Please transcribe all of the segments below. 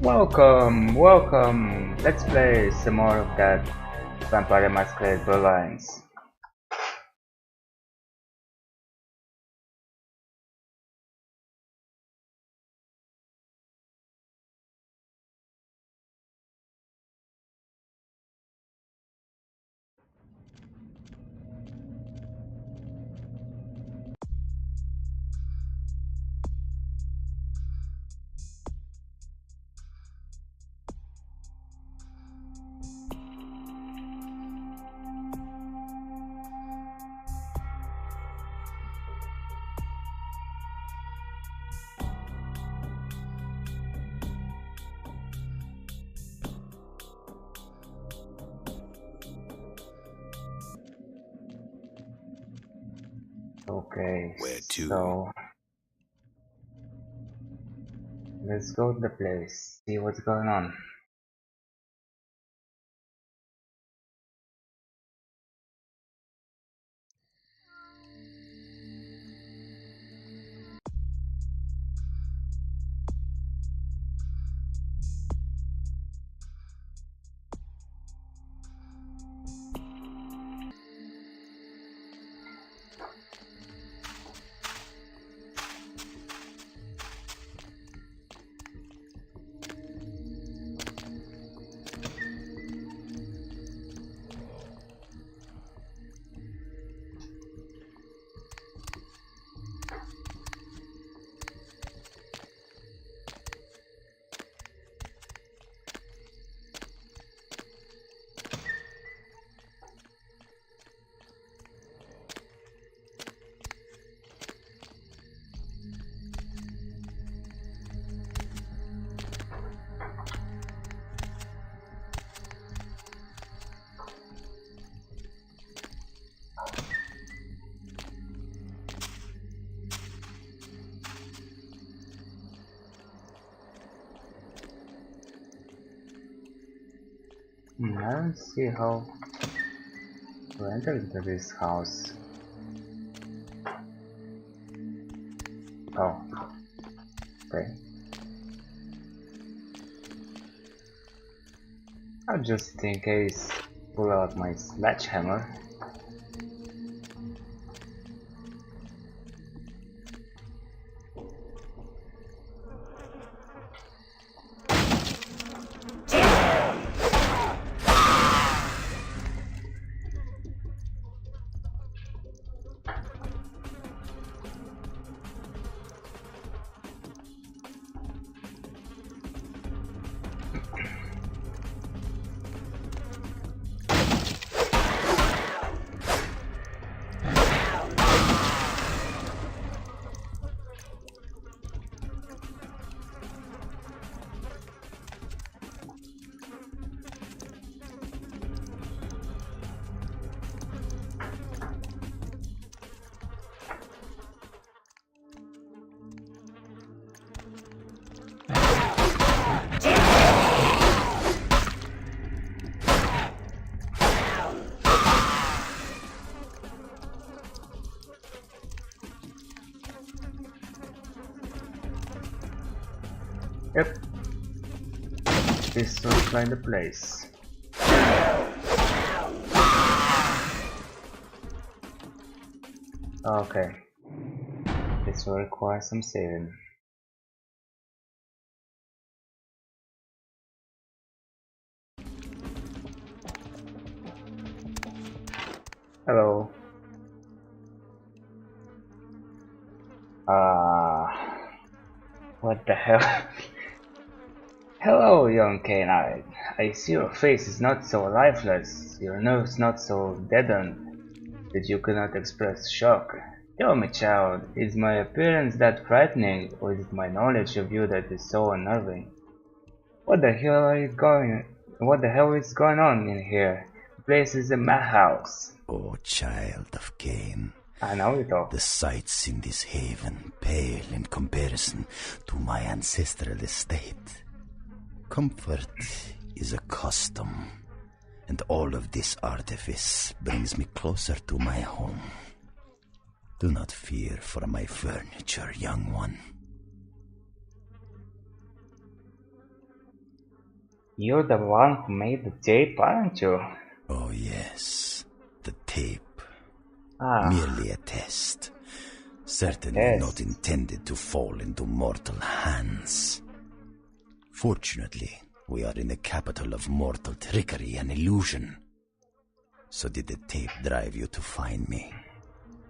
Welcome. Let's play some more of that Vampire Masquerade Bloodlines. Okay, Where to? so let's go to the place, see what's going on. I don't see how to enter into this house. Oh, okay. I'll just in case pull out my sledgehammer. Yep, this looks like the place. Okay, this will require some saving. Hello. What the hell? Hello, young canine. I see your face is not so lifeless, your nerves not so deadened, that you cannot express shock. Tell me, child, is my appearance that frightening, or is it my knowledge of you that is so unnerving? What the hell is going on in here? The place is a madhouse. O child of Cain, I know it all. the sights in this haven pale in comparison to my ancestral estate. Comfort is a custom, and all of this artifice brings me closer to my home. Do not fear for my furniture, young one. You're the one who made the tape, aren't you? Oh yes, the tape. Ah, Merely a test. Certainly test. not intended to fall into mortal hands. Fortunately, we are in the capital of mortal trickery and illusion. So did the tape drive you to find me?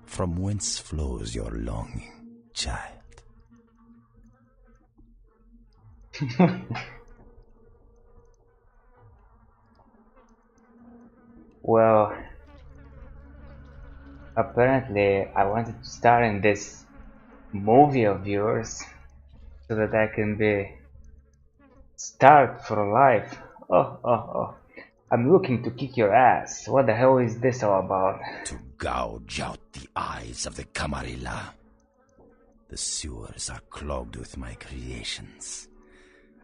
From whence flows your longing, child? Well, apparently I wanted to star in this movie of yours so that I can be starred for life. Oh. I'm looking to kick your ass. What the hell is this all about? To gouge out the eyes of the Camarilla. The sewers are clogged with my creations.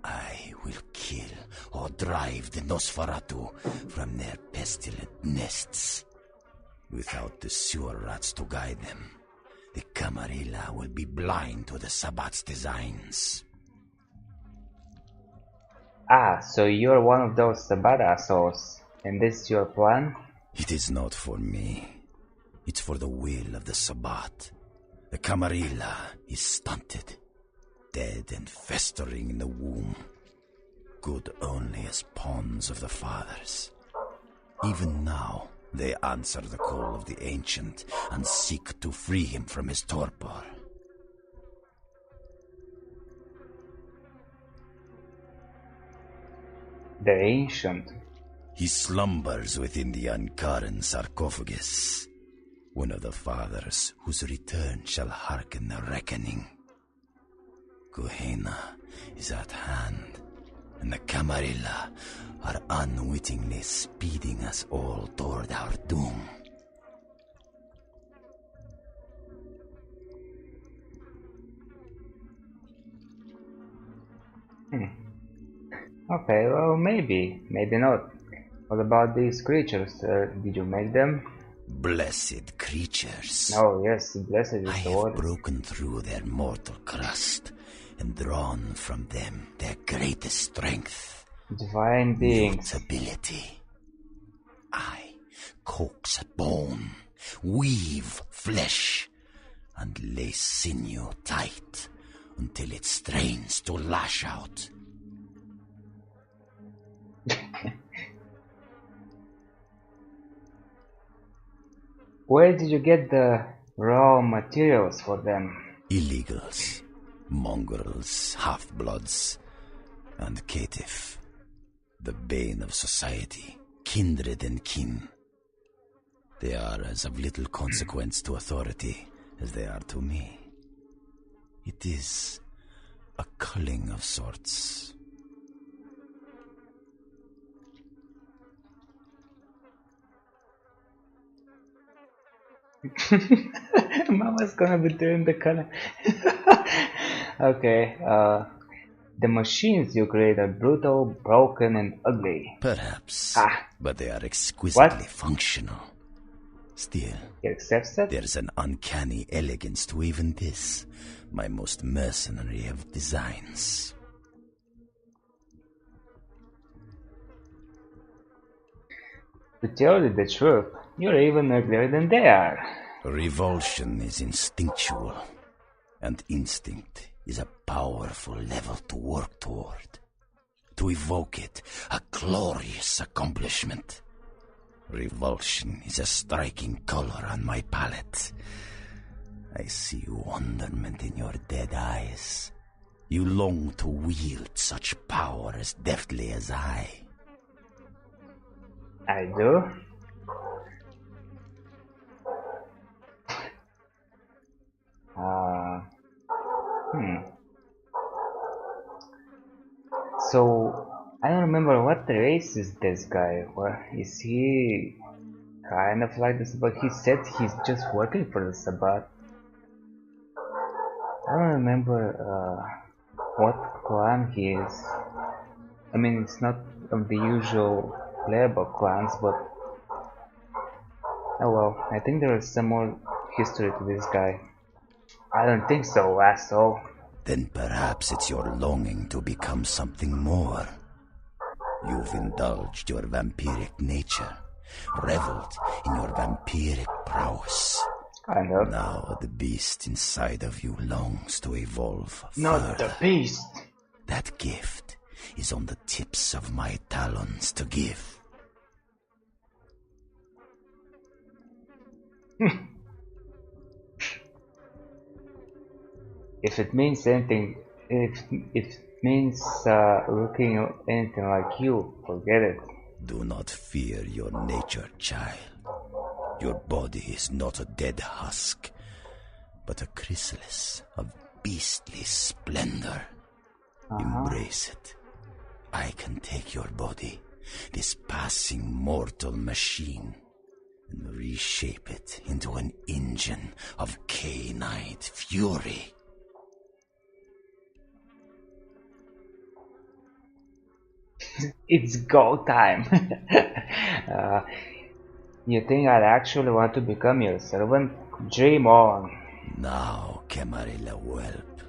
I will kill or drive the Nosferatu from their pestilent nests. Without the sewer rats to guide them, the Camarilla will be blind to the Sabbat's designs. Ah, so you're one of those Sabbat assholes, and this is your plan? It is not for me. It's for the will of the Sabbat. The Camarilla is stunted, dead and festering in the womb. Good only as pawns of the fathers. Even now, they answer the call of the Ancient and seek to free him from his torpor. The Ancient. He slumbers within the Ankaran sarcophagus, one of the fathers whose return shall hearken the reckoning. Gehenna is at hand, and the Camarilla are unwittingly speeding us all toward our doom. Okay, well, maybe not. What about these creatures? Did you make them? Blessed creatures. Oh, yes, blessed is I the have word. broken through their mortal crust and drawn from them their greatest strength. Divine beings. Mutability. I coax bone, weave flesh, and lay sinew tight until it strains to lash out. Where did you get the raw materials for them? Illegals, mongrels, half-bloods, and caitiff, the bane of society, kindred and kin. They are as of little consequence to authority as they are to me. It is a culling of sorts. Mama's gonna be doing the color. Okay, the machines you create are brutal, broken, and ugly. Perhaps, but they are exquisitely functional. Still, He accepts that? there's an uncanny elegance to even this, my most mercenary of designs. To tell you the truth, you're even uglier than they are. Revulsion is instinctual, and instinct is a powerful level to work toward. To evoke it, a glorious accomplishment. Revulsion is a striking color on my palette. I see wonderment in your dead eyes. You long to wield such power as deftly as I. I do? So, I don't remember what race is this guy. Or is he kind of like the Sabbath? He said he's just working for the Sabbath. I don't remember what clan he is. I mean, it's not of the usual playable clans, but oh well, I think there is some more history to this guy. I don't think so, asshole. Then perhaps it's your longing to become something more. You've indulged your vampiric nature, reveled in your vampiric prowess. Kind of. Now the beast inside of you longs to evolve Not further. the beast! That gift is on the tips of my talons to give. If it means anything, if it means looking anything like you, forget it. Do not fear your nature, child. Your body is not a dead husk, but a chrysalis of beastly splendor. Embrace it. I can take your body, this passing mortal machine, and reshape it into an engine of canine fury. It's go time! You think I'd actually want to become your servant? Dream on! Now, Camarilla whelp,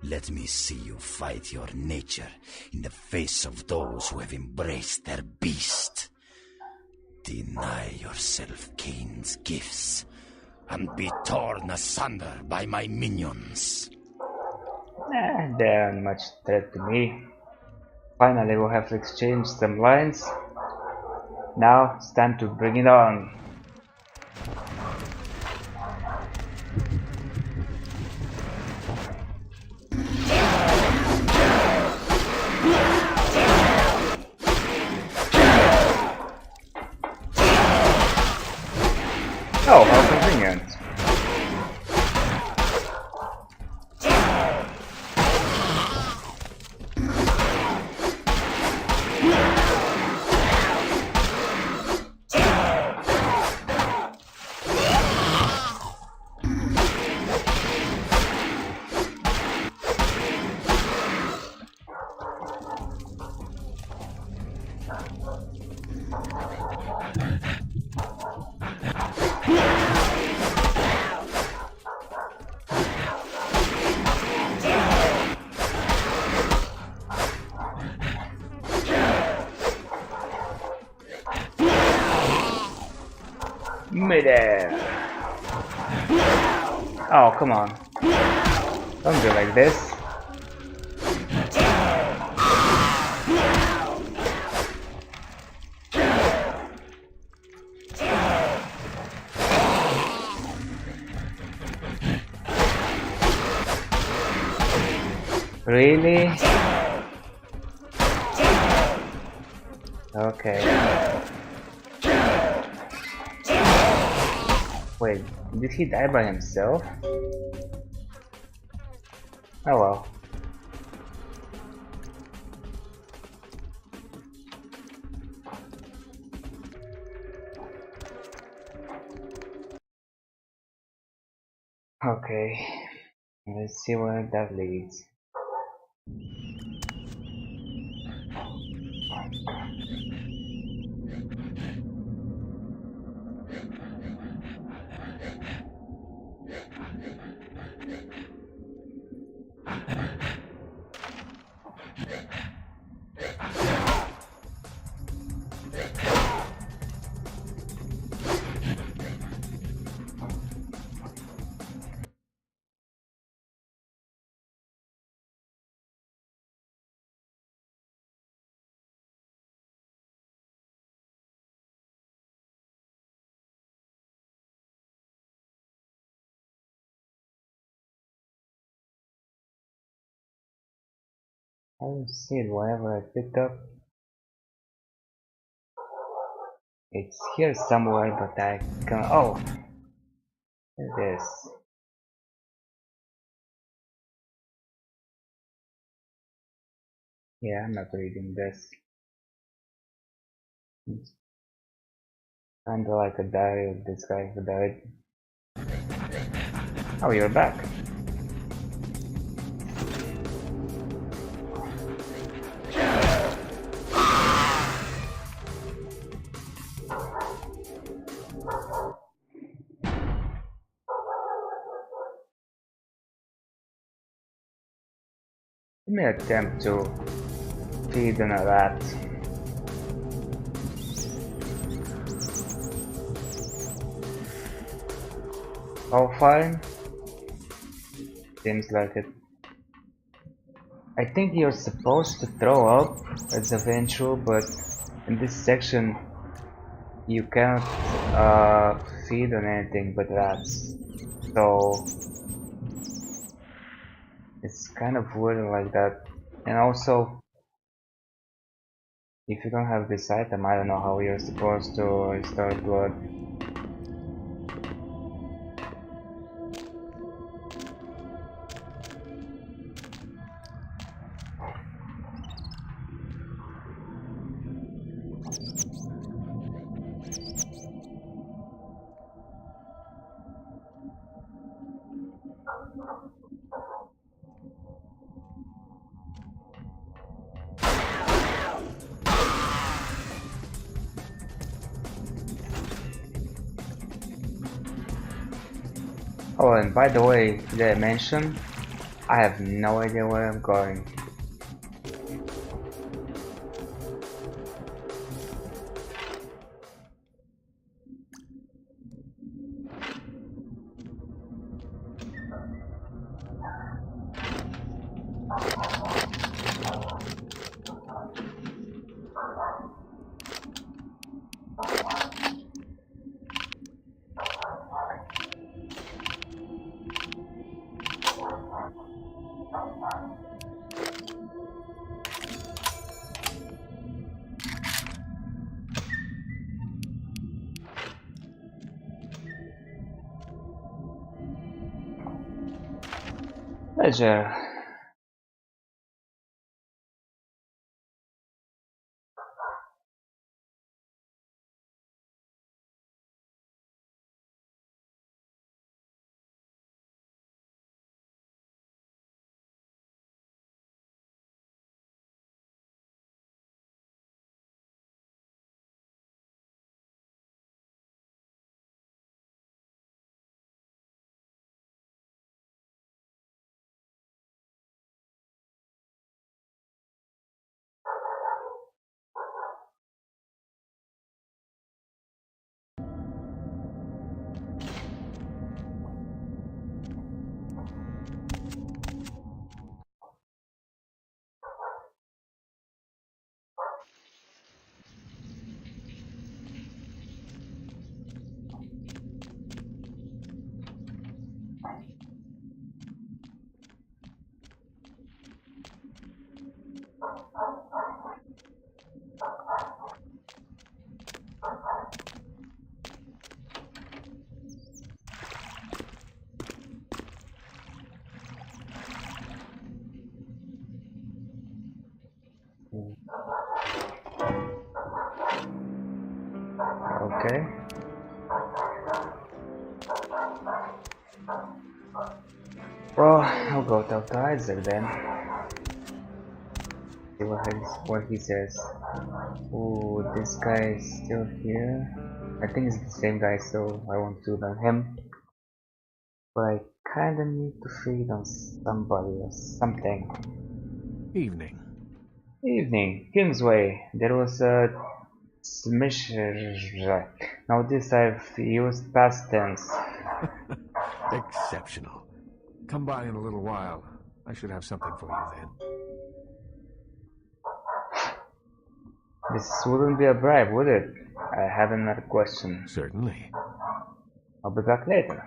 let me see you fight your nature in the face of those who have embraced their beast. Deny yourself Cain's gifts, and be torn asunder by my minions. They aren't much threat to me. Finally, we'll have to exchange some lines. Now, it's time to bring it on. Oh, how convenient. Midair. Oh, come on. Don't do like this. Really? Okay. Wait, did he die by himself? Oh well. Okay, let's see where that leads. I don't see it wherever I picked up. It's here somewhere, but I can't. Oh! There it is. Yeah, I'm not reading this. It's kinda like a diary of this guy who died. Oh, you're back. Let me attempt to feed on a rat. All fine? Seems like it. I think you're supposed to throw up as a Ventrue, but in this section you cannot feed on anything but rats. So it's kind of weird like that. And also, if you don't have this item, I don't know how you're supposed to restore blood. Oh, and by the way, did I mention? I have no idea where I'm going. Pleasure. Okay. Well, I'll go talk to Isaac then. See what he says. Ooh, this guy is still here. I think it's the same guy, so I won't do on him. But I kinda need to feed on somebody or something. Evening. Evening, Kingsway. There was a smisher. Now this I've used past tense. Exceptional. Come by in a little while. I should have something for you then. This wouldn't be a bribe, would it? I have another question. Certainly. I'll be back later.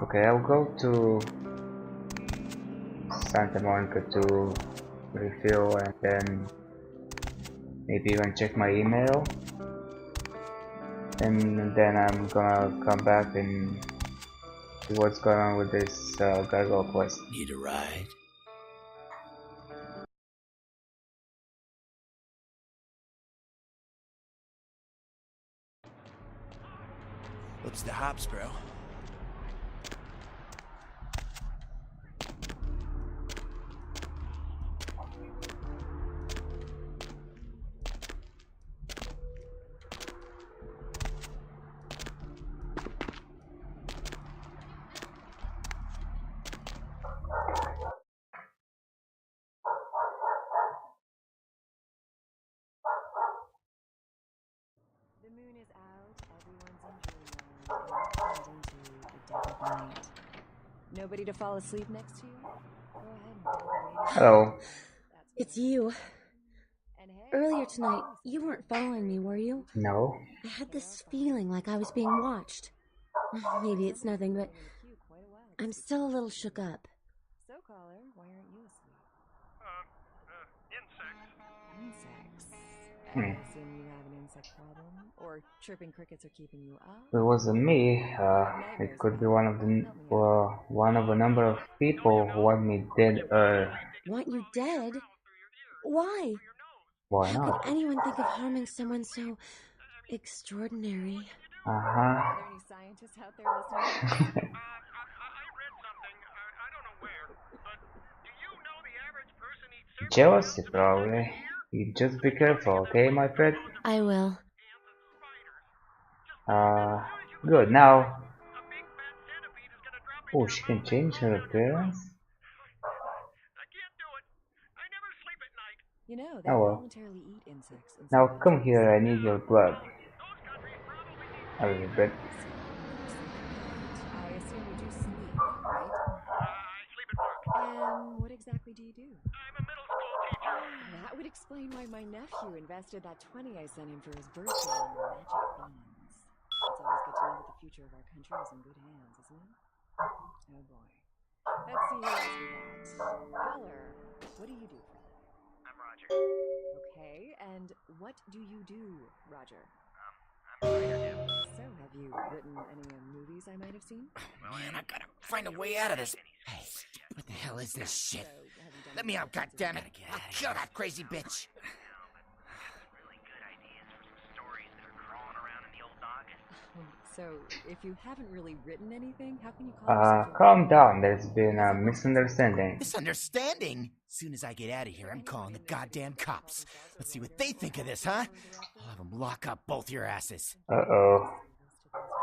Okay, I'll go to Santa Monica to refill and then maybe even check my email. And then I'm gonna come back and see what's going on with this gargoyle quest. Need a ride? What's the hops, bro? moon is out, everyone's in dreamland, and into the dead of night. Nobody to fall asleep next to you? Go ahead and tell the lady. Hello. It's you. Earlier tonight, you weren't following me, were you? No. I had this feeling like I was being watched. Maybe it's nothing, but I'm still a little shook up. So, caller, why aren't you asleep? Insects. Insects. I assume you have an insect problem? Or chirping crickets are keeping you up? It wasn't me. It could be one of a number of people who want me dead. Want you dead? Why? Why How not? could anyone think of harming someone so extraordinary? Uh-huh. Are there any scientists out there listening? I read something, I don't know where, but do you know the average person eats Jealousy, probably. You just be careful, okay, my friend? I will. Good, now. Oh, she can change her appearance? I can't do it. I never sleep at night. You know, they Oh well. voluntarily eat insects. In Now some come countries. here, I need your blood. Those countries probably need A little bit. I assume you do sleep, right? I sleep at work. And what exactly do you do? I'm a middle school teacher. That would explain why my nephew invested that 20 I sent him for his birthday in magic beans. It's always good to know that the future of our country is in good hands, isn't it? Oh boy. Let's see who else we got. Caller, what do you do for a living? I'm Roger. Okay, and what do you do, Roger? I'm a writer, Jim. So, have you written any movies I might have seen? Man, I gotta find a way out of this. Hey, what the hell is this shit? So, have you done Let me out, any goddammit! films? I'll kill that crazy bitch! Really good ideas for some stories that are crawling around in the old noggin. So, if you haven't really written anything, how can you call yourself a Calm writer? down, there's been a misunderstanding. Misunderstanding? Soon as I get out of here, I'm calling the goddamn cops. Let's see what they think of this, huh? I'll have them lock up both your asses. Uh-oh.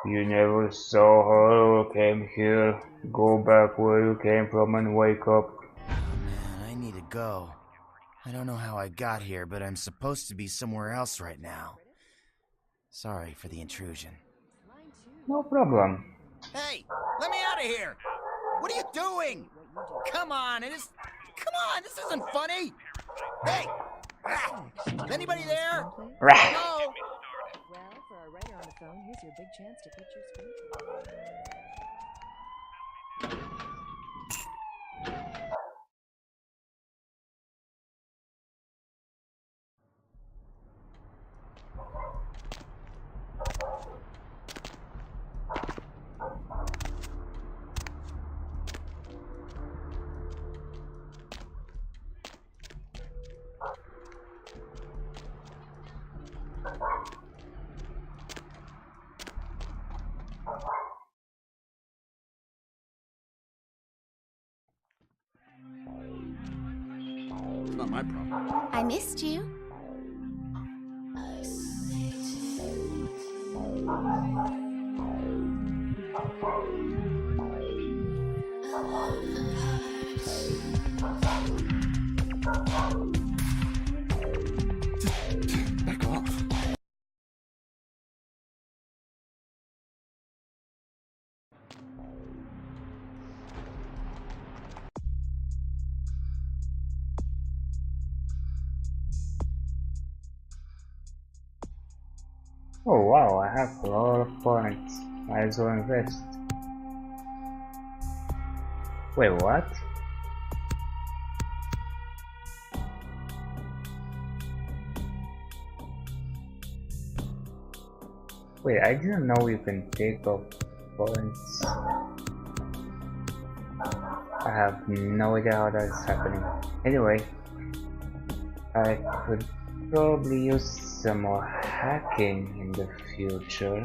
You never saw her or came here. Go back where you came from and wake up. Oh man, I need to go. I don't know how I got here, but I'm supposed to be somewhere else right now. Sorry for the intrusion. No problem. Hey, let me out of here! What are you doing? Come on, this isn't funny! Hey! Is anybody there? Rah. Hello? Well, for a writer on the phone, here's your big chance to pitch your screenplay. It's not my problem. I missed you. Back off. Oh wow, I have a lot of points. Might as well invest. Wait, what? Wait, I didn't know you can take off points. I have no idea how that is happening. Anyway, I could probably use some more hacking in the future.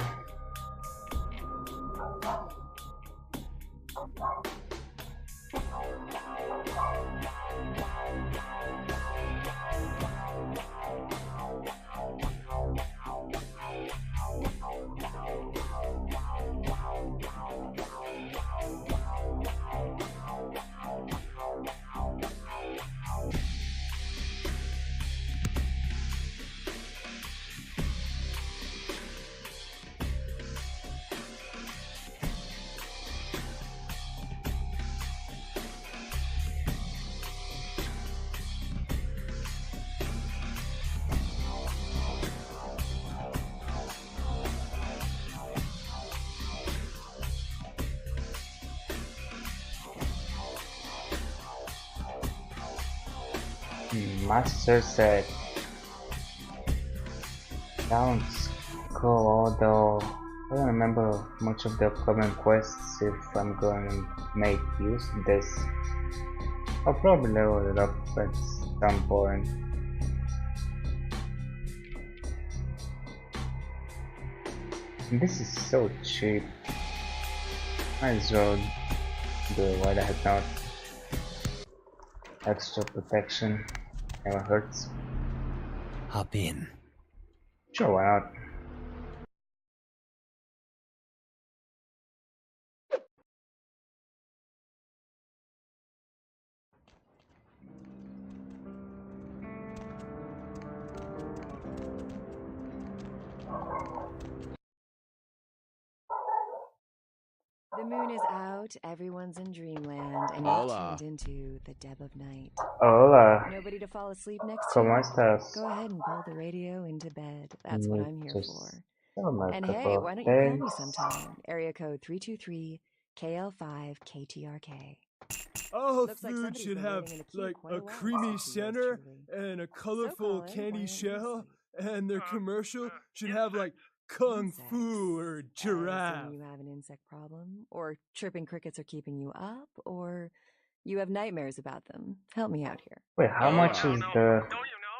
Master said sounds cool, although I don't remember much of the upcoming quests. If I'm going to make use of this, I'll probably level it up at some point. And this is so cheap. Might as well do it. Why the heck not? Extra protection never hurts. Hop in. Sure, why not? The moon is out, everyone's in dreamland, and you've tuned into the Deb of Night. Hola, Nobody to fall asleep next to ¿cómo you? estás? Go ahead and pull the radio into bed. That's what I'm here for. And Couple hey, of why don't you call me days. sometime? Area code 323 KL5 KTRK. All Looks like food somebody's should been have waiting in the queue like quite a a while to creamy speak to yours center truly. and a So colorful Colin, candy why aren't you shell, asleep? and their commercial should have like kung fu or giraffe. Assuming you have an insect problem, or chirping crickets are keeping you up, or you have nightmares about them. Help me out here. Wait, how much is No. the Don't you know?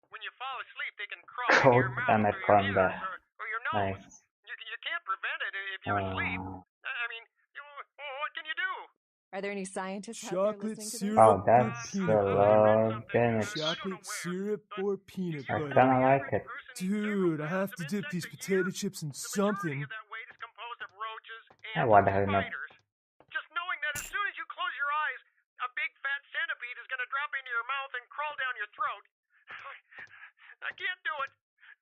When you fall asleep, they can crawl into your code mouth through your anaconda? ears or your nose. Nice. You can't prevent it if you're asleep. I mean, what can you do? Are there any scientists out there Chocolate listening to this? syrup Oh, or that's peanut a butter. lot of damage. Chocolate syrup or peanut I butter. kinda like it. Dude, I have to dip these potato chips in something. Of that weight is composed of roaches Ah, and why the hell not? spiders. Just knowing that as soon as you close your eyes, a big fat centipede is going to drop into your mouth and crawl down your throat. I can't do it.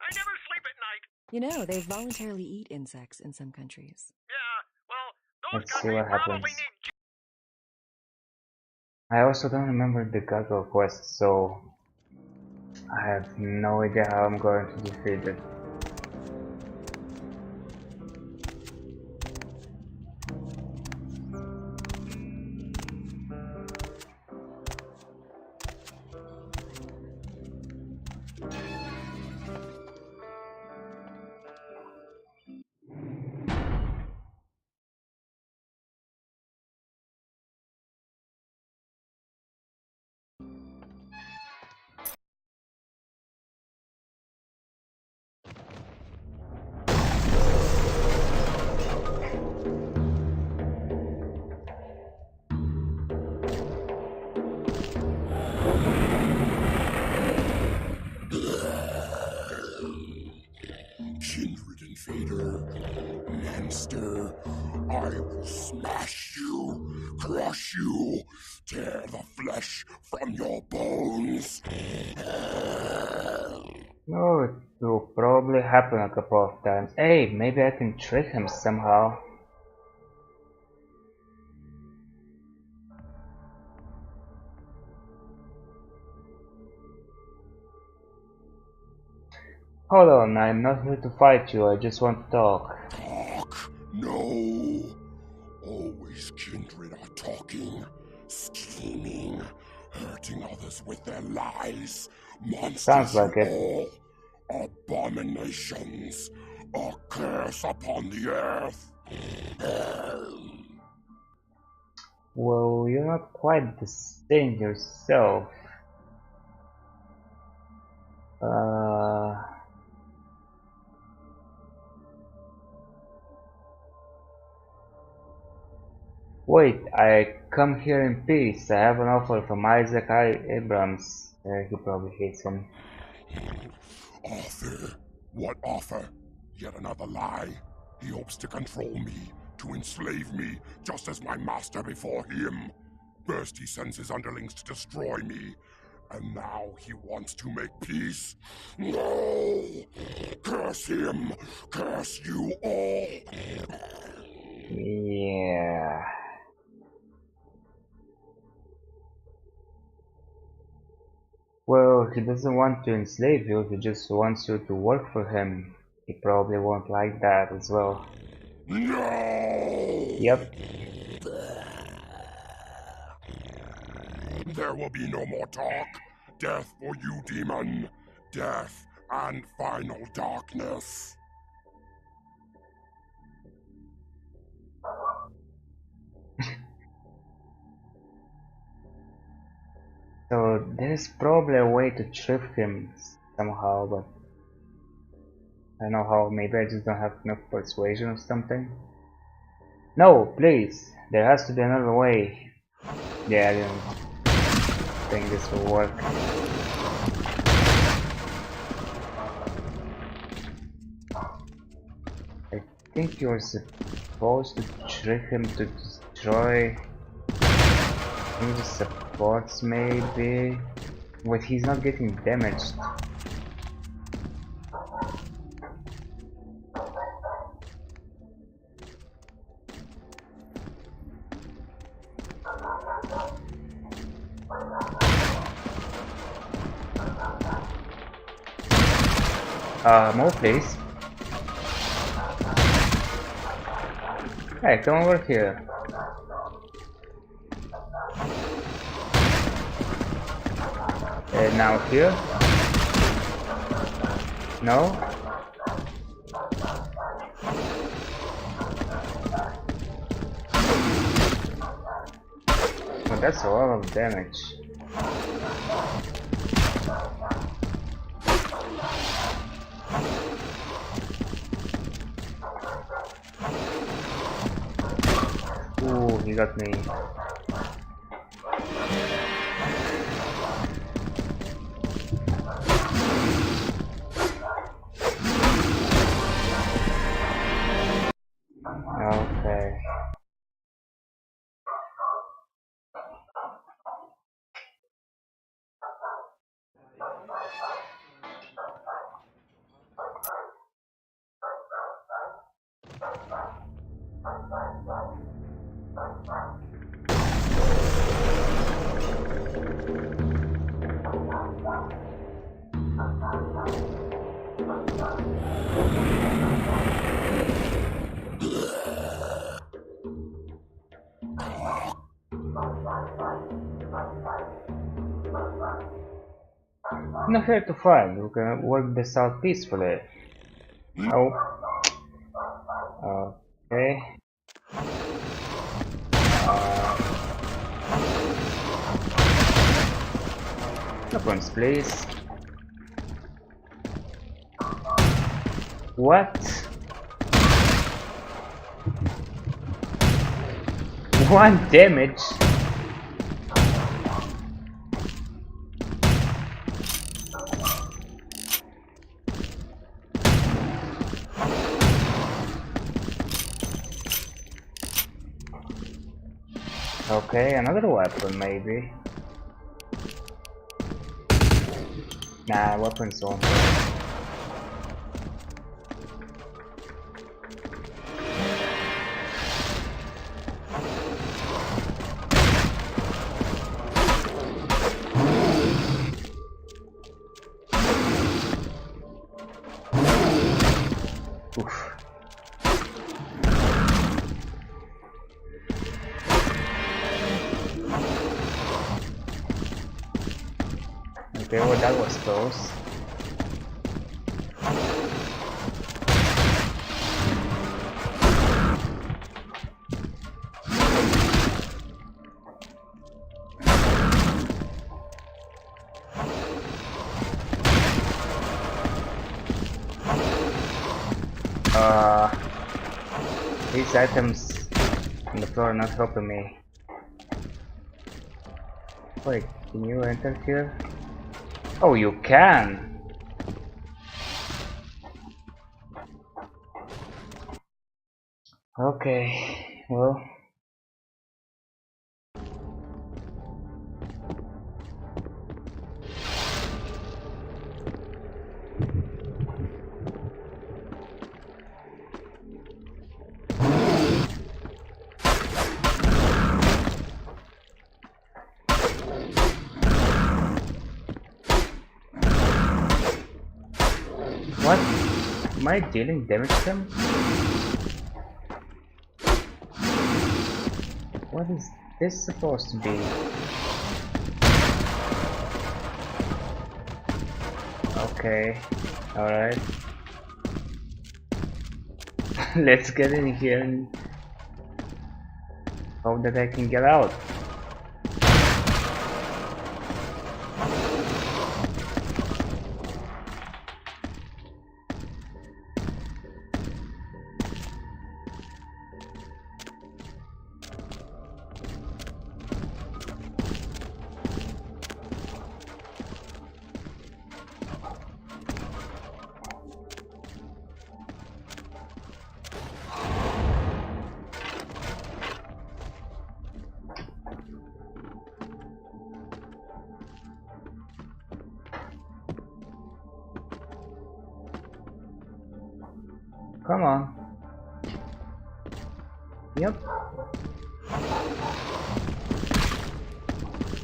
I never sleep at night. You know, they voluntarily eat insects in some countries. Yeah, well, those Let's see what countries probably happens. need I also don't remember the goggle quest, so I have no idea how I'm going to defeat it. Kindred invader, monster, I will smash you, crush you, tear the flesh from your bones. No, it will probably happen a couple of times. Hey, maybe I can trick him somehow. Hold on, I'm not here to fight you, I just want to talk. Talk? No. Always kindred are talking, scheming, hurting others with their lies. Monsters Sounds like it. all. Abominations. A curse upon the earth. Well, you're not quite the same yourself. Wait, I come here in peace. I have an offer from Isaac Abrams. He probably hates him. Offer? What offer? Yet another lie. He hopes to control me, to enslave me, just as my master before him. First he sends his underlings to destroy me, and now he wants to make peace? No! Curse him! Curse you all! Yeah. Well, he doesn't want to enslave you, he just wants you to work for him. He probably won't like that as well. No! Yep. There will be no more talk. death for you, demon. Death and final darkness. So there is probably a way to trick him somehow, but I don't know how. Maybe I just don't have enough persuasion or something. No, please. There has to be another way. Yeah, I didn't think this will work. I think you're supposed to trick him to destroy the supports, maybe. But he's not getting damaged. More please. Hey, come over here. And now here. No. Oh, that's a lot of damage. Ooh, he got me. Okay. Not here to find. We can work this out peacefully. Oh. Okay. Weapons, please. What? One damage? Okay, another weapon maybe. Nah, weapons won't work. Oof. Okay, well that was close. These items on the floor are not helping me. Wait, can you enter here? Oh, you can! Okay, well... What? Am I dealing damage to them? What is this supposed to be? Okay, alright. Let's get in here and hope that I can get out. Come on. Yep.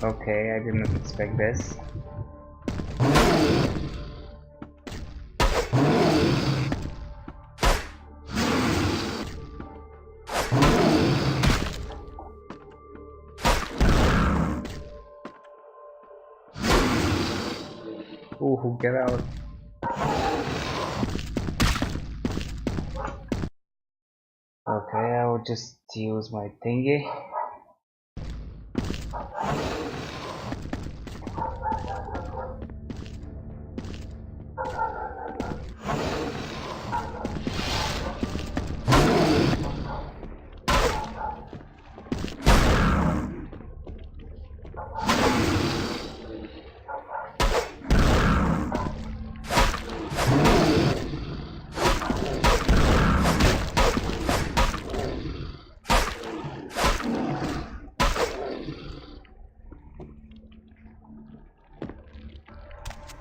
Okay, I did not expect this. Ooh, get out. Okay, I will just use my thingy.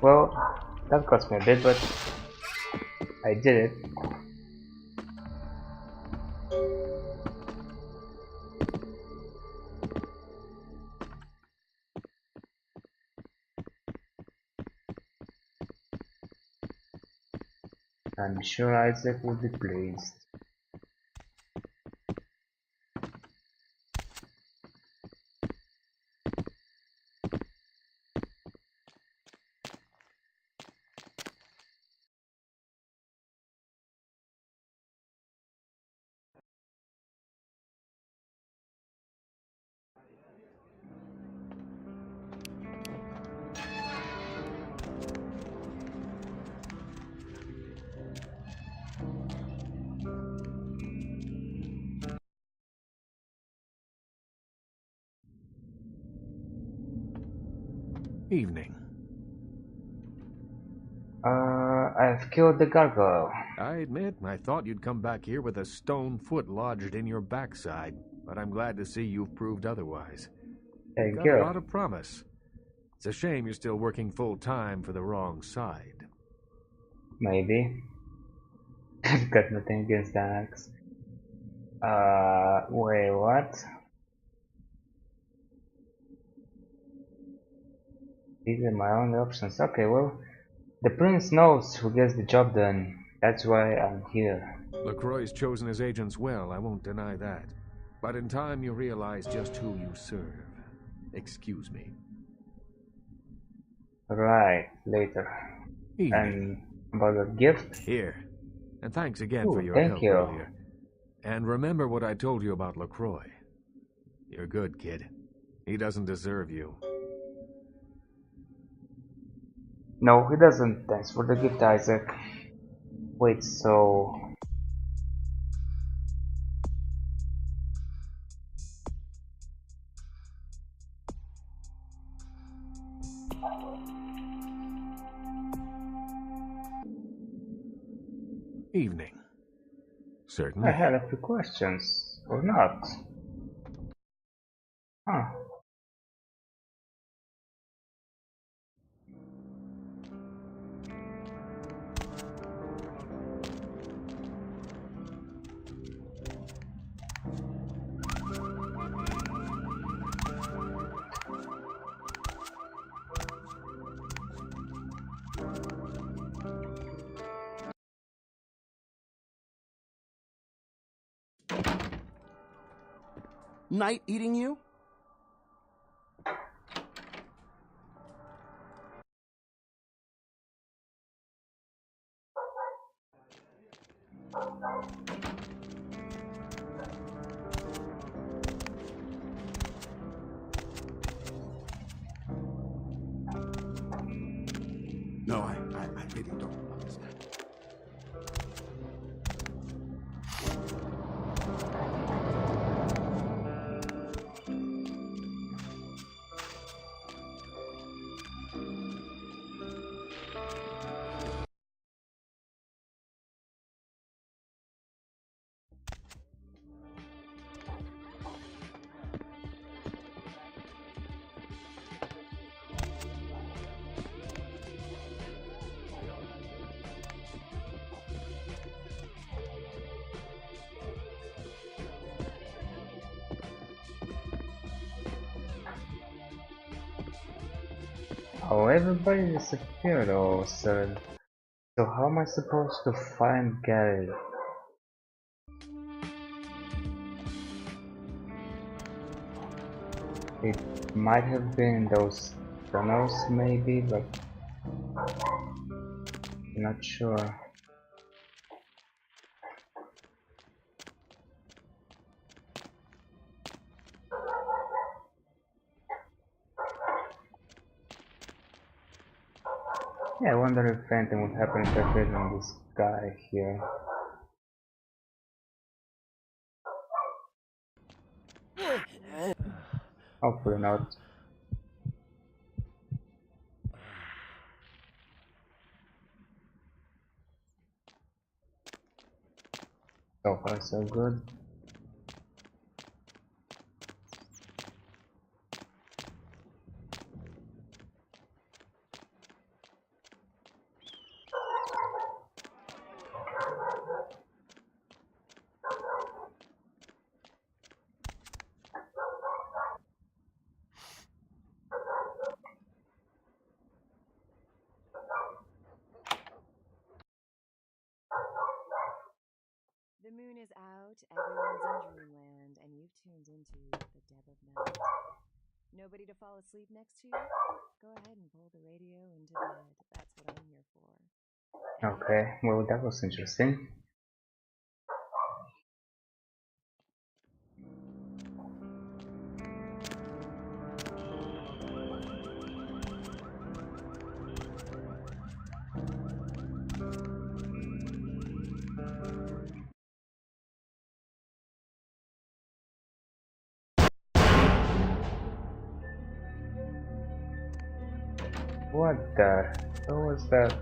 Well, that cost me a bit, but I did it. I'm sure Isaac will be pleased. Evening. I've killed the gargoyle. I admit, I thought you'd come back here with a stone foot lodged in your backside, but I'm glad to see you've proved otherwise. You've Thank got a you. lot of promise. It's a shame you're still working full-time for the wrong side. Maybe. I've got nothing against the axe. Wait, what? These are my only options. Okay, well, the prince knows who gets the job done. That's why I'm here. LaCroix's chosen his agents well, I won't deny that. But in time you realize just who you serve. Excuse me. Right, later. Evening. And about the gift? Here. And thanks again for Ooh, your thank help you. earlier. And remember what I told you about LaCroix. You're good, kid. He doesn't deserve you. No, he doesn't. Thanks for the gift, Isaac. Wait, so... Evening. I Certainly. had a few questions. Or not. Huh. Night eating you? No, I really don't understand. Oh, everybody disappeared all of a sudden. So how am I supposed to find Gary? It might have been those tunnels maybe, but I'm not sure. Yeah, I wonder if anything would happen if I click on this guy here. Hopefully not. So far so good. The moon is out, everyone's in dreamland, and you've tuned into the dead of night. Nobody to fall asleep next to you? Go ahead and pull the radio into bed. That's what I'm here for. Okay, well that was interesting. What the hell was that?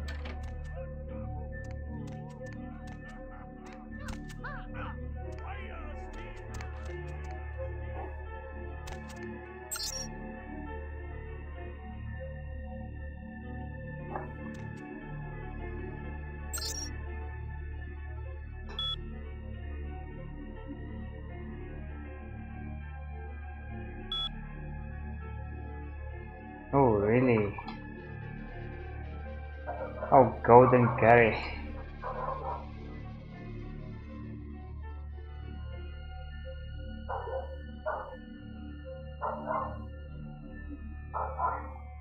Oh really? Oh, golden Gary.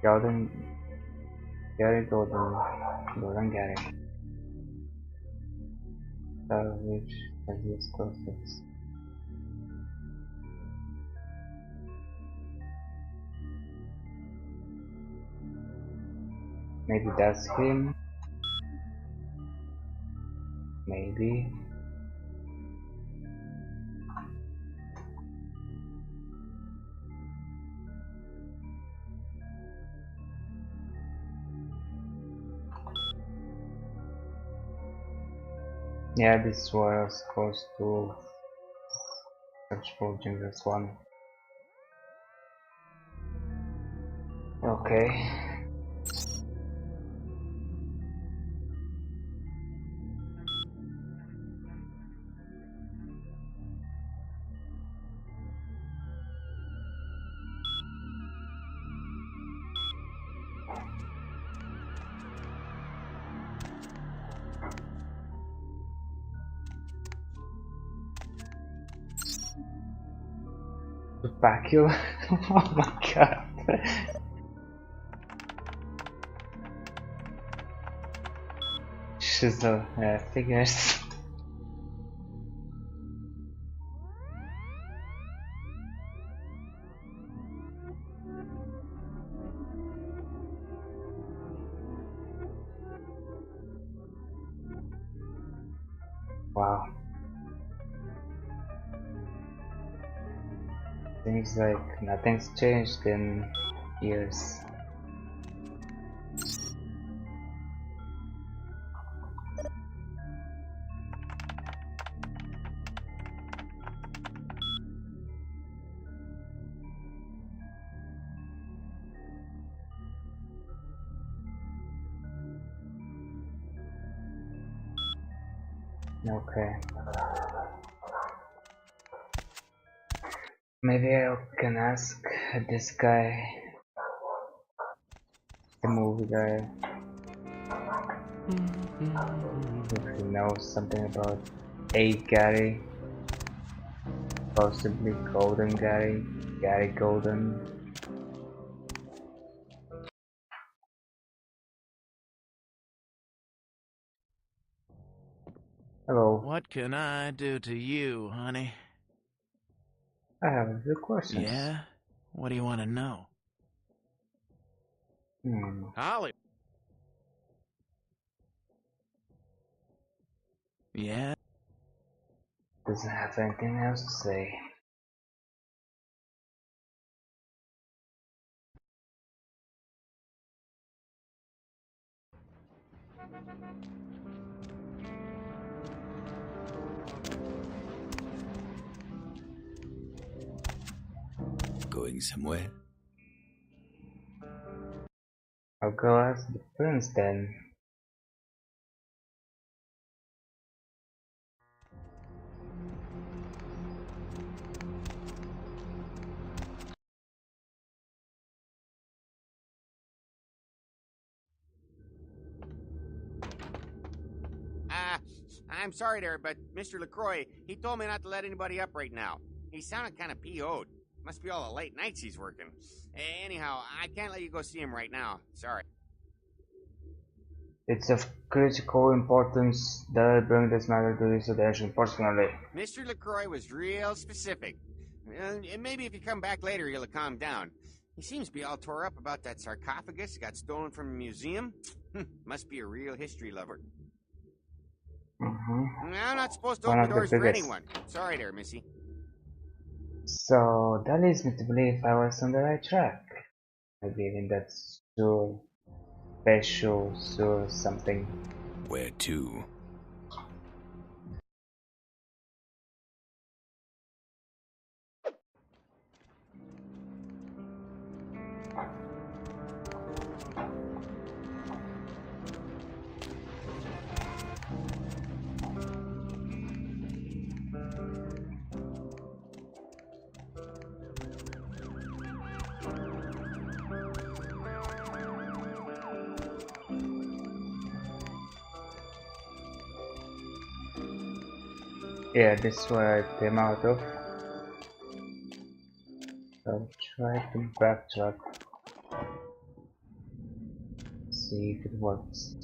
Golden Gary. Salvage previous process. Maybe that's him. Maybe. Yeah, this is where I was supposed to search for Ginger's one. Okay. Vacuum. Oh my god. Shizzle, figures. Wow. Seems like nothing's changed in years. Okay. Maybe I can ask this guy, the movie guy, if he knows something about a Gary, possibly Golden Gary, Gary Golden. Hello. What can I do to you, honey? I have a few questions. Yeah? What do you want to know? Holly. Yeah? Doesn't have anything else to say. Going somewhere? I'll go ask the prince then. I'm sorry there, but Mr. LaCroix, he told me not to let anybody up right now. He sounded kind of PO'd. Must be all the late nights he's working. Anyhow, I can't let you go see him right now. Sorry. It's of critical importance that I bring this matter to his attention personally. Mr. LaCroix was real specific. And maybe if you come back later, he'll calm down. He seems to be all tore up about that sarcophagus that got stolen from a museum. Must be a real history lover. I'm not supposed to open doors for anyone. Sorry there, Missy. So that leads me to believe I was on the right track. Maybe in that sewer, special sewer something. Where to? Yeah, this is where I came out of. I'll try to backtrack. See if it works.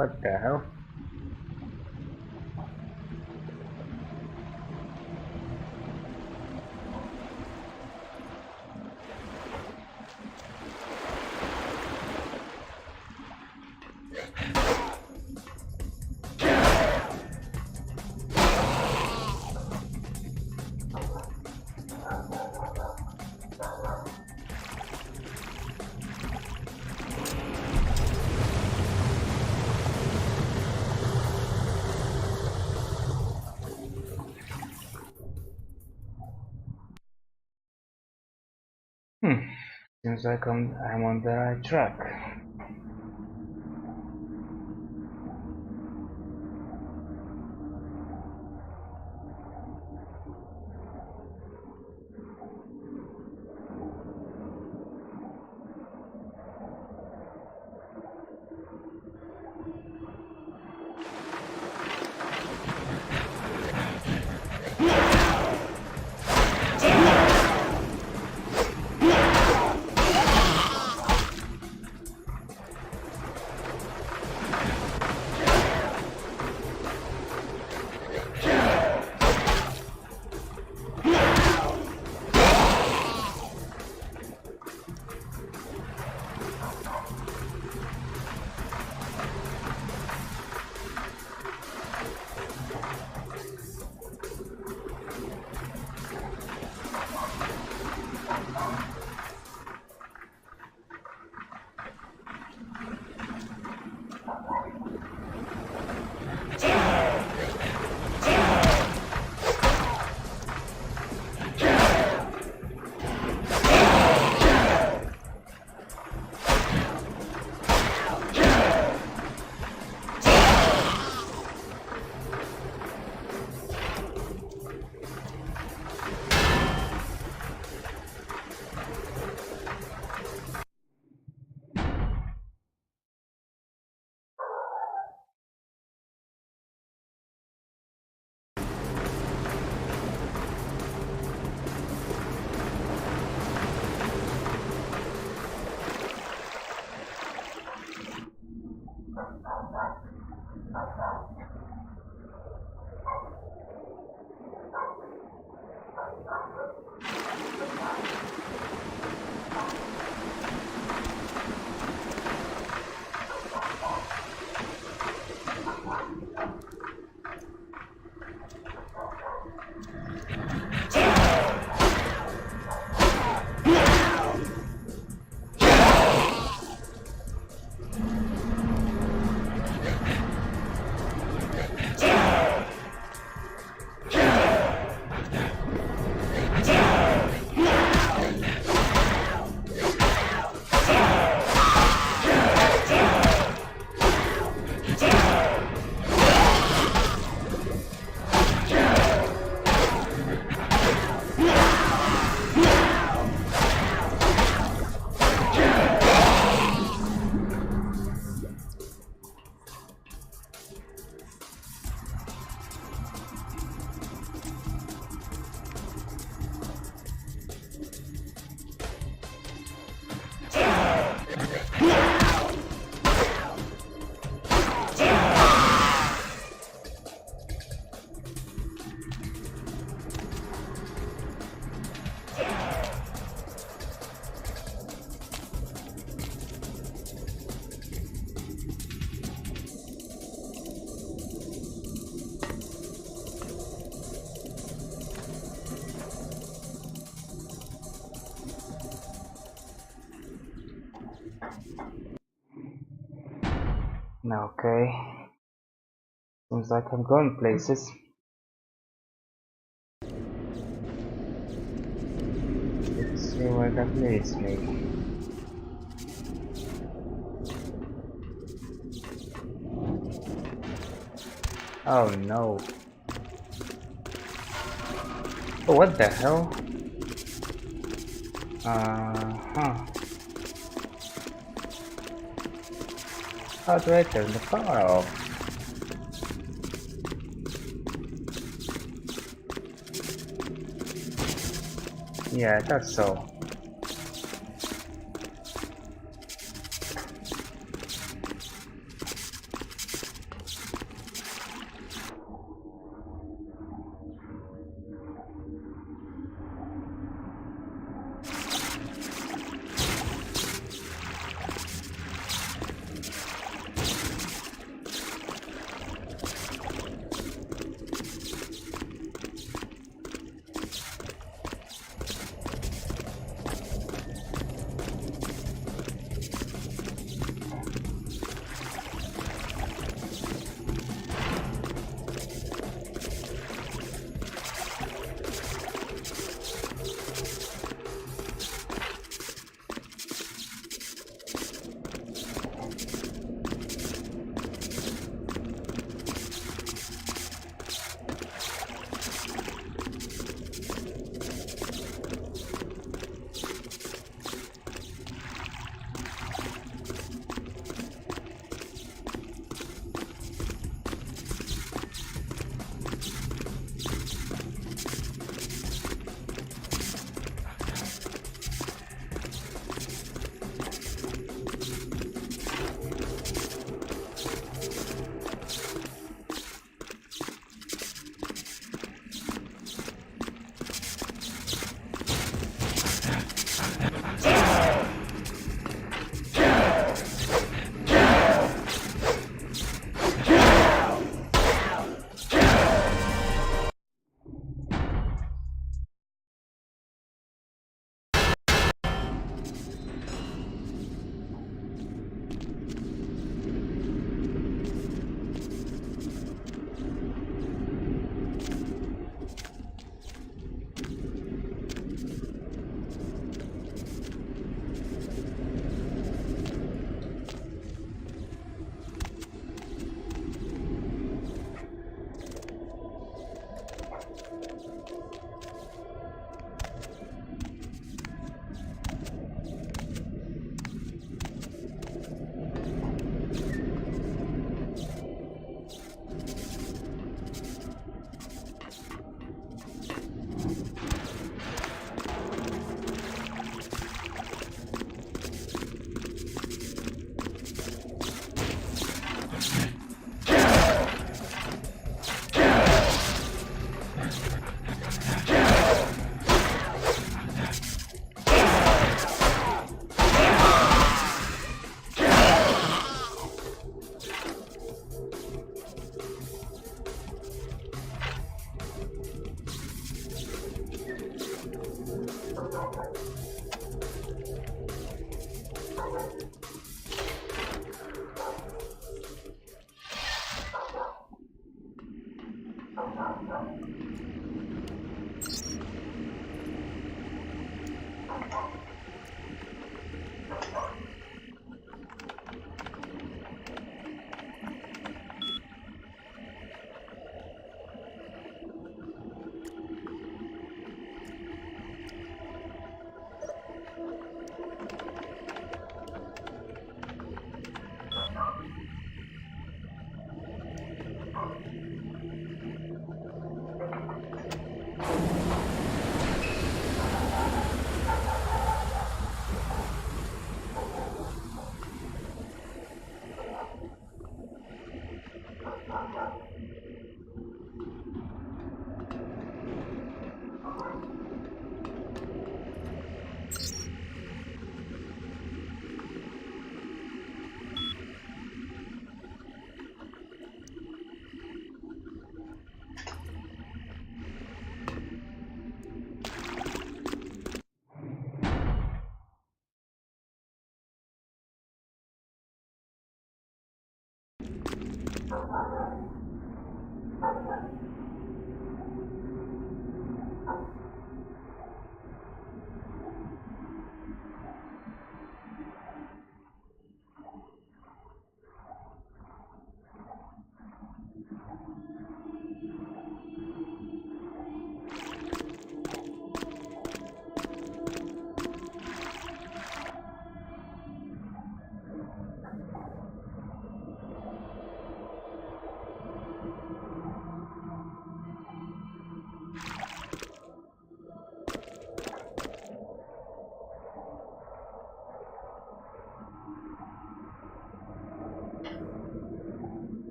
What the hell? Seems like I'm on the right track. Okay. Seems like I'm going places. Let's see where that leads me. Oh no. Oh, what the hell? How do I turn the power off? Yeah, I thought so.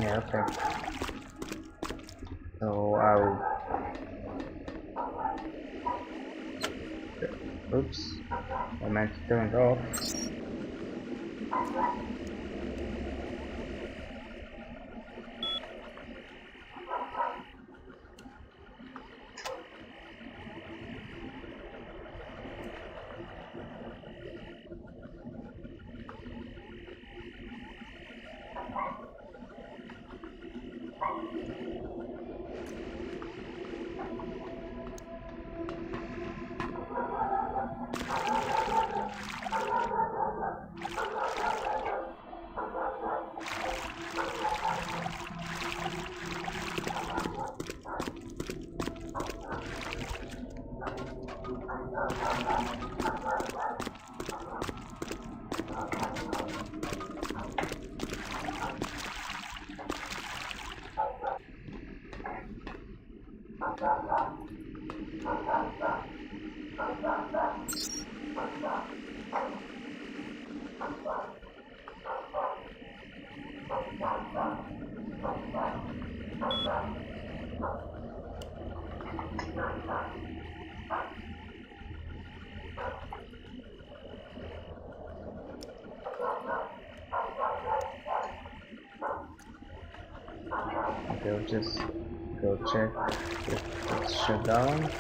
Yeah, okay. So I'll... Oops. I meant to turn it off. Okay, I'll just go check if it's shut down.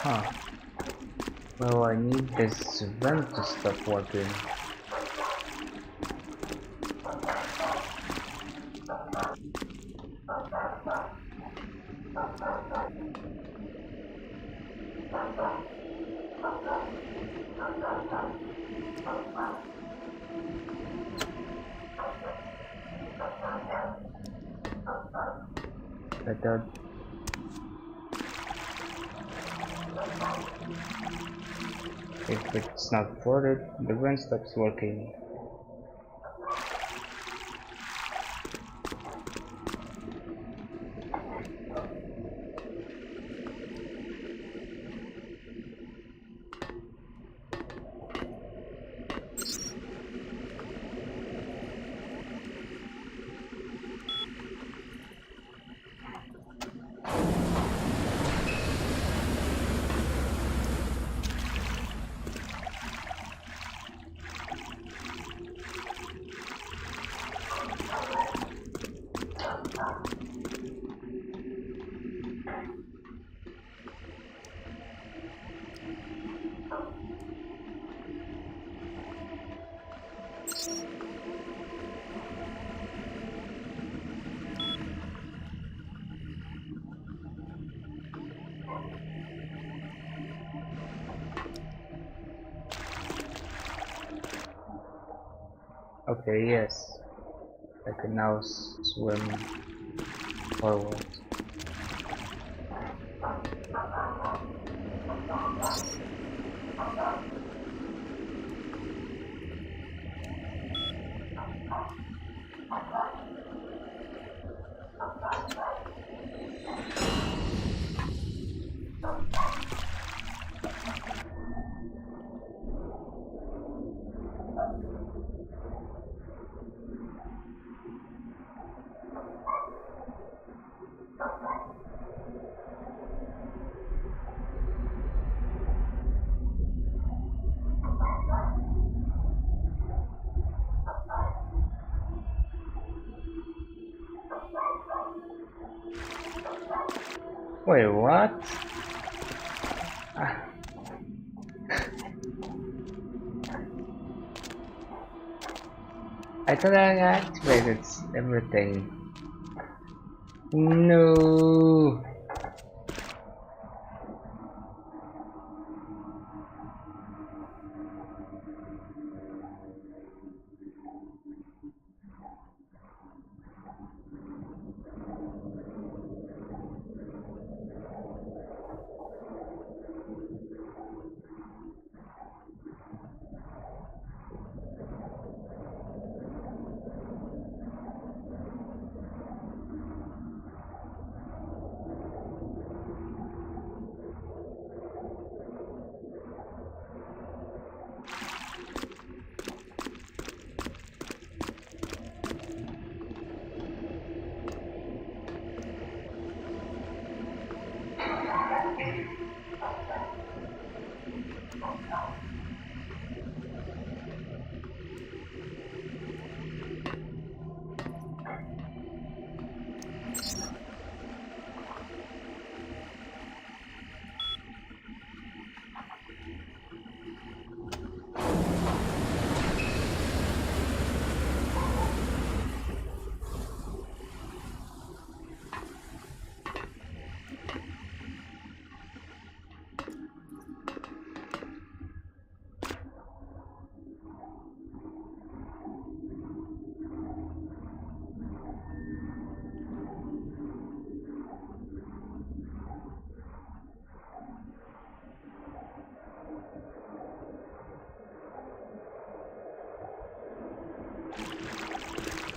Huh. Well, I need this vent to stop working. I thought if it's not flooded, the vent stops working. Okay, yes. I can now swim forward. Wait, what? Ah. I thought I activated everything. No.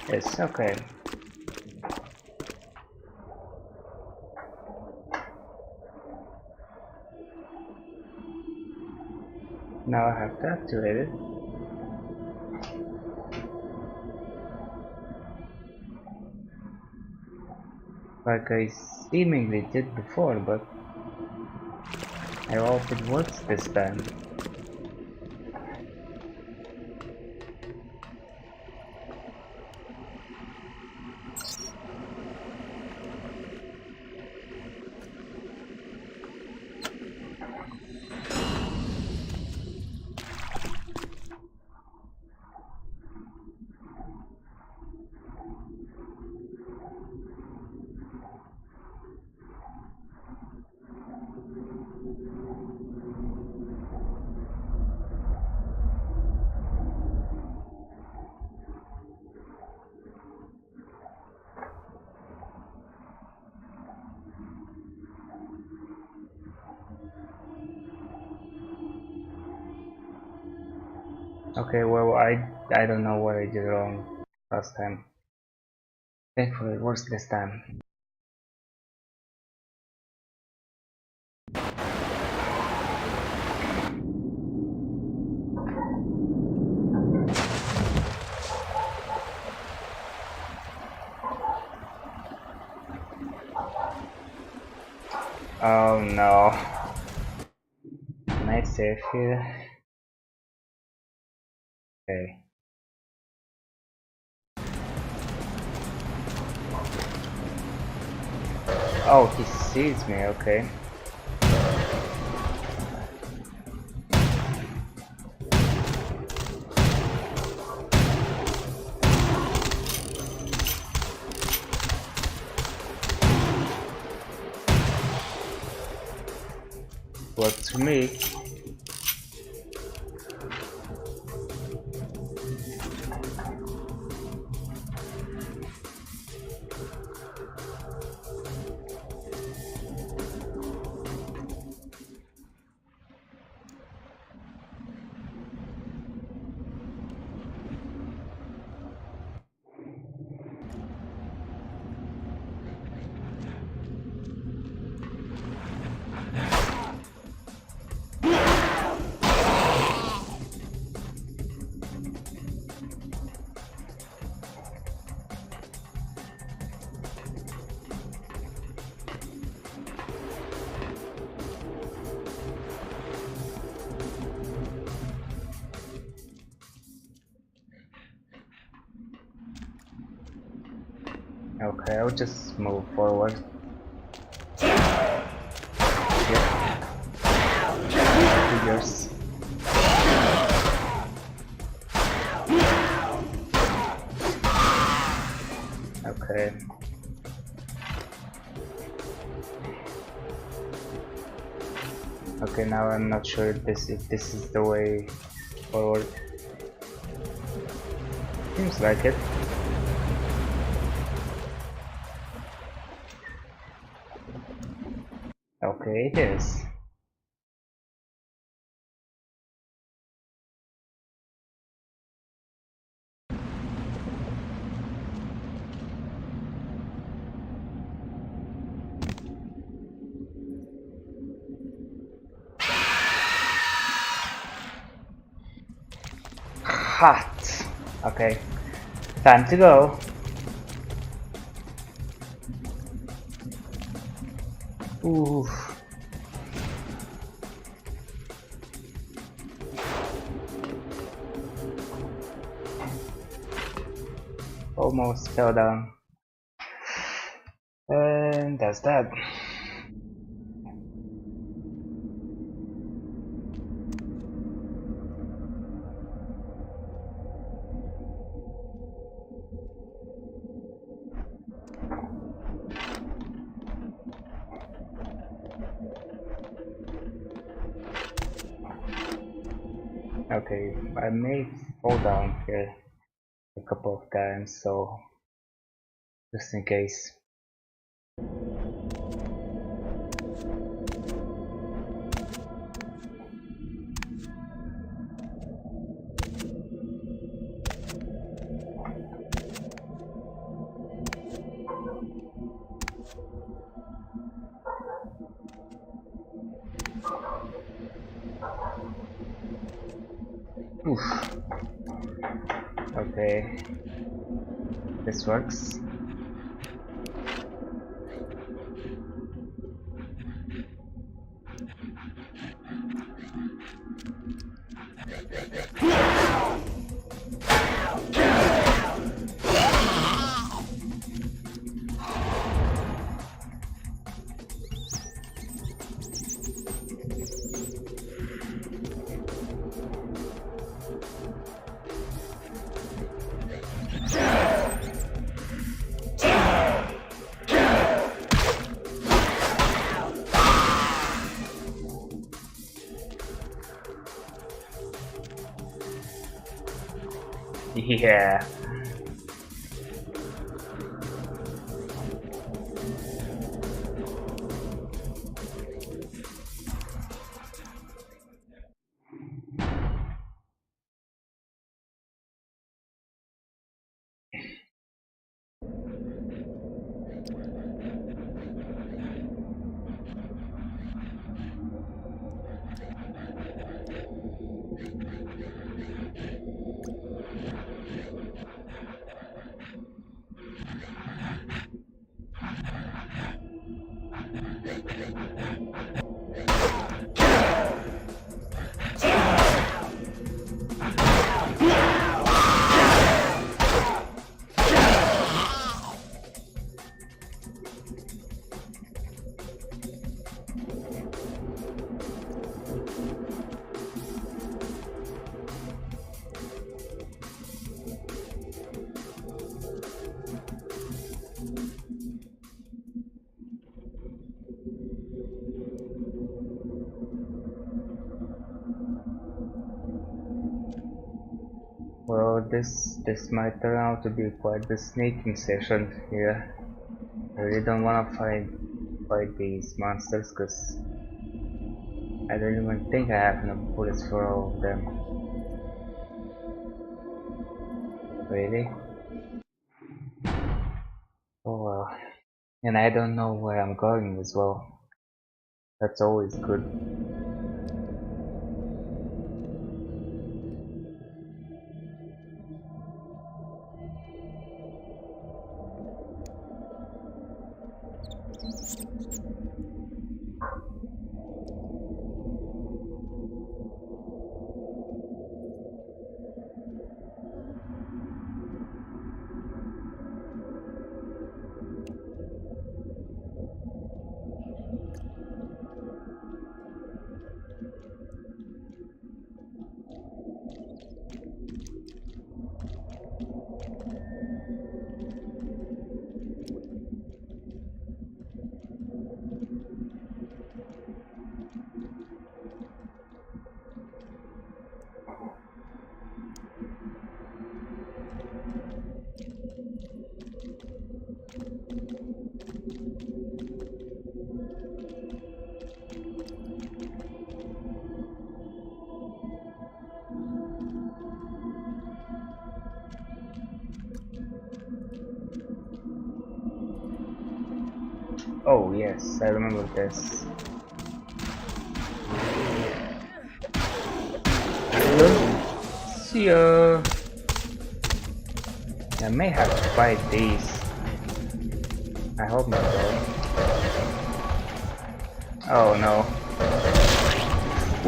Yes, okay. Now I have to activate it. Like I seemingly did before, but I hope it works this time. Okay, well, I don't know what I did wrong last time. Thankfully it works this time. Oh no. Can I save here? Okay. Oh, he sees me, okay. Works for me. Okay, I'll just move forward. Yep. Figures. Okay. Okay, now I'm not sure if this is the way forward. Seems like it. Okay, it is. Hot. Okay. Time to go. Ooh. Almost fell down. And that's that. Okay, I may fall down here a couple of times, so just in case. Oof. Okay, this works. Yeah. Well, this might turn out to be quite the sneaking session here. I really don't wanna fight these monsters, cause I don't even think I have enough bullets for all of them. Really? Oh well. And I don't know where I'm going as well. That's always good. Oh yes, I remember this. See ya. I may have to fight these. I hope not though. Oh no.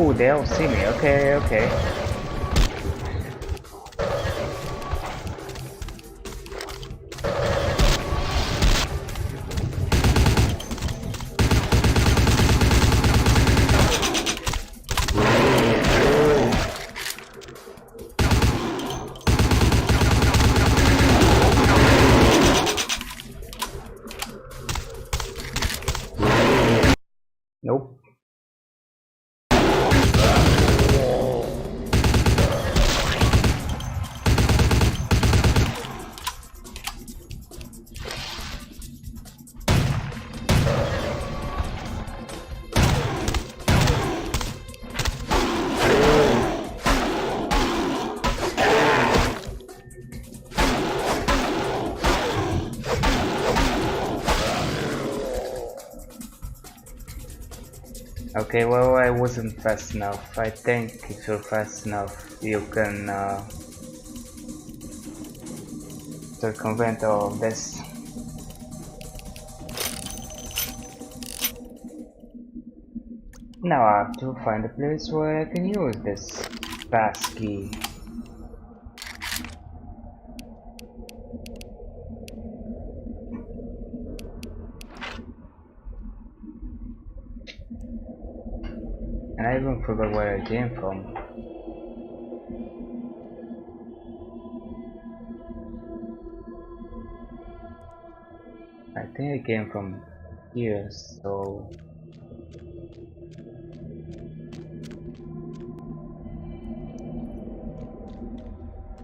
Ooh, they all see me. Okay, okay. Nope. Okay, well, I wasn't fast enough. I think if you're fast enough, you can circumvent all of this. Now I have to find a place where I can use this pass key. And I even forgot where I came from. I think I came from here, so...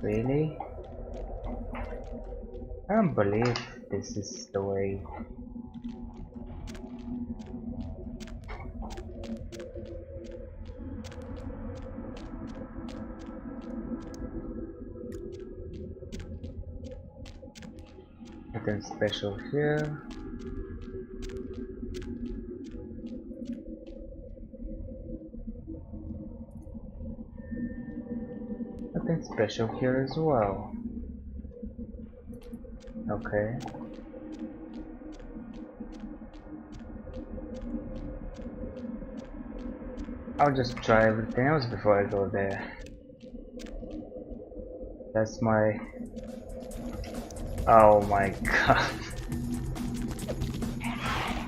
Really? I don't believe this is the way. Nothing special here. Nothing special here as well. Okay. I'll just try everything else before I go there. That's my... Oh my god.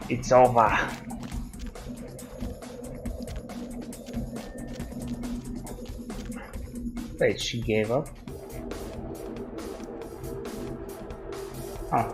It's over. Wait, she gave up? Huh.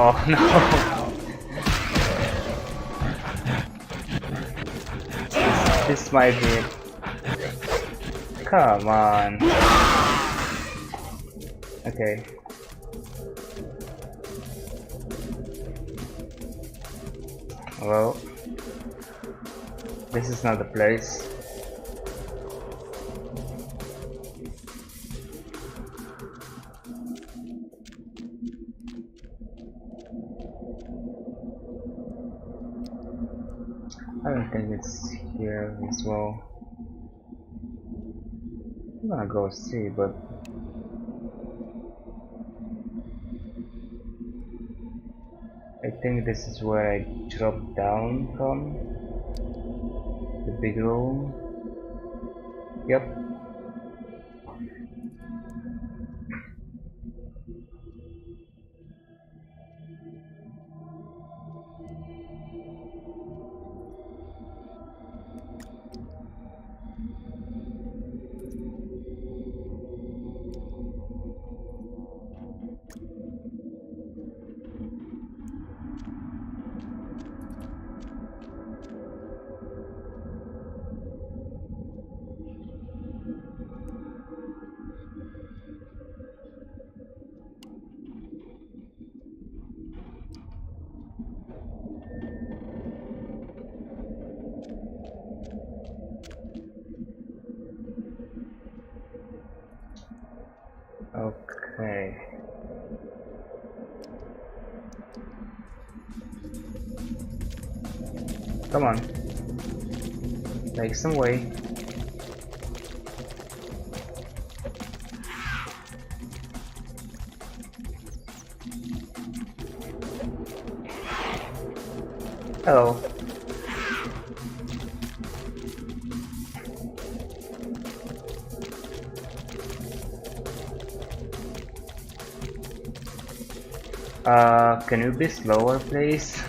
Oh no! This might be it. Come on. Okay. Well, this is not the place. I don't think it's here as well. I'm gonna go see, but I think this is where I dropped down from. The big room. Yep. Okay. Come on. Make some way. Hello. Can you be slower, please?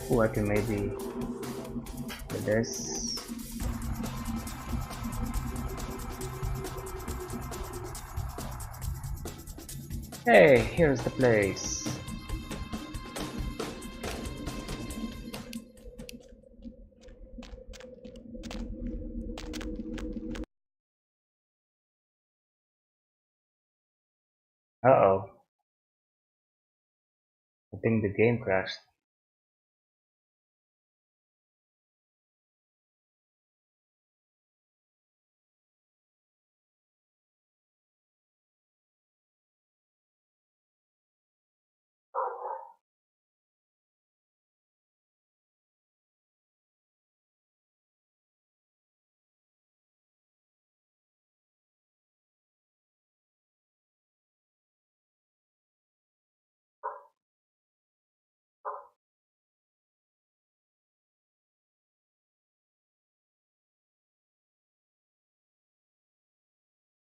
Ooh, I can maybe do this. Hey, here's the place. Uh-oh. I think the game crashed.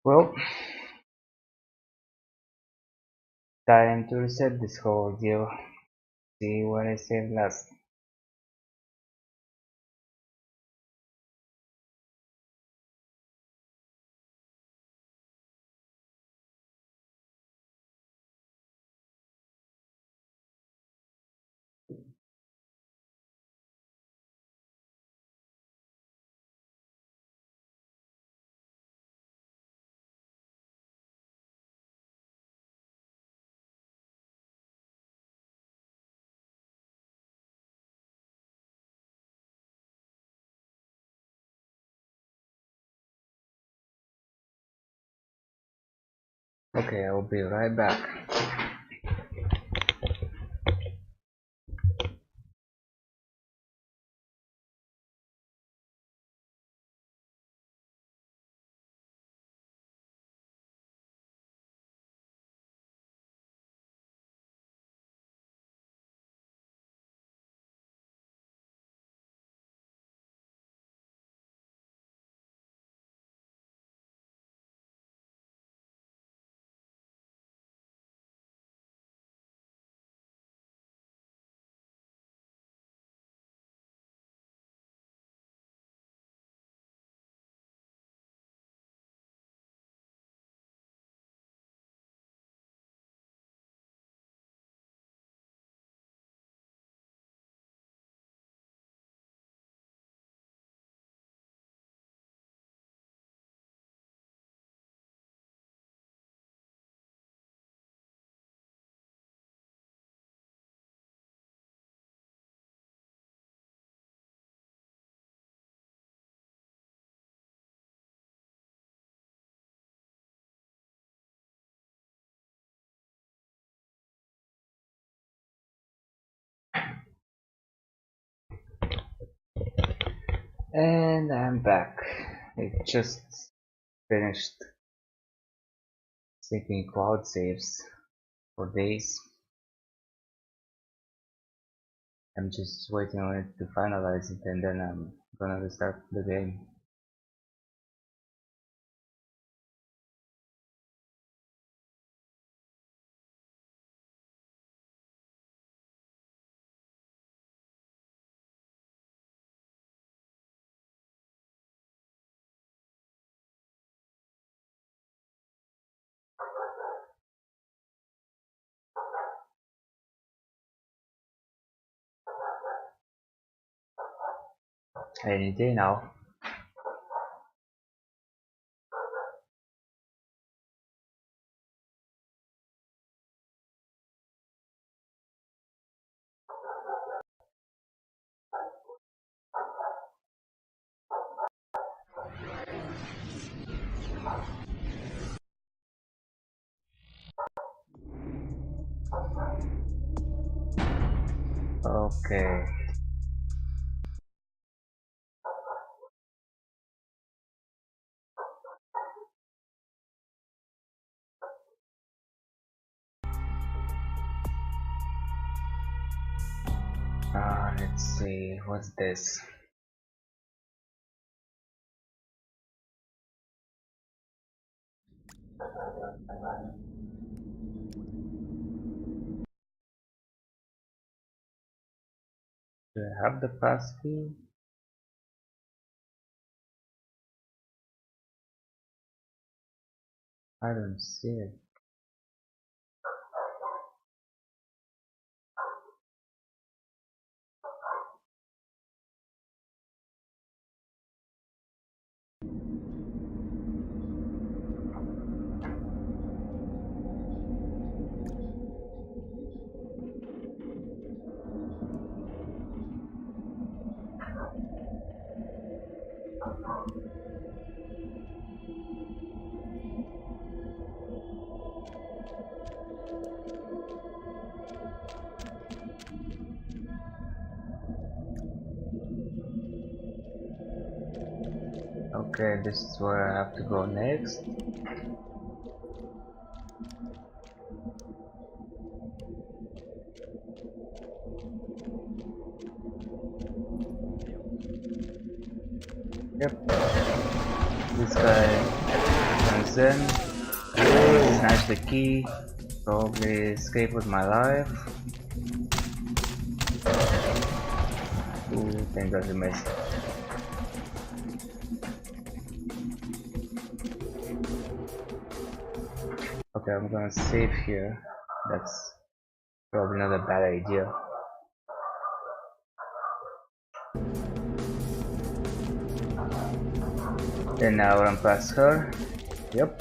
Well, time to reset this whole deal. See what I saved last. Okay, I'll be right back. And I'm back. I just finished syncing cloud saves for days. I'm just waiting on it to finalize it and then I'm gonna restart the game. Any day now. Okay. Let's see, what's this? Do I have the passkey? I don't see it. Okay, this is where I have to go next. Yep. This guy comes in, snatch the key, probably escape with my life. Ooh, thank God he missed. Okay, I'm gonna save here. That's probably not a bad idea. And now run past her. Yep.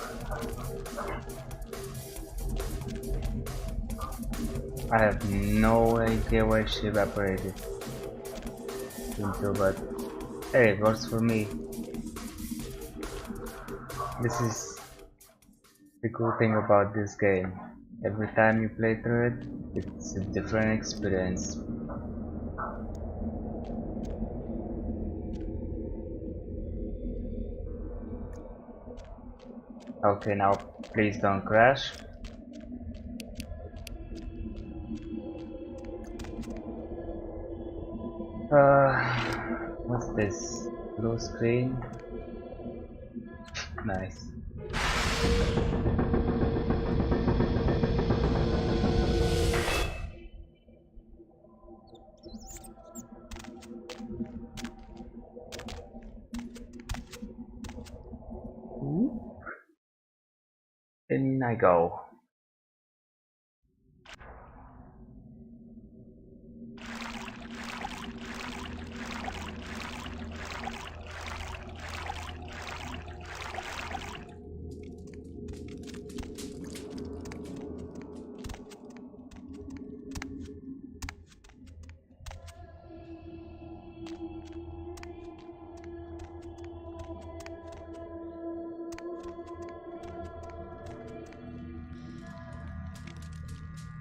I have no idea why she evaporated into, but hey, it works for me. This is the cool thing about this game. Every time you play through it, it's a different experience. Okay, now please don't crash. What's this? Blue screen? Nice. In I go.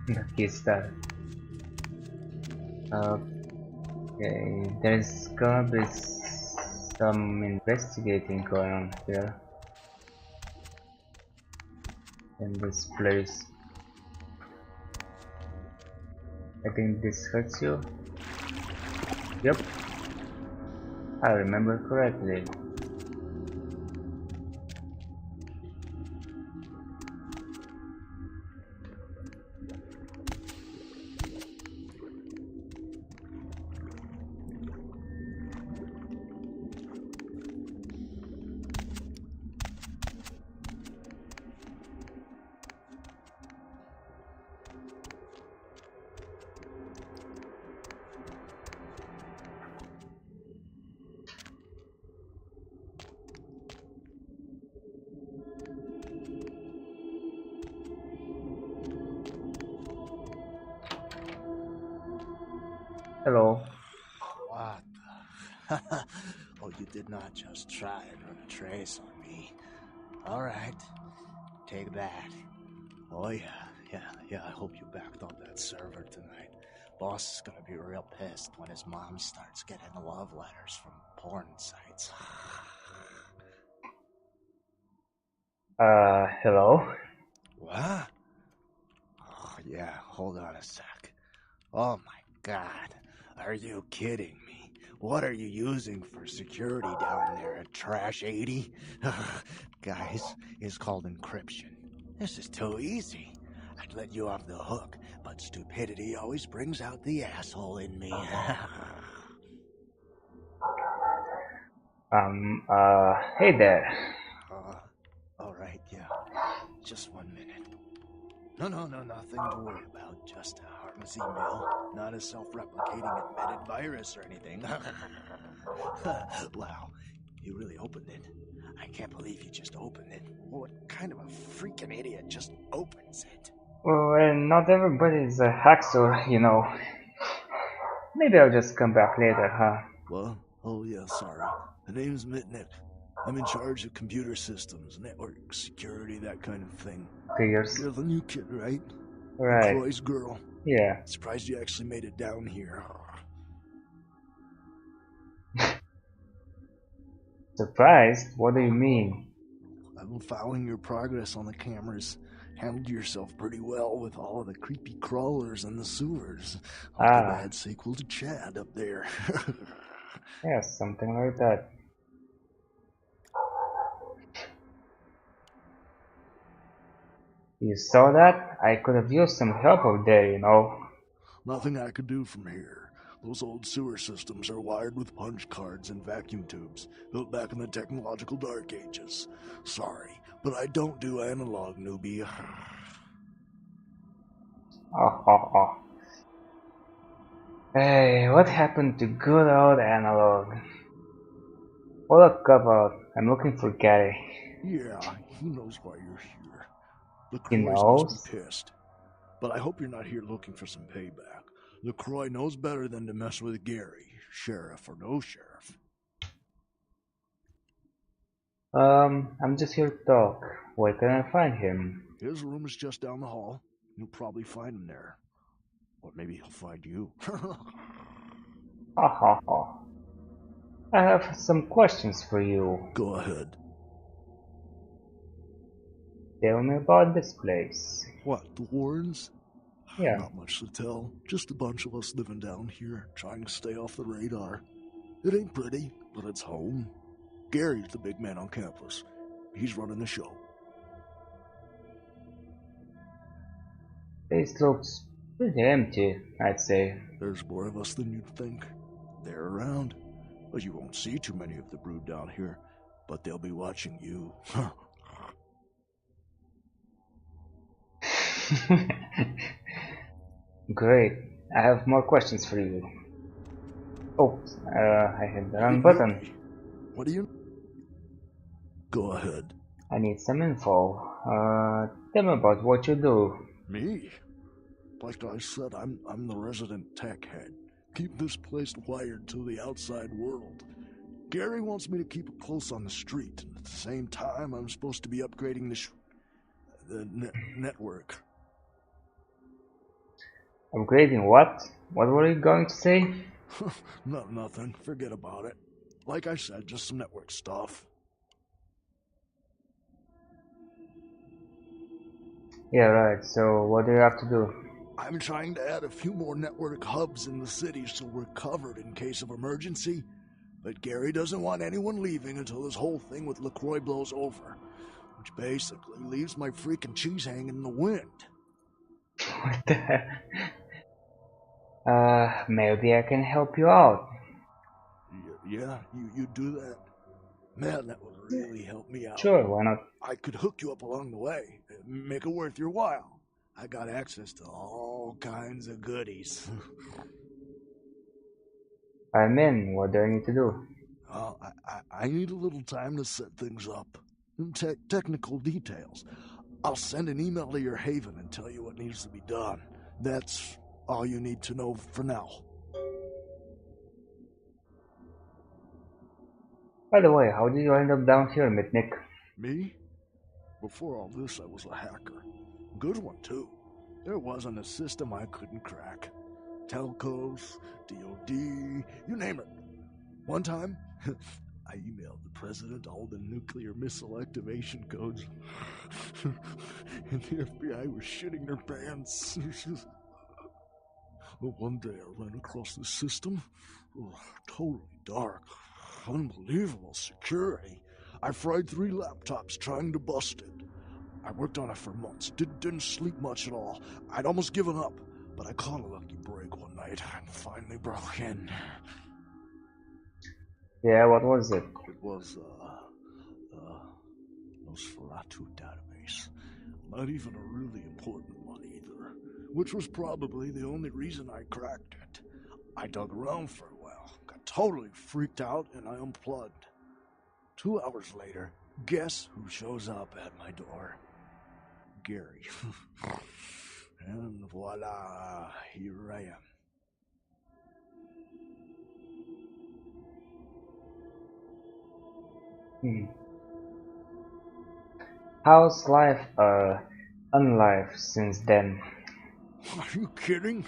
Lucky star. Okay, there's gonna be some investigating going on here in this place. I think this hurts you. Yep, I remember correctly. Hello. What the? Oh, you did not just try and run a trace on me. Alright, take that. Oh yeah, I hope you backed up that server tonight. Boss is gonna be real pissed when his mom starts getting love letters from porn sites. Hello? What? Oh, yeah, hold on a sec. Oh my god, are you kidding me? What are you using for security down there at Trash 80? Guys, it's called encryption. This is too easy. I'd let you off the hook, but stupidity always brings out the asshole in me. Hey there. Alright, yeah. Just 1 minute. No, nothing to worry about. Just a harmless email. Not a self-replicating embedded virus or anything. Wow, you really opened it. I can't believe you just opened it. What kind of a freaking idiot just opens it? Well, not everybody's a hacker, you know. Maybe I'll just come back later, huh? What? Oh yeah, sorry. The name's Mitnick. I'm in charge of computer systems, network, security, that kind of thing. Figures. You're the new kid, right? Right. Croy's girl. Yeah. Surprised you actually made it down here. Surprised? What do you mean? I've been following your progress on the cameras. Handled yourself pretty well with all of the creepy crawlers and the sewers. Like a bad sequel to Chad up there. Yes, something like that. You saw that? I could have used some help up there, you know. Nothing I could do from here. Those old sewer systems are wired with punch cards and vacuum tubes, built back in the technological dark ages. Sorry, but I don't do analog, newbie. Oh. Hey, what happened to good old analog? Well, look about. I'm looking for Gary. Yeah, he knows why you're here. The He Croys knows? must be pissed. But I hope you're not here looking for some payback. LaCroix knows better than to mess with Gary, sheriff or no sheriff. I'm just here to talk. Where can I find him? His room is just down the hall. You'll probably find him there. Or maybe he'll find you. Ha. I have some questions for you. Go ahead. Tell me about this place. What, the Warrens? Yeah. Not much to tell. Just a bunch of us living down here, trying to stay off the radar. It ain't pretty, but it's home. Gary's the big man on campus. He's running the show. This looks pretty empty, I'd say. There's more of us than you'd think. They're around. But you won't see too many of the brood down here. But they'll be watching you. Great. I have more questions for you. Oops, I hit the wrong button. What do you... Go ahead. I need some info. Tell me about what you do. Me? Like I said, I'm the resident tech head. Keep this place wired to the outside world. Gary wants me to keep it close on the street, and at the same time, I'm supposed to be upgrading the network. Upgrading what? What were you going to say? Nothing. Forget about it. Like I said, just some network stuff. Yeah, right. So what do you have to do? I'm trying to add a few more network hubs in the city so we're covered in case of emergency. But Gary doesn't want anyone leaving until this whole thing with LaCroix blows over. Which basically leaves my freaking cheese hanging in the wind. What the heck? Maybe I can help you out. Yeah, you do that? Man, that would really help me out. Sure, why not? I could hook you up along the way, make it worth your while. I got access to all kinds of goodies. I'm in. What do I need to do? I need a little time to set things up. Technical details. I'll send an email to your haven and tell you what needs to be done. That's all you need to know for now. By the way, how did you end up down here, Mitnick? Me? Before all this, I was a hacker. Good one, too. There wasn't a system I couldn't crack. Telcos, DOD, you name it. One time, I emailed the president all the nuclear missile activation codes. And the FBI was shitting their pants. But one day I ran across this system. Totally dark. Unbelievable security. I fried 3 laptops trying to bust it. I worked on it for months. Didn't sleep much at all. I'd almost given up, but I caught a lucky break one night and finally broke in. Yeah, what was it? It was, Nosferatu database. Not even a really important one either. Which was probably the only reason I cracked it. I dug around for a while, got totally freaked out, and I unplugged. 2 hours later, guess who shows up at my door? Gary. And voila, here I am. How's life, unlife since then? Are you kidding?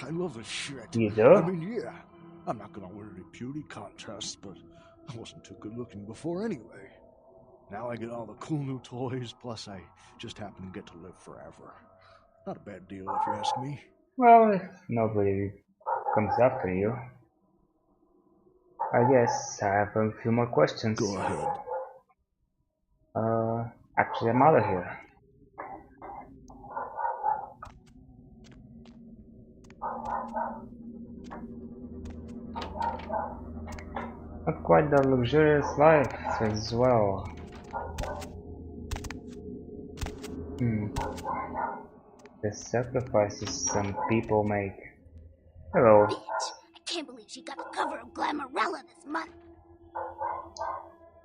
I love this shit. You do? I mean, yeah. I'm not gonna win any beauty contests, but I wasn't too good looking before anyway. Now I get all the cool new toys, plus I just happen to get to live forever. Not a bad deal if you ask me. Well, if nobody comes after you. I guess I have a few more questions. Go ahead. Actually I'm out of here. Not quite the luxurious life as well. The sacrifices some people make. Hello. Bitch! I can't believe she got the cover of Glamourella this month.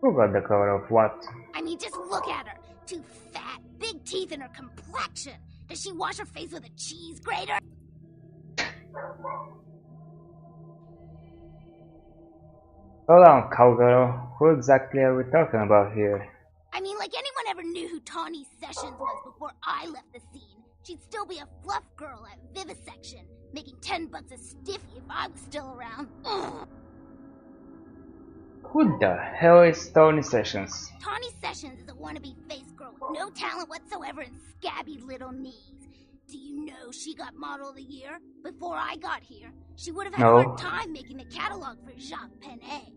Who got the cover of what? I mean, just look at her. Too fat, big teeth, and her complexion. Does she wash her face with a cheese grater? Hold on, cowgirl. Who exactly are we talking about here? I mean, like anyone ever knew who Tawny Sessions was before I left the scene, she'd still be a fluff girl at Vivisection, making $10 a stiffy if I was still around. Ugh. Who the hell is Tawny Sessions? Tawny Sessions is a wannabe face girl with no talent whatsoever and scabby little knees. Do you know she got Model of the Year? Before I got here, she would have had a hard time making the catalog for Jacques Penet.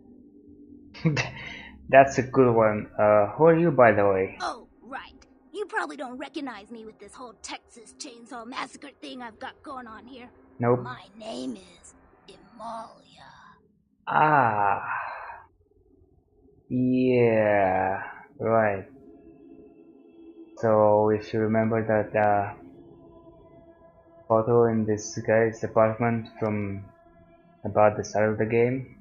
That's a good one. Who are you, by the way? Oh, right. You probably don't recognize me with this whole Texas Chainsaw Massacre thing I've got going on here. Nope. My name is Imalia. Ah. Yeah. Right. So, if you remember that photo in this guy's apartment from about the start of the game,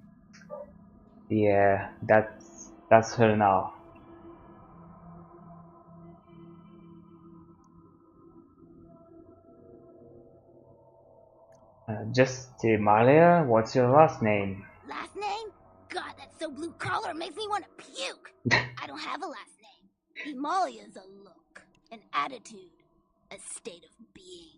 yeah, that's her now. Just Malia, what's your last name? Last name? God, that's so blue collar, it makes me want to puke. I don't have a last name. Imalia's a look, an attitude, a state of being.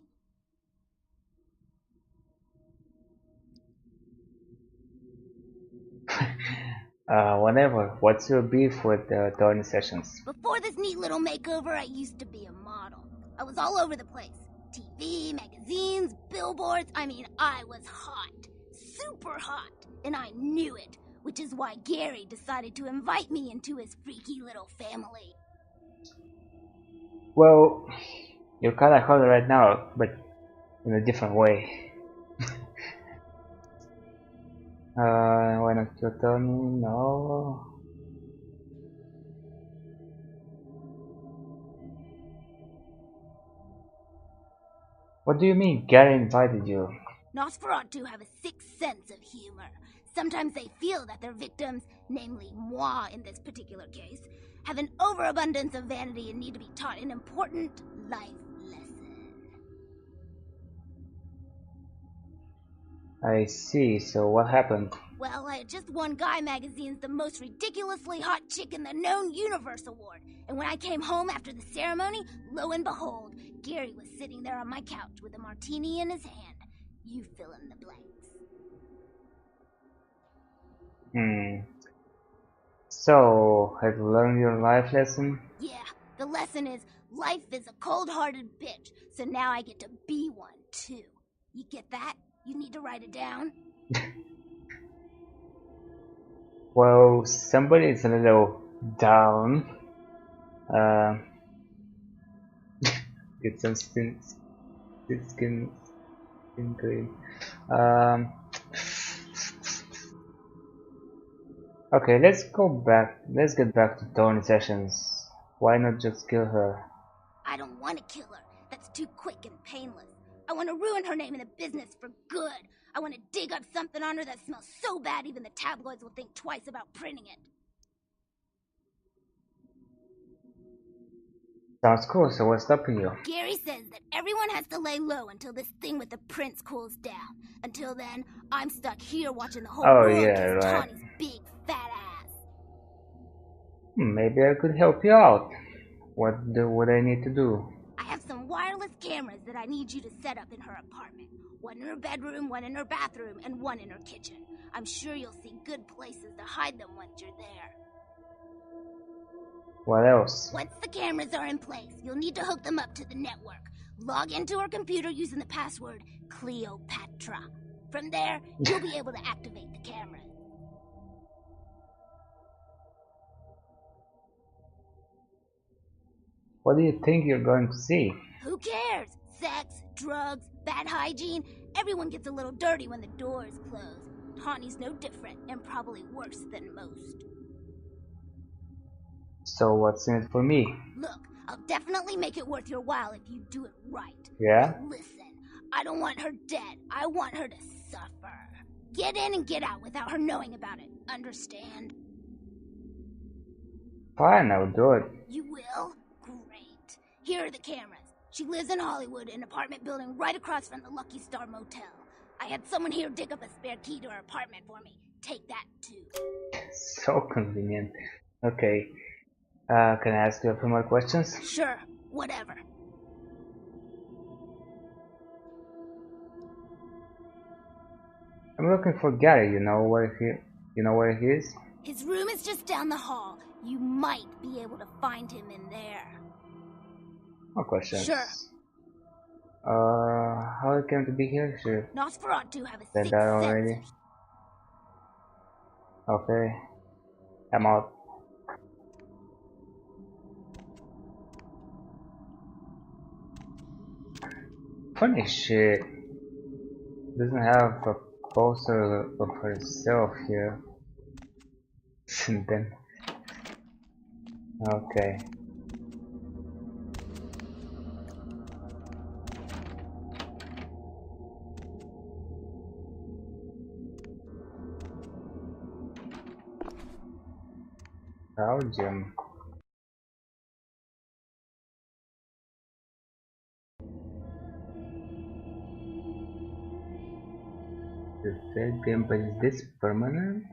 Whatever. What's your beef with Tony Sessions? Before this neat little makeover, I used to be a model. I was all over the place. TV, magazines, billboards. I mean, I was hot. Super hot. And I knew it. Which is why Gary decided to invite me into his freaky little family. Well, you're kinda hot right now, but in a different way. Why not your turn? No. What do you mean Gary invited you? Nosferatu have a sixth sense of humor. Sometimes they feel that their victims, namely moi in this particular case, have an overabundance of vanity and need to be taught an important life lesson. I see, so what happened? Well, I had just won Guy Magazine's The Most Ridiculously Hot Chick in the Known Universe Award. And when I came home after the ceremony, lo and behold, Gary was sitting there on my couch with a martini in his hand. You fill in the blanks. So, have you learned your life lesson? Yeah, the lesson is life is a cold-hearted bitch, so now I get to be one, too. You get that? You need to write it down? Well, somebody is a little down. Get some skin cream. Okay, let's go back. Let's get back to Tony Sessions. Why not just kill her? I don't want to kill her. That's too quick and painless. I want to ruin her name in the business for good. I want to dig up something on her that smells so bad even the tabloids will think twice about printing it. Sounds cool, so what's stopping you? Gary says that everyone has to lay low until this thing with the prince cools down. Until then, I'm stuck here watching the whole world kiss Tawny's big fat ass. Maybe I could help you out. What I need to do? I have some wireless cameras that I need you to set up in her apartment. One in her bedroom, one in her bathroom, and one in her kitchen. I'm sure you'll see good places to hide them once you're there. What else? Once the cameras are in place, you'll need to hook them up to the network. Log into her computer using the password Cleopatra. From there, you'll be able to activate the cameras. What do you think you're going to see? Who cares? Sex, drugs, bad hygiene. Everyone gets a little dirty when the door is closed. Tawny's no different, and probably worse than most. So what's in it for me? Look, I'll definitely make it worth your while if you do it right. Yeah? But listen, I don't want her dead. I want her to suffer. Get in and get out without her knowing about it. Understand? Fine, I'll do it. You will? Great. Here are the cameras. She lives in Hollywood, an apartment building right across from the Lucky Star Motel. I had someone here dig up a spare key to her apartment for me. Take that, too. So convenient. Okay. Can I ask you a few more questions? Sure. Whatever. I'm looking for Gary. You know where he is? His room is just down the hall. You might be able to find him in there. More questions. Sure. How it came to be here? Sure. Nosferatu have a Said sixth that already. sense. Okay. I'm out. Funny shit. Doesn't have a poster of herself here. And then. Okay. Belgium. The third game, but is this permanent?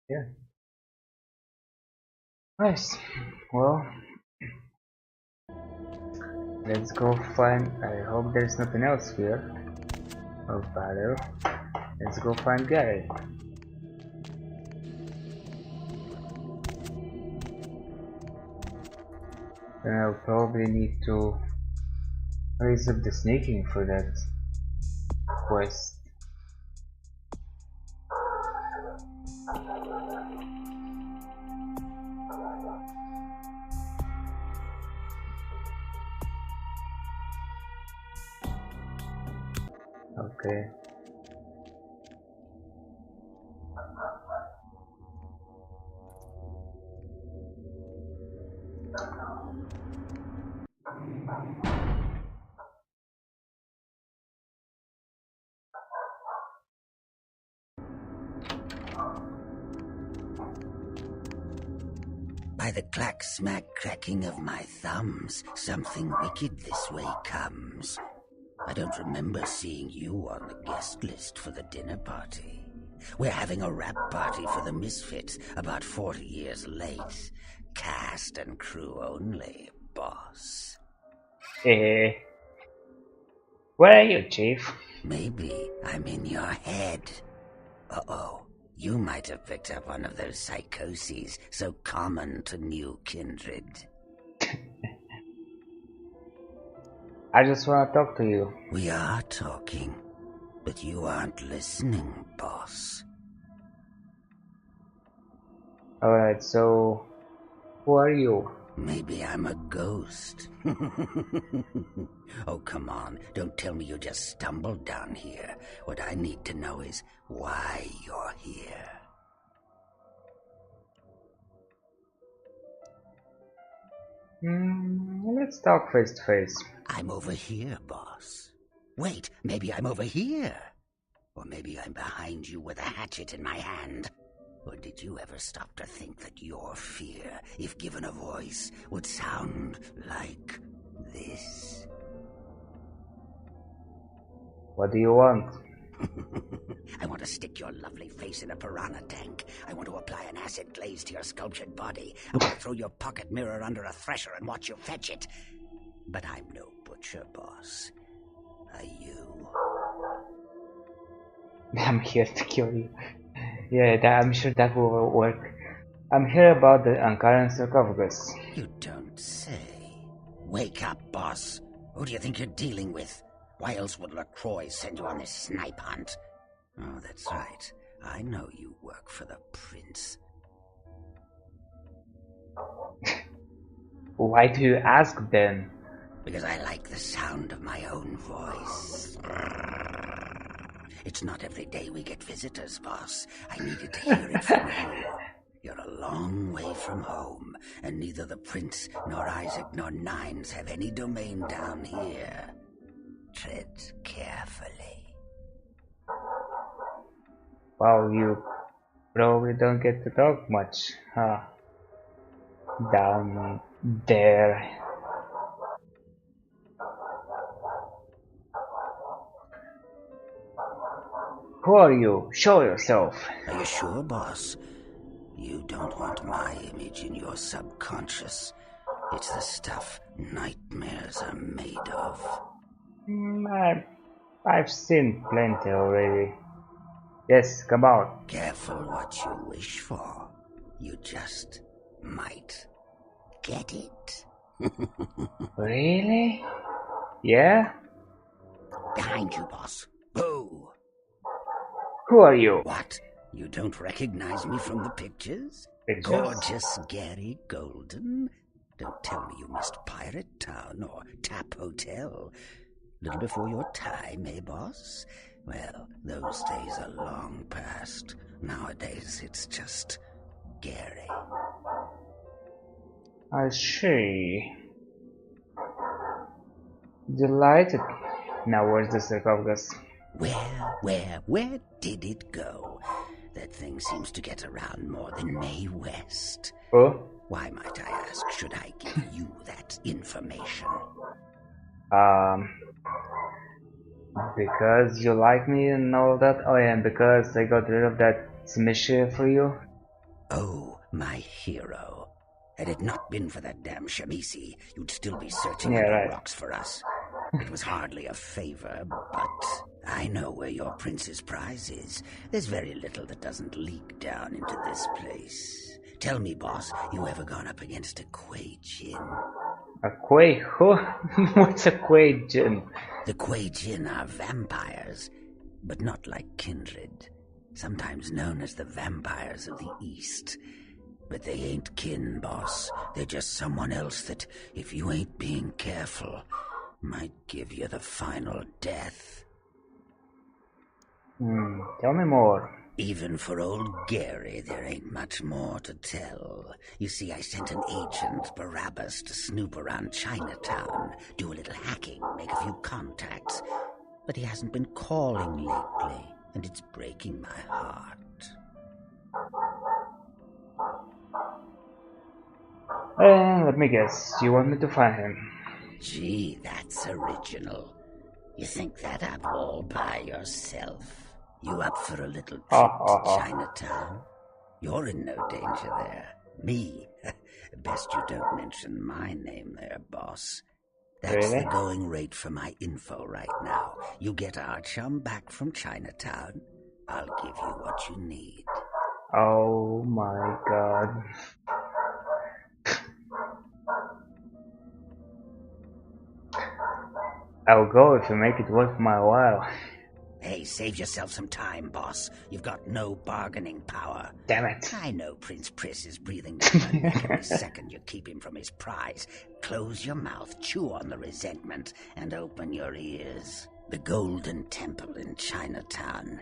Yeah. Nice. Well, Let's go find. I hope there's nothing else here of value. Let's go find Gary. Then I'll probably need to raise up the sneaking for that quest. Okay. By the clack-smack cracking of my thumbs, something wicked this way comes. I don't remember seeing you on the guest list for the dinner party. We're having a wrap party for the Misfits, about 40 years late. Cast and crew only, boss. Where are you, Chief? Maybe I'm in your head. Uh-oh. You might have picked up one of those psychoses so common to new kindred. I just want to talk to you. We are talking, but you aren't listening, boss. Alright, so who are you? Maybe I'm a ghost. Oh, come on. Don't tell me you just stumbled down here. What I need to know is why you're here. Let's talk face to face. I'm over here, boss. Wait, maybe I'm over here. Or maybe I'm behind you with a hatchet in my hand. Or did you ever stop to think that your fear, if given a voice, would sound like this? What do you want? I want to stick your lovely face in a piranha tank. I want to apply an acid glaze to your sculptured body. I want to throw your pocket mirror under a thresher and watch you fetch it. But I'm no butcher, boss. Are you? I'm here to kill you. Yeah, I'm sure that will work. I'm here about the uncurrent sarcophagus. You don't say. Wake up, boss. Who do you think you're dealing with? Why else would LaCroix send you on this snipe hunt? Oh, that's right. I know you work for the prince. Why do you ask then? Because I like the sound of my own voice. It's not every day we get visitors, boss. I needed to hear it from you. You're a long way from home, and neither the prince nor Isaac nor Nines have any domain down here. Tread carefully. Wow, you probably don't get to talk much, huh? Down there. Who are you? Show yourself. Are you sure, boss? You don't want my image in your subconscious. It's the stuff nightmares are made of. I've seen plenty already. Yes, come out. Careful what you wish for. You just might get it. Really? Yeah? Behind you, boss. Boo! Who are you? What? You don't recognize me from the pictures? Pictures? Gorgeous Gary Golden? Don't tell me you missed Pirate Town or Tap Hotel. Little before your time, eh, boss? Well, those days are long past. Nowadays, it's just Gary. I see. Delighted. Now where's the sarcophagus? Where did it go? That thing seems to get around more than Mae West. Oh? Why, might I ask, should I give you that information? Because you like me and all that? Oh yeah, and because I got rid of that Smisha for you? Oh, my hero. Had it not been for that damn Shamisi, you'd still be searching Yeah, under right. rocks for us. It was hardly a favor, but I know where your prince's prize is. There's very little that doesn't leak down into this place. Tell me, boss, you ever gone up against a Kuei Jin? A Kuei? Who? What's a Kuei Jin? The Kuei Jin are vampires, but not like kindred. Sometimes known as the vampires of the East. But they ain't kin, boss. They're just someone else that, if you ain't being careful, might give you the final death. Tell me more. Even for old Gary, there ain't much more to tell. You see, I sent an agent, Barabbas, to snoop around Chinatown, do a little hacking, make a few contacts. But he hasn't been calling lately, and it's breaking my heart. Let me guess. You want me to find him? Gee, that's original. You think that up all by yourself? You up for a little trip to Chinatown? You're in no danger there. Me? Best you don't mention my name there, boss. That's Really? the going rate for my info right now. You get our chum back from Chinatown, I'll give you what you need. Oh my god. I'll go if you make it worth my while. Hey, save yourself some time, boss. You've got no bargaining power. Damn it. I know Prince Priss is breathing down my neck every second you keep him from his prize. Close your mouth, chew on the resentment, and open your ears. The Golden Temple in Chinatown.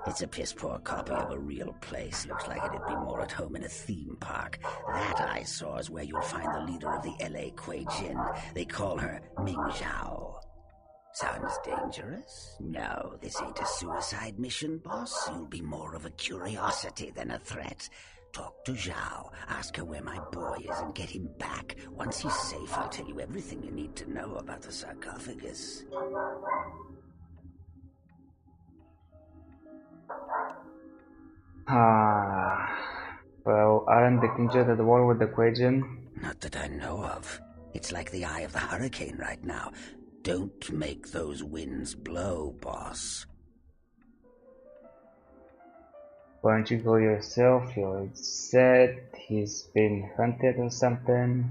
It's a piss-poor copy of a real place. Looks like it'd be more at home in a theme park. That I saw is where you'll find the leader of the L.A. Kuei Jin. They call her Ming Zhao. Sounds dangerous? No, this ain't a suicide mission, boss. You'll be more of a curiosity than a threat. Talk to Zhao, ask her where my boy is, and get him back. Once he's safe, I'll tell you everything you need to know about the sarcophagus. Well, aren't the Kinjat at war with the Kuei Jin? Not that I know of. It's like the eye of the hurricane right now. Don't make those winds blow, boss. Why don't you go yourself? You're said he's been hunted or something.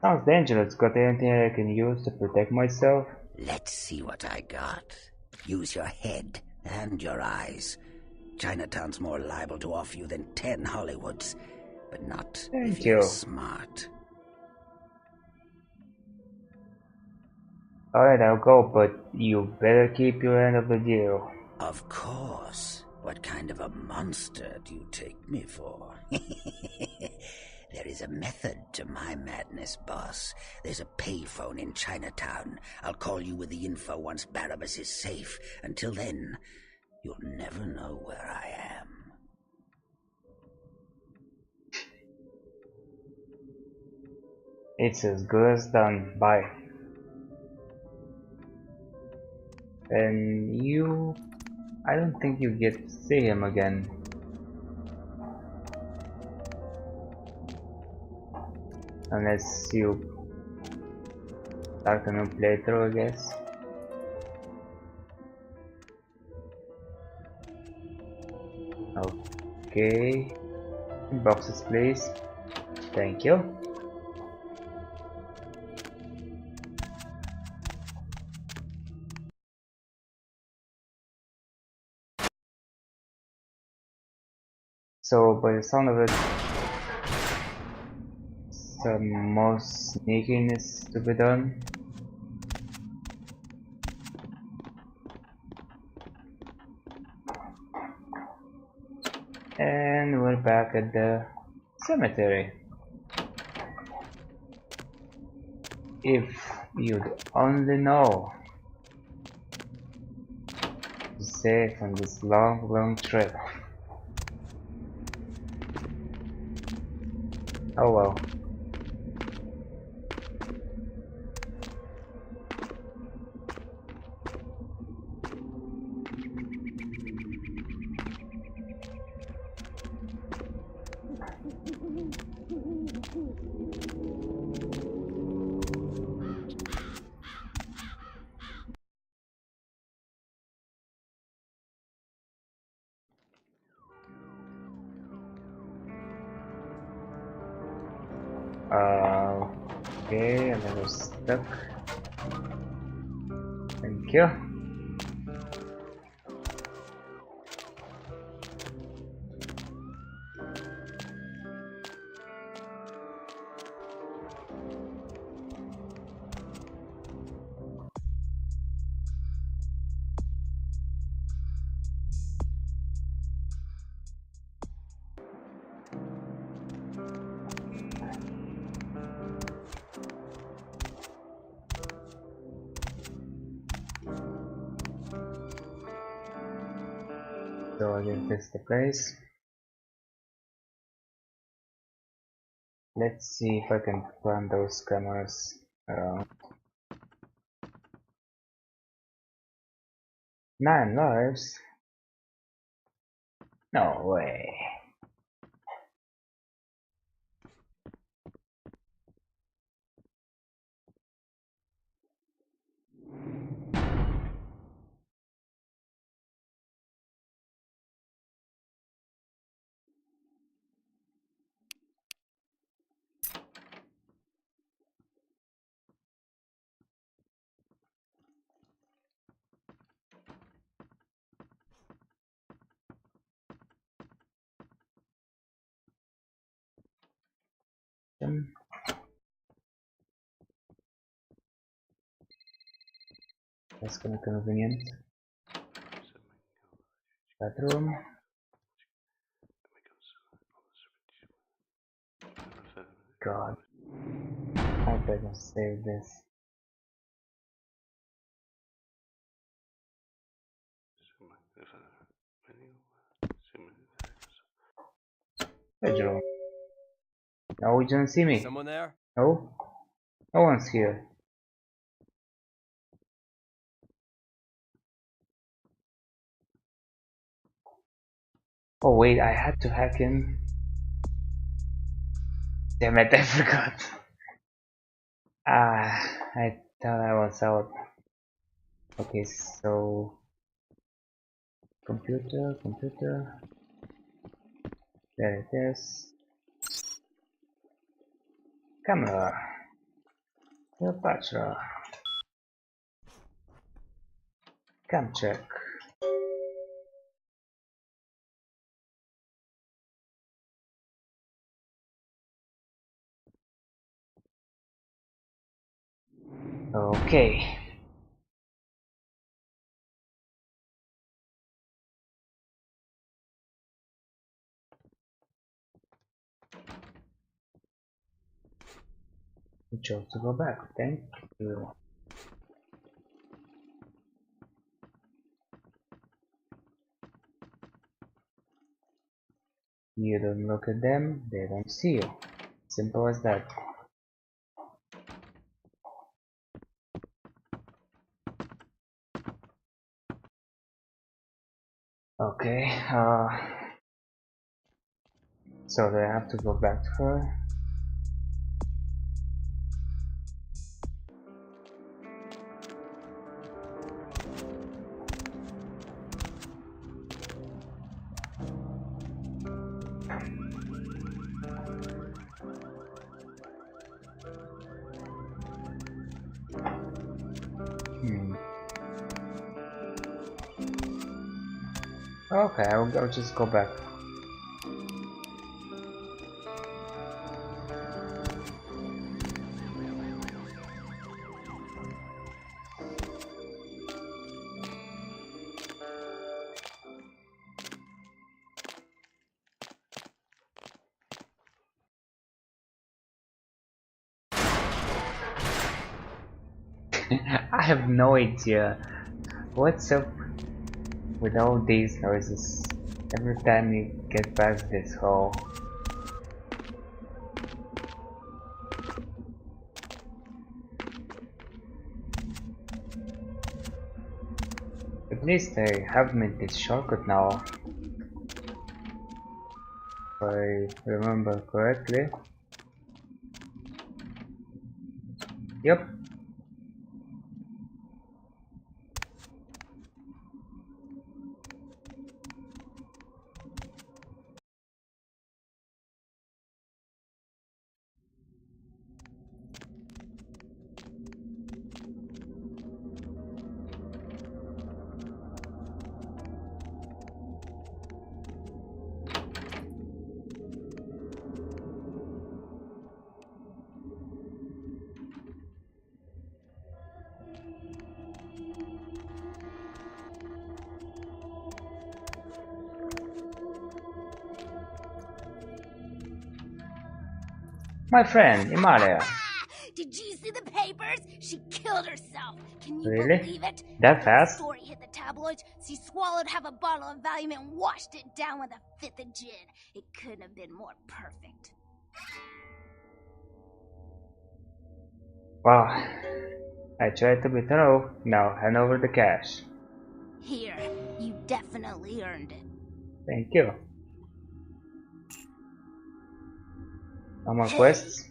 Sounds dangerous. Got anything I can use to protect myself? Let's see what I got. Use your head and your eyes. Chinatown's more liable to offer you than 10 Hollywoods, but not if you're smart. Alright, I'll go, but you better keep your end of the deal. Of course. What kind of a monster do you take me for? There is a method to my madness, boss. There's a payphone in Chinatown. I'll call you with the info once Barabbas is safe. Until then, you'll never know where I am. It's as good as done. Bye. And you... I don't think you get to see him again. Unless you start a new playthrough, I guess. Okay. Boxes, please. Thank you. So, by the sound of it, some more sneakiness to be done. And we're back at the cemetery. If you'd only know. Safe on this long trip. Oh well. Okay, a little stuck. Thank you. So I guess that's the place. Let's see if I can plant those cameras around. 9 lives? No way. That's gonna be convenient. Bedroom. God. I better save this. Bedroom. No, you don't see me. Someone there? No? No one's here. Oh wait, I had to hack in. Damn it, I forgot. I thought I was out. Okay, so... Computer. There it is. Camera. Cleopatra. Cam check. Okay. You chose to go back. Thank you. You don't look at them, they don't see you. Simple as that. Okay, so do I have to go back to her? Okay, I'll just go back. I have no idea what's up with all these noises every time you get past this hole. At least I have made this shortcut now, if I remember correctly. Yep. My friend, Imaria. Did you see the papers? She killed herself. Can you Really? believe it? That The fast? story hit the tabloids. She swallowed half a bottle of Valium and washed it down with a fifth of gin. It couldn't have been more perfect. Wow. I tried to be thorough. Now hand over the cash. Here, you definitely earned it. Thank you. No more quests?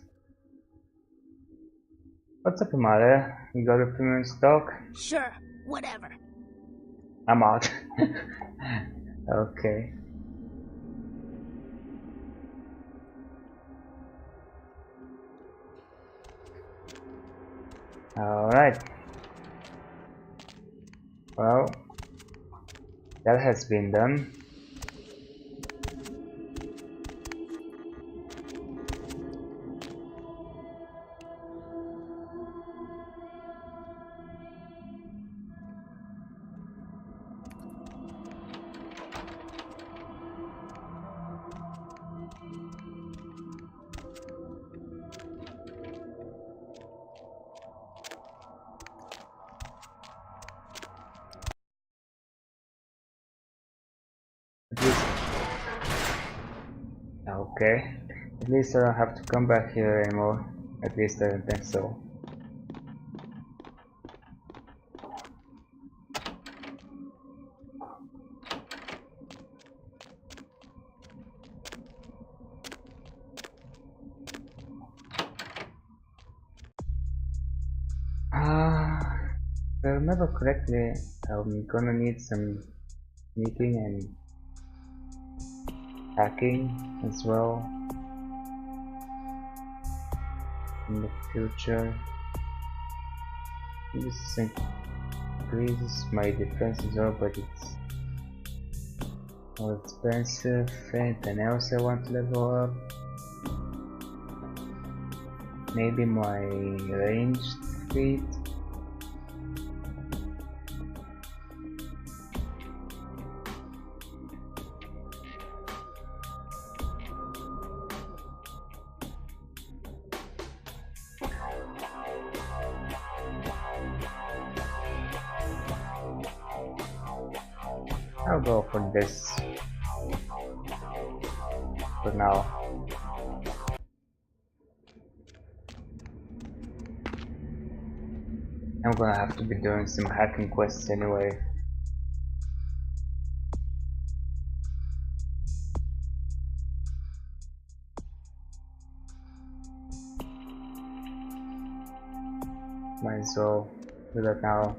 What's up, Imaria? You got a few minutes to talk? Sure, whatever. I'm out. Okay. Alright. Well, that has been done. Okay. At least I don't have to come back here anymore. At least I don't think so. If I remember correctly, I'm gonna need some sneaking and hacking as well in the future. This increases my defense as well, but it's more expensive. Anything else I want to level up? Maybe my ranged feat. I'll go for this for now. I'm gonna have to be doing some hacking quests anyway. Might as well do that now.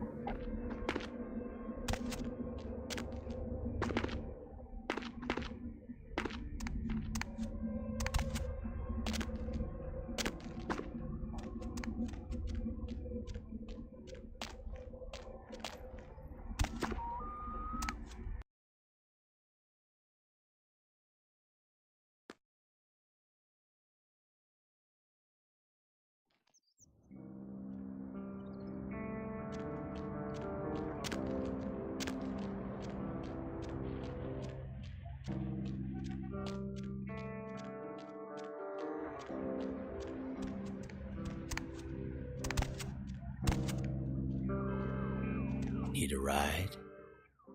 Need a ride?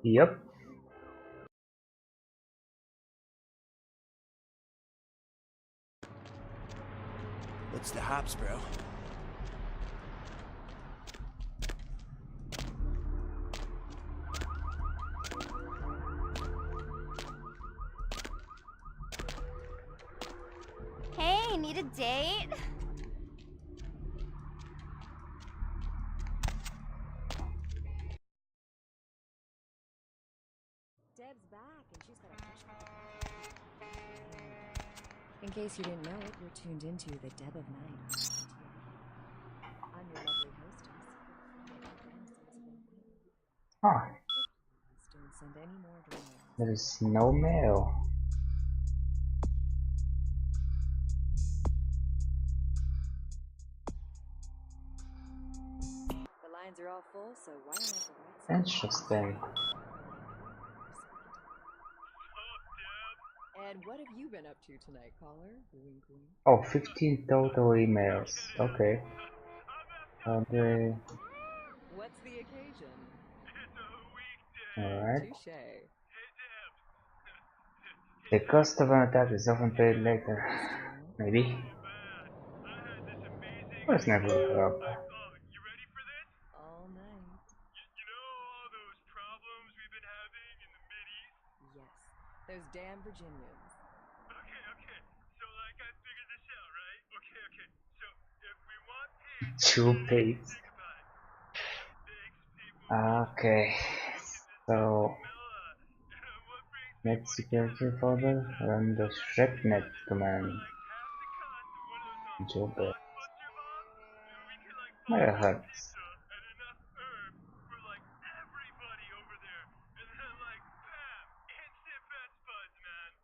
Yep. What's the hops, bro? Hey, need a date? Deb's back, and she's got a crush on him. In case you didn't know it, you're tuned into the Deb of Night. I'm your lovely hostess. Ah, Don't send any more dreams. there is no mail. The lines are all full, so why don't I provide some? Interesting. And what have you been up to tonight, caller? Wink, wink. Oh, 15 total emails. Okay. What's the occasion? Alright. Touché. The cost of an attack is often paid later. Maybe. Let's never look her up. All night. You know all those problems we've been having in the Mideast? Yes. Those damn Virginians. Okay. So, like, I figured this out, right? Okay. So, if we want peace, Two pigs. Okay. So, net security folder, run the ShrekNet command. Jailbreak. Megahertz.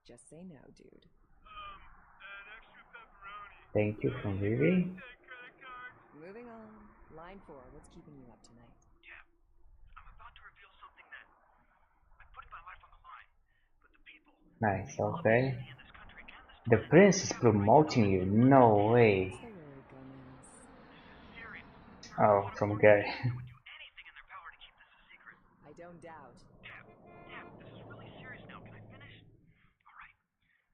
Just say no, dude. Thank you from Vivi. Moving on. Line 4, what's keeping you up tonight? Yeah, I'm about to reveal something that I'm putting my life on the line, but the people... Nice, okay. The prince is promoting you, no way. Oh, some guy. I don't doubt. Yeah, this is really serious now. Can I finish? Alright.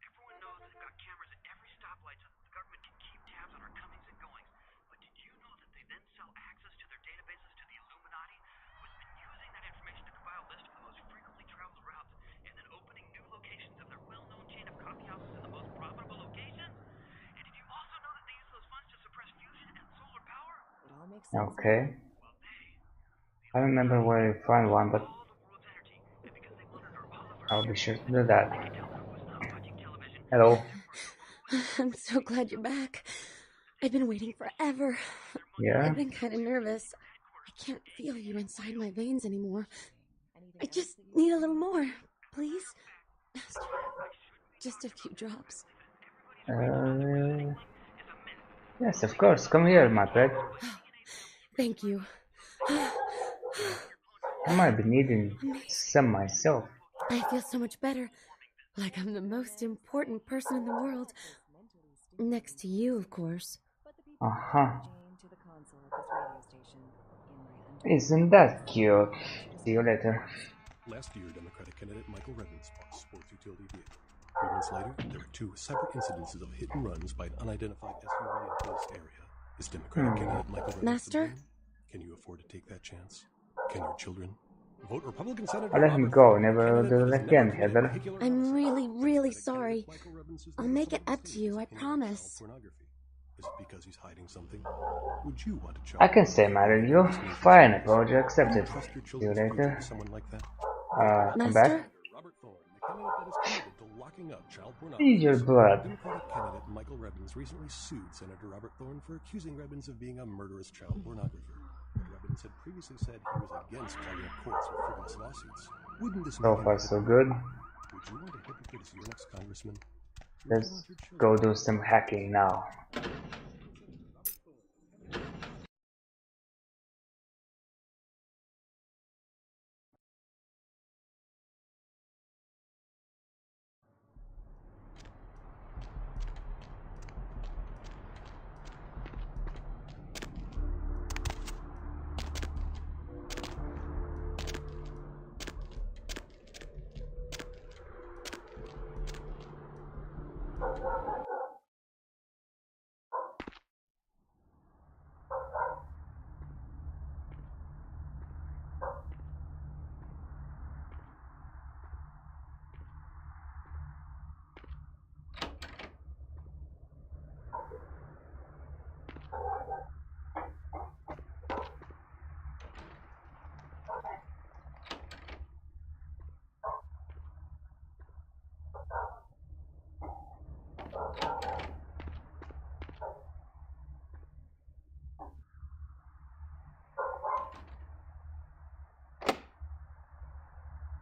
Everyone knows they've got cameras at every stoplight so that the government can keep tabs on our comings and goings. But did you know that they then sell access to their databases to the Illuminati, who's been using that information to compile a list of the most frequently traveled routes, and then opening new locations of their well-known chain of coffee houses in the most profitable locations? And did you also know that they use those funds to suppress fusion and solar power? It all makes sense. Okay. I don't remember where you find one, but I'll be sure to do that. Hello. I'm so glad you're back. I've been waiting forever. Yeah? I've been kind of nervous. I can't feel you inside my veins anymore. I just need a little more, please. Just a few drops. Yes, of course. Come here, my pet. Thank you. I might be needing some myself. I feel so much better. Like I'm the most important person in the world. Next to you, of course. Uh-huh. Isn't that cute? See you later. Last year, Democratic candidate Michael Redmond bought a sports utility vehicle. 3 months later, there were 2 separate incidences of hit and runs by an unidentified SUV in his area. Is Democratic candidate Michael Redmond Master? Can you afford to take that chance? Can your children? Vote Republican Senator. I'll let him go. Never do it again, Heather. I'm really sorry. I'll make it up to you, I promise. Is it because he's hiding something? Would you want to I can stay mad at you. Fine, apology accepted. See you later. Come back. Need your blood. Democratic candidate Michael Rebbins recently sued Senator Robert Thorne for accusing Rebbins of being a murderous child pornographer. But Rebbins had previously said he was against clogging up courts with frivolous lawsuits. Wouldn't this So far, so good. Would you want a hypocrite as your next congressman? Let's go do some hacking now.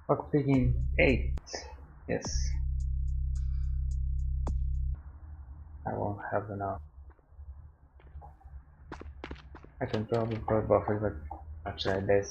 Lockpicking 8. Yes. I won't have enough. I can probably put buffer, but I'll try this.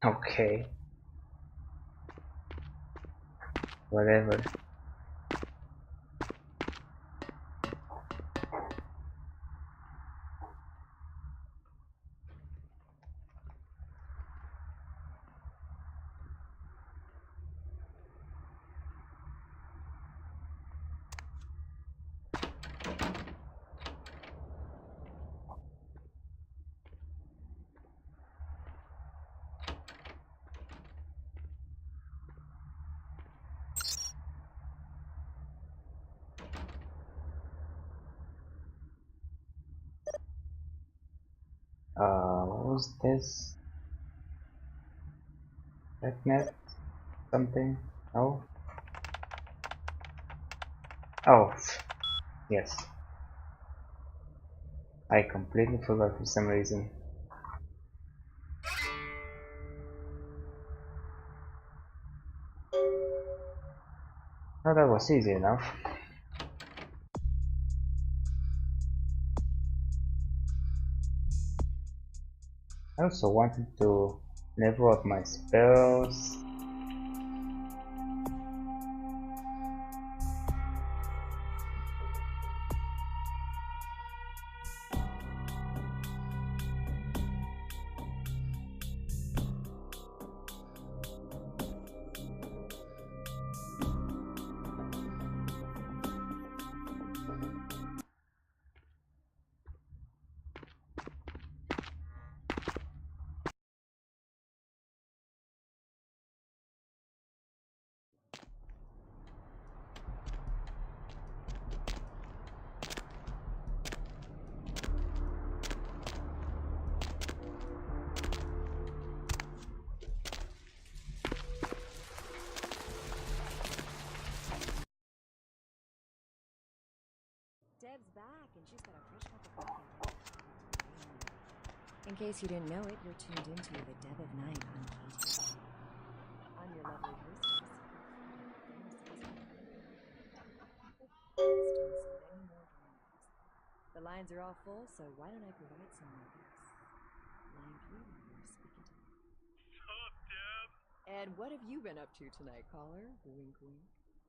Okay. Whatever. What was this? Net? Something? No? Oh, yes. I completely forgot for some reason. Oh, that was easy enough. I also wanted to level up my spells. Deb's back, and she's got a fresh cup of coffee. In case you didn't know it, you're tuned into the Deb of Night on KT. I'm your lovely hostess. The lines are all full, so why don't I provide some of this? Line 3, you're speaking to me. Sup, Deb? And what have you been up to tonight, caller? Wink, wink.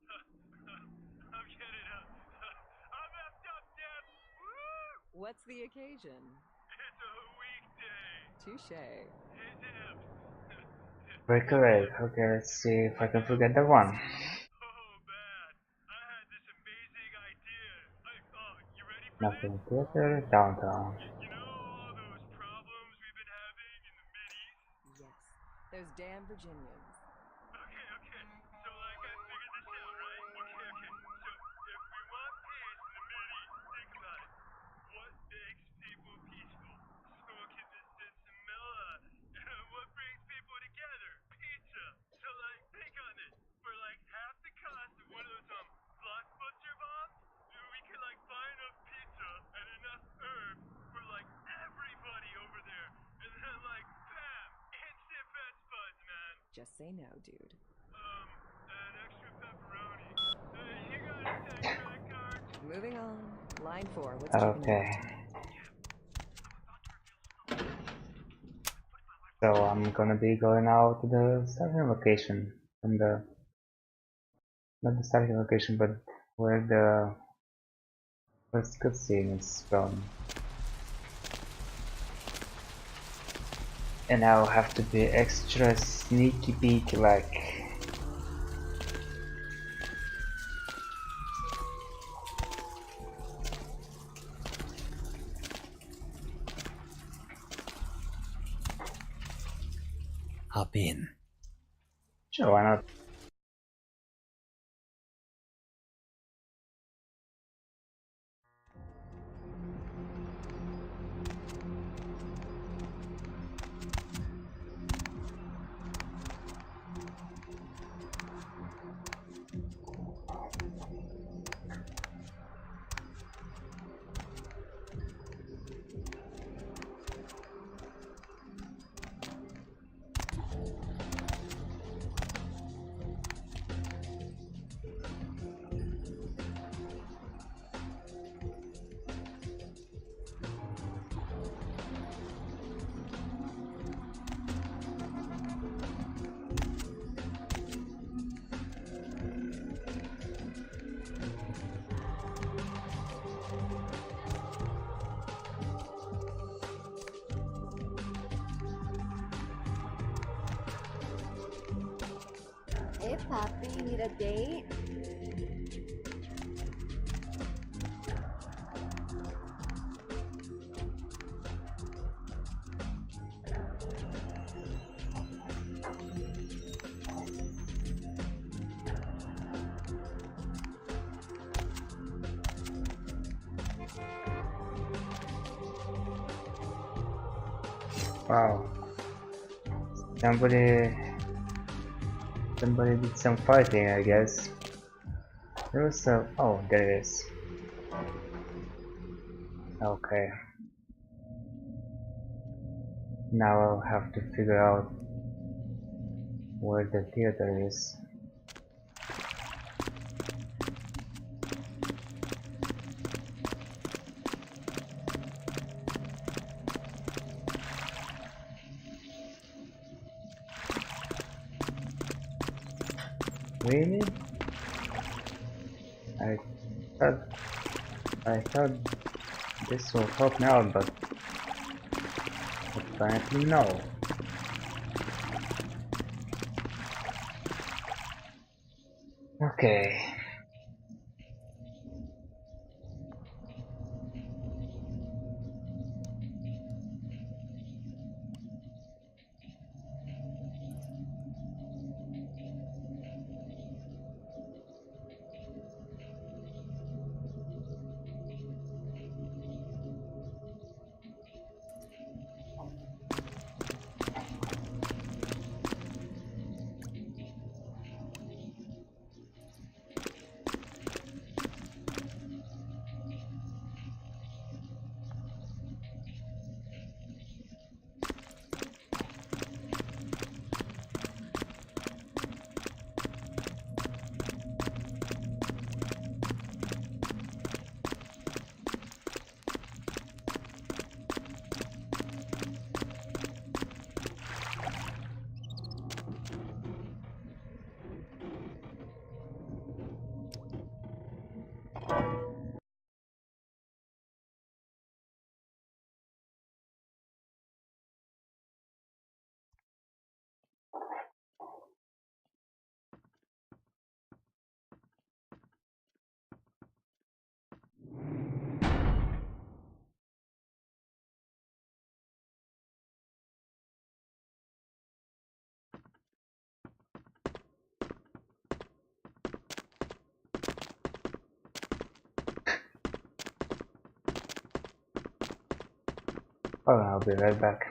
I'm getting up. I'm effed up, Deb. Woo! What's the occasion? It's a weekday. Touche. Hey, Deb. Very correct. Okay, let's see if I can forget that one. Oh, bad. I had this amazing idea. You ready for Nothing this? theater, downtown. You know all those problems we've been having in the middies? Yes. Those damn Virginians. Okay. So, I figured this out, right? Okay. So, if we want peace in the middies, think about it. What makes people peaceful? Smoking the Cymon. What brings people together? Pizza. So, think on this. For, half the cost of one of those, blockbuster bombs, we could, buy enough pizza and enough herbs for, everybody over there. And then, bam! Instant fest buds, man. Just say no, dude. An extra pepperoni. You got a tech credit card? Moving on. Line 4, what's keeping you Okay. up tonight? So I'm gonna be going out to the starting location from the, not the starting location, but where the first cutscene is from. And I'll have to be extra sneaky peek, Hop in. Sure, why not? Poppy, need a date? Wow. Somebody did some fighting, I guess. There was some. Oh, there it is. Okay. Now I'll have to figure out where the theater is. Really? thought I thought this will help me out, but apparently no. Okay. Oh, I'll be right back.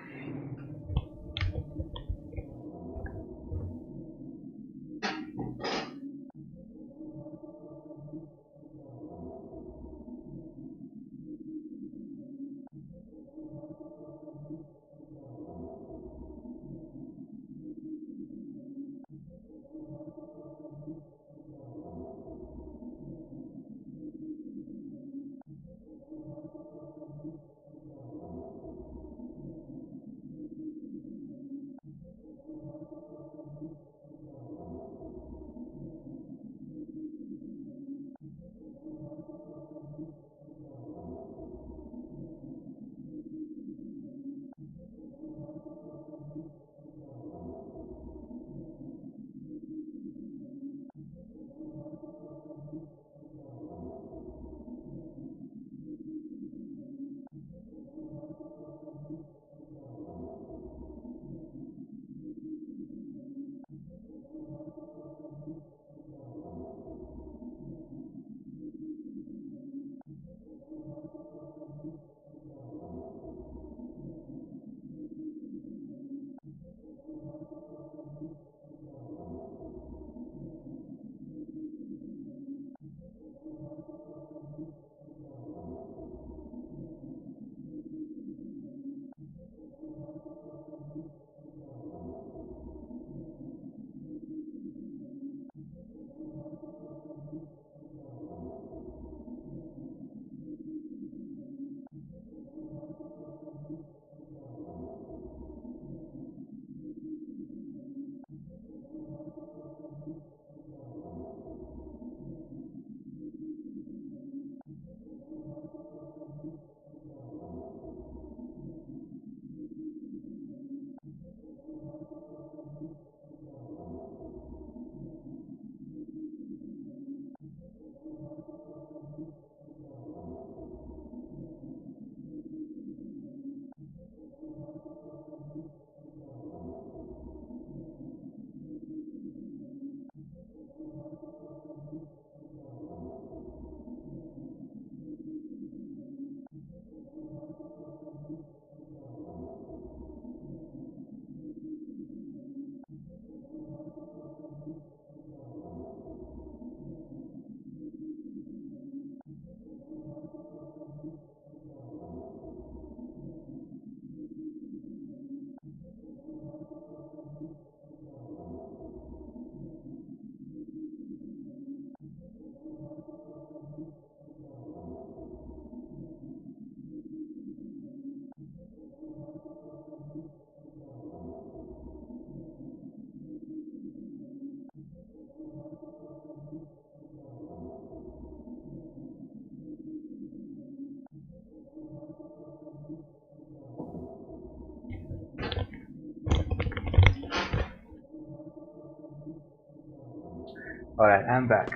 Alright, I'm back.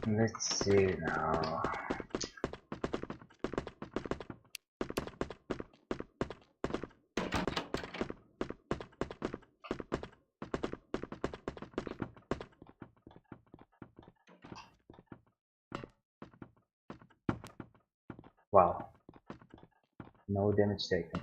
Let's see now. Wow. No damage taken.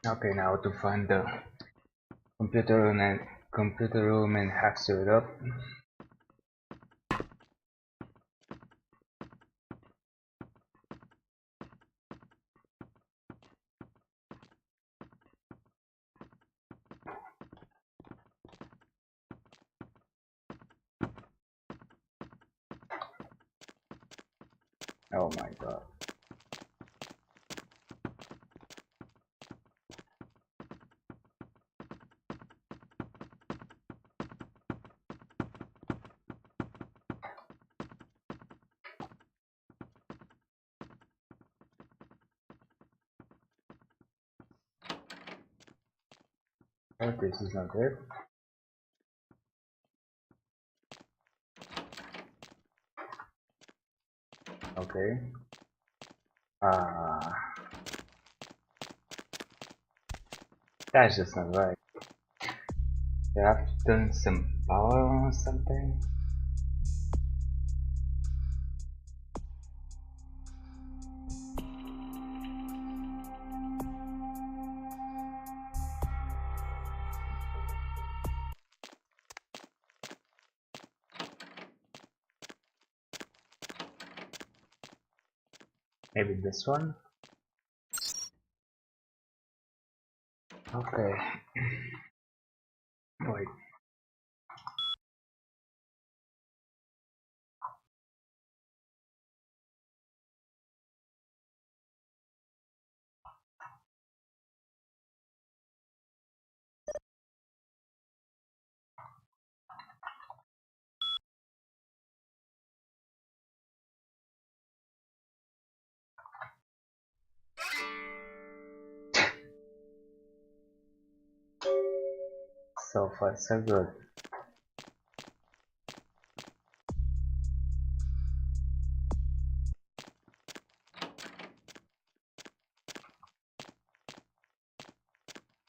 Okay, now to find the computer room and hack it up. Oh my god. Oh, this is not it. Okay. That's just not right. They have to turn some power on or something. Maybe this one? Okay. Wait. So far, so good.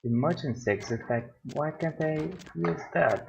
Emergency exit pack. Why can't I use that?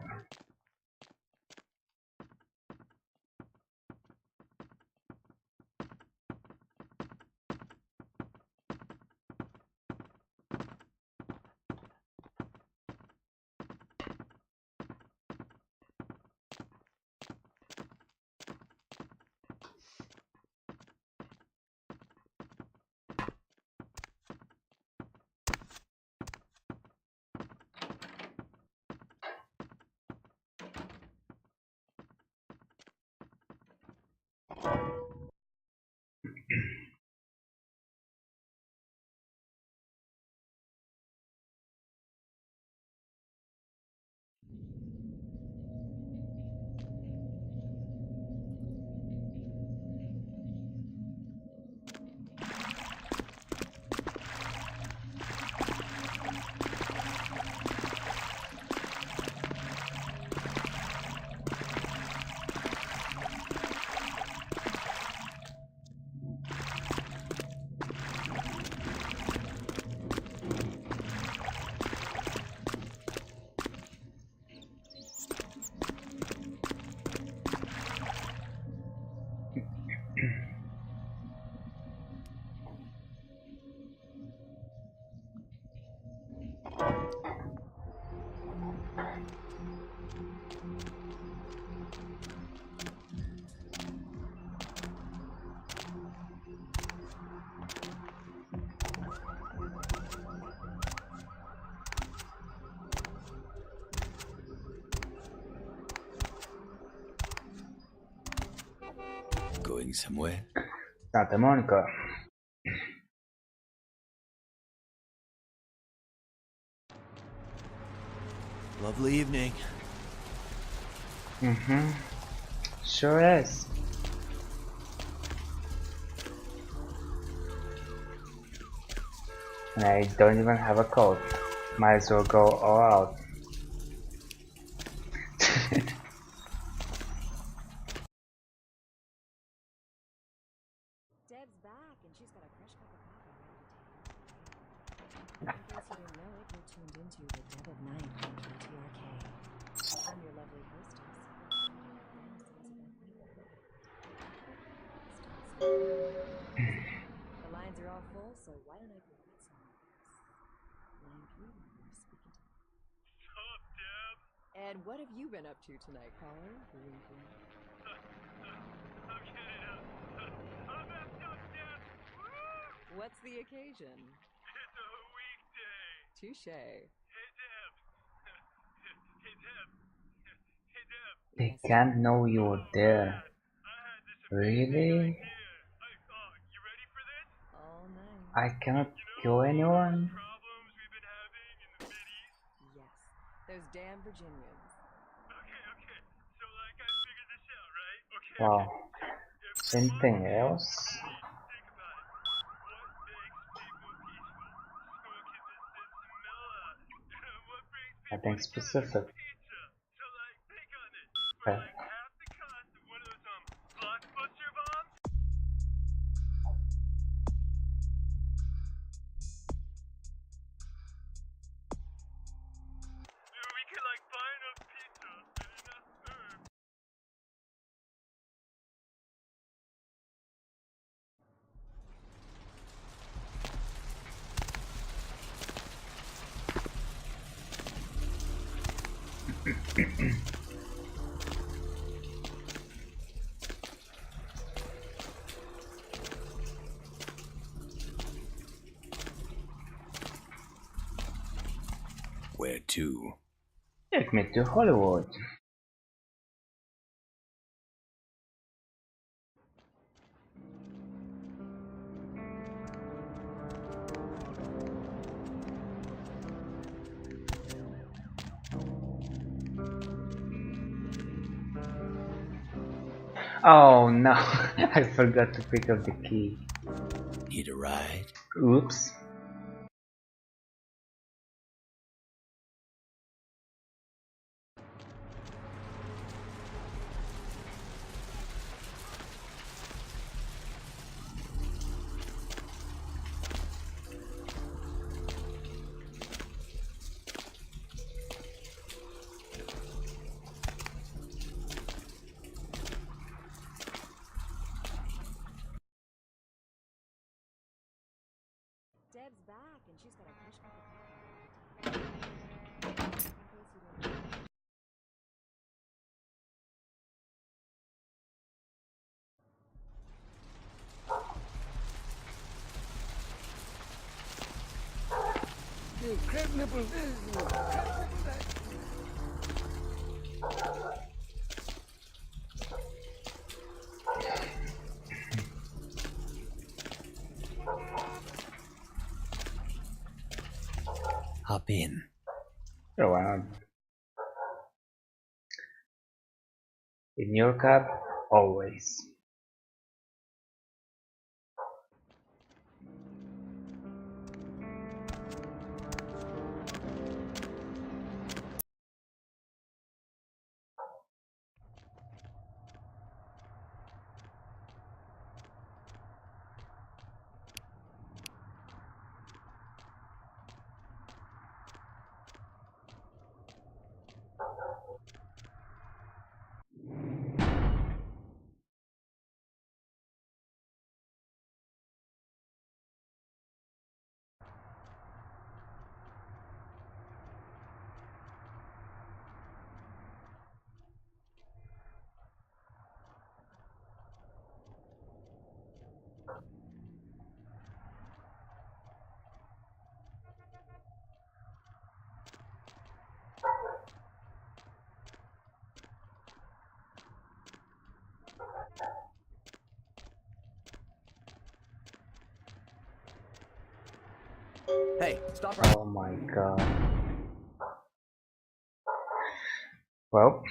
going somewhere? Santa Monica. Lovely evening. Sure is. And I don't even have a coat. Might as well go all out. Deb's back, and she's got a fresh cup of coffee ready to take. In case you didn't know it, you're tuned into the Dead of Night on KTRK. I'm your lovely hostess. The lines are all full, so why don't I put some line 3 we're speaking to. Sup, Deb? And what have you been up to tonight, caller? I'm getting up. I'm effed up, Deb. Woo! What's the occasion? It's a weekday. Touche. Hey, Deb. Hey, Deb. Hey, Deb. They can't know you're there. Really? You ready for this? All night. I cannot kill anyone? Problems we've been having in the Middies? Yes. Those damn Virginians. Okay. So, like, I figured this out, right? Okay. Wow. If Anything else? think about it. What makes people peaceful? Smoking this Miller. What brings people Nothing specific. pizza? So, like, think on this. Okay. For, like, half the cost of one of those, blockbuster bombs? We could, like, buy enough pizza and enough herbs. Where to? Take me to Hollywood. Oh no, I forgot to pick up the key. Need a ride? Oops. Deb's back, and she's got a fresh cup of coffee ready to take. In case you didn't know. Crab nipple this. Hop in. Sure, why not? In your cab, always. Hey, stop right. Oh my god. Well.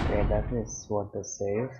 Okay, that is what the save.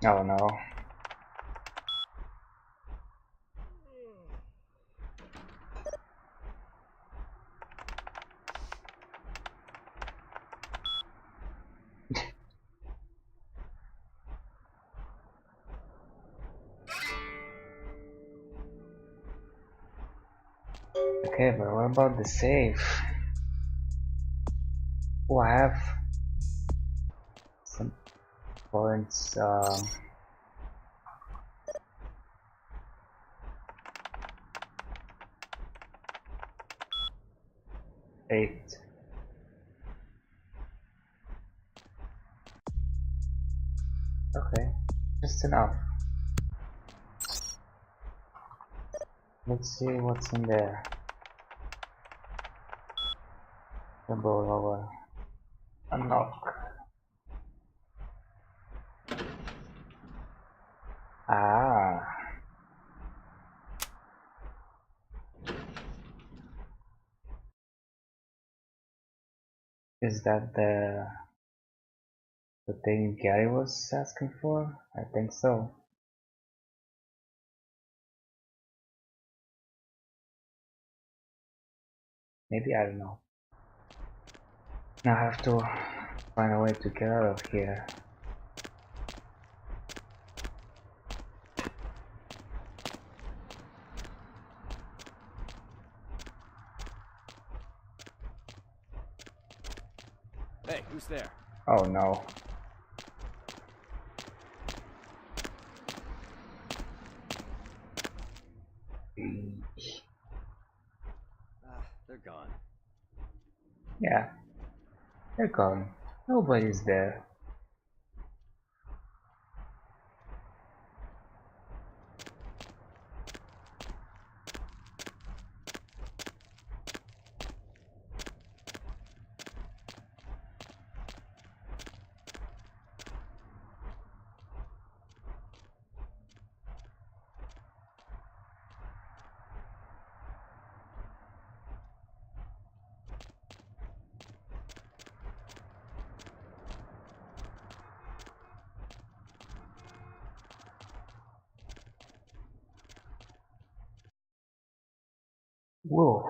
Oh no. Okay, but what about the save? Oh, I have some points. 8. Okay, just enough. Let's see what's in there. Double over. Unlock. Ah. Is that the thing Gary was asking for? I think so. Maybe, I don't know. Now I have to find a way to get out of here. Hey, who's there? Oh no. They're gone. Yeah, they're gone. Nobody's there. Whoa.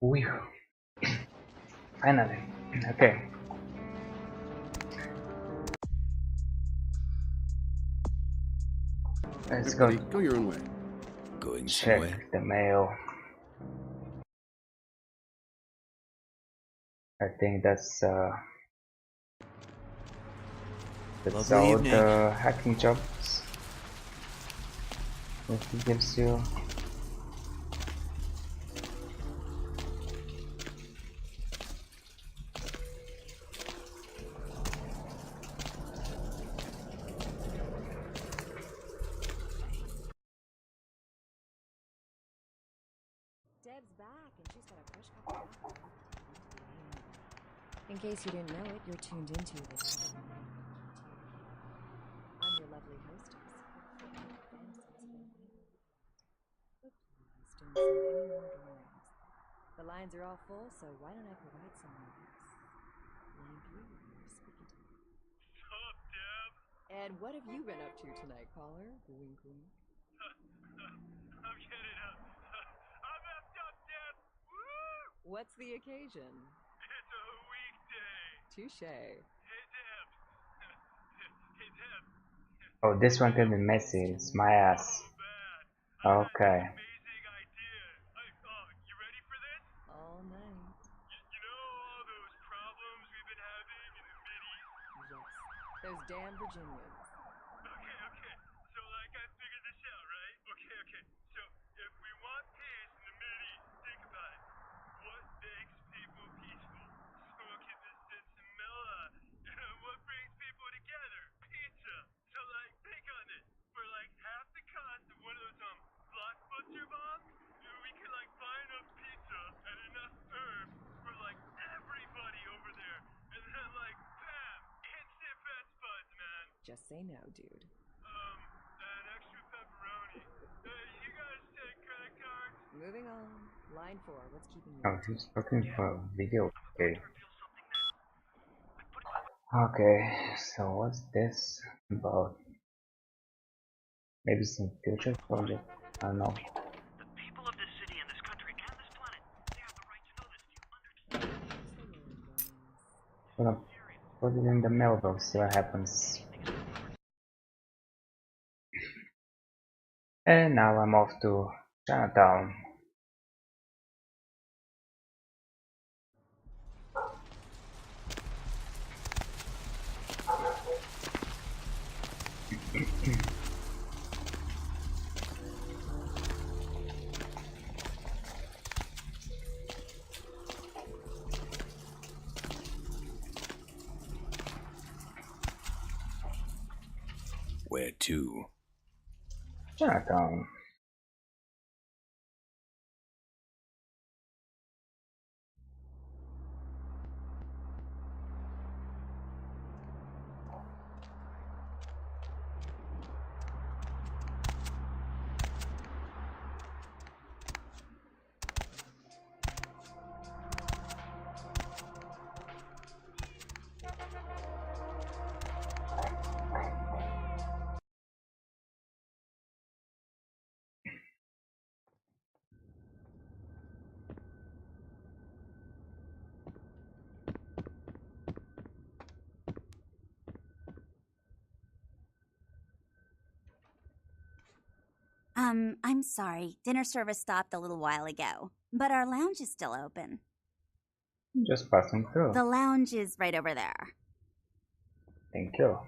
Whew. Finally. Okay. Let's go. Go your own way. Going Check somewhere? the mail. I think that's Lovely all evening. the hacking jobs that he gives you. Deb's back and she's got a fresh cup of coffee. In case you didn't know it, you're tuned into this. I'm your lovely hostess. Don't send any more drawings. The lines are all full, so why don't I provide someone else? Line 3, you're speaking to me. Sup, Deb? And what have you been up to tonight, caller? Wink, wink. I'm getting up. I'm effed up, Deb. Woo! What's the occasion? It's a weekday. Touche. Hey, Deb. Hey, Deb. Oh, this one can be messy. It's my ass. Okay. Amazing idea. You ready for this? All night. You know all those problems we've been having in the middies? Yes. Those damn Virginians. Okay. So, like, I figured this out, right? Okay. So, if we want peace in the middies, think about it. What makes people peaceful? Smoking the Cymon. And what brings people together? Pizza. So, like, think on this. For, like, half the cost of one of those, blockbuster bombs, we could, like, buy enough pizza and enough herbs for, like, everybody over there. And then, like, bam! Instant best buds, man. Just say no, dude. And extra pepperoni. You guys take credit cards? Moving on. Line 4, what's keeping you? Oh, he's looking for a video. Okay. Okay, so what's this about? Maybe some future project? I don't know. The people of this city and this country and this planet, they have the right to know this. Do you understand? I'm gonna put it in the mailbox, see what happens. And now I'm off to Chinatown. Where to? Chinatown. I'm sorry. Dinner service stopped a little while ago, but our lounge is still open. Just passing through. The lounge is right over there. Thank you.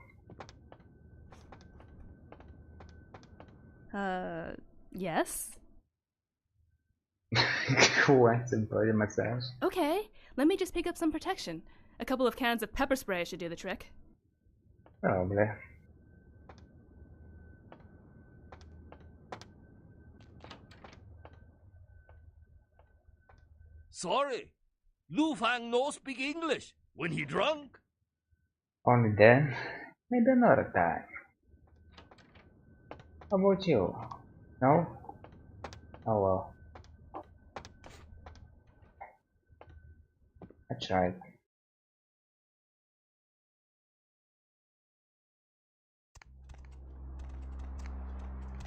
Yes? Who wants a body massage? Okay, let me just pick up some protection. A couple of cans of pepper spray should do the trick. Probably. Sorry, Lu Fang no speak English when he drunk. Only then, maybe another time. How about you? No? Oh well. I tried.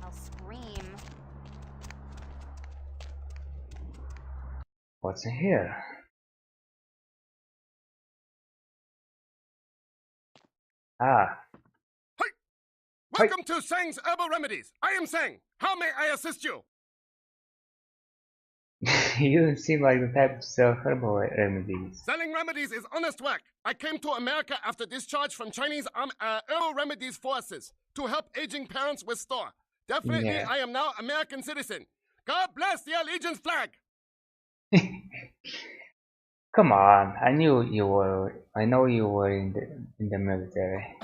I'll scream. What's in here? Ah. Welcome to Sang's Herbal Remedies. I am Sang. How may I assist you? You don't seem like the type to sell herbal remedies. Selling remedies is honest work. I came to America after discharge from Chinese Herbal Remedies forces to help aging parents restore. Definitely, Yeah. I am now American citizen. God bless the Allegiance flag. Come on, I know you were in the military.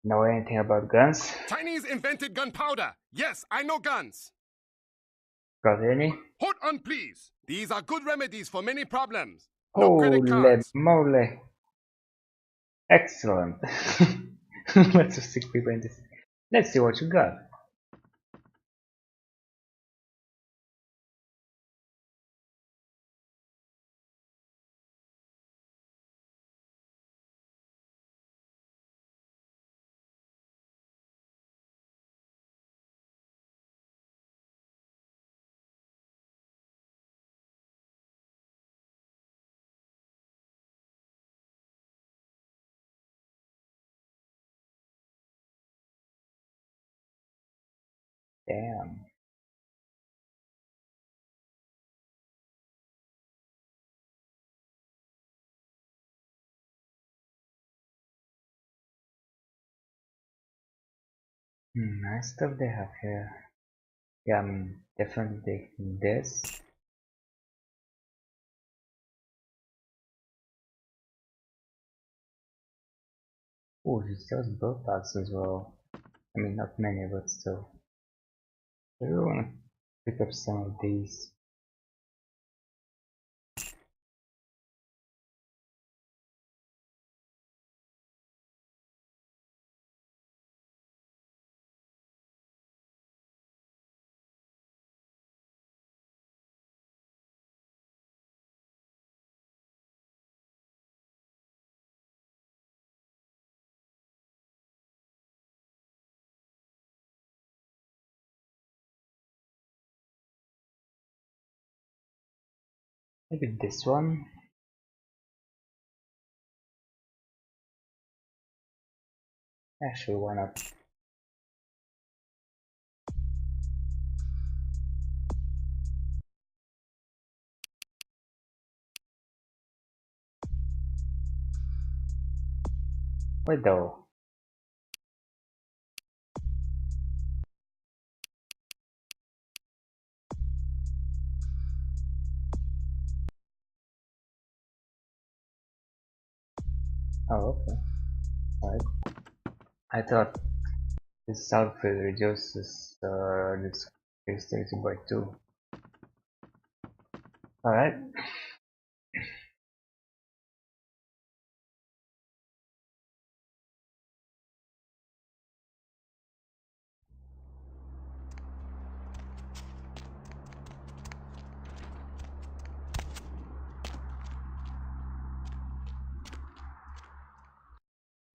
Know anything about guns? Chinese invented gunpowder. Yes, I know guns. Got any? Hold on, please. These are good remedies for many problems. No Holy credit cards. moly. Excellent. Let's just stick people in this. Let's see what you got. Damn. Nice stuff they have here. Yeah, I'm definitely taking this. Oh, he sells both packs as well. I mean, not many, but still. I really want to pick up some of these. Maybe this one? Actually, why not? Wait though. Oh, okay. Alright. I thought this outfit reduces this dexterity by 2. Alright.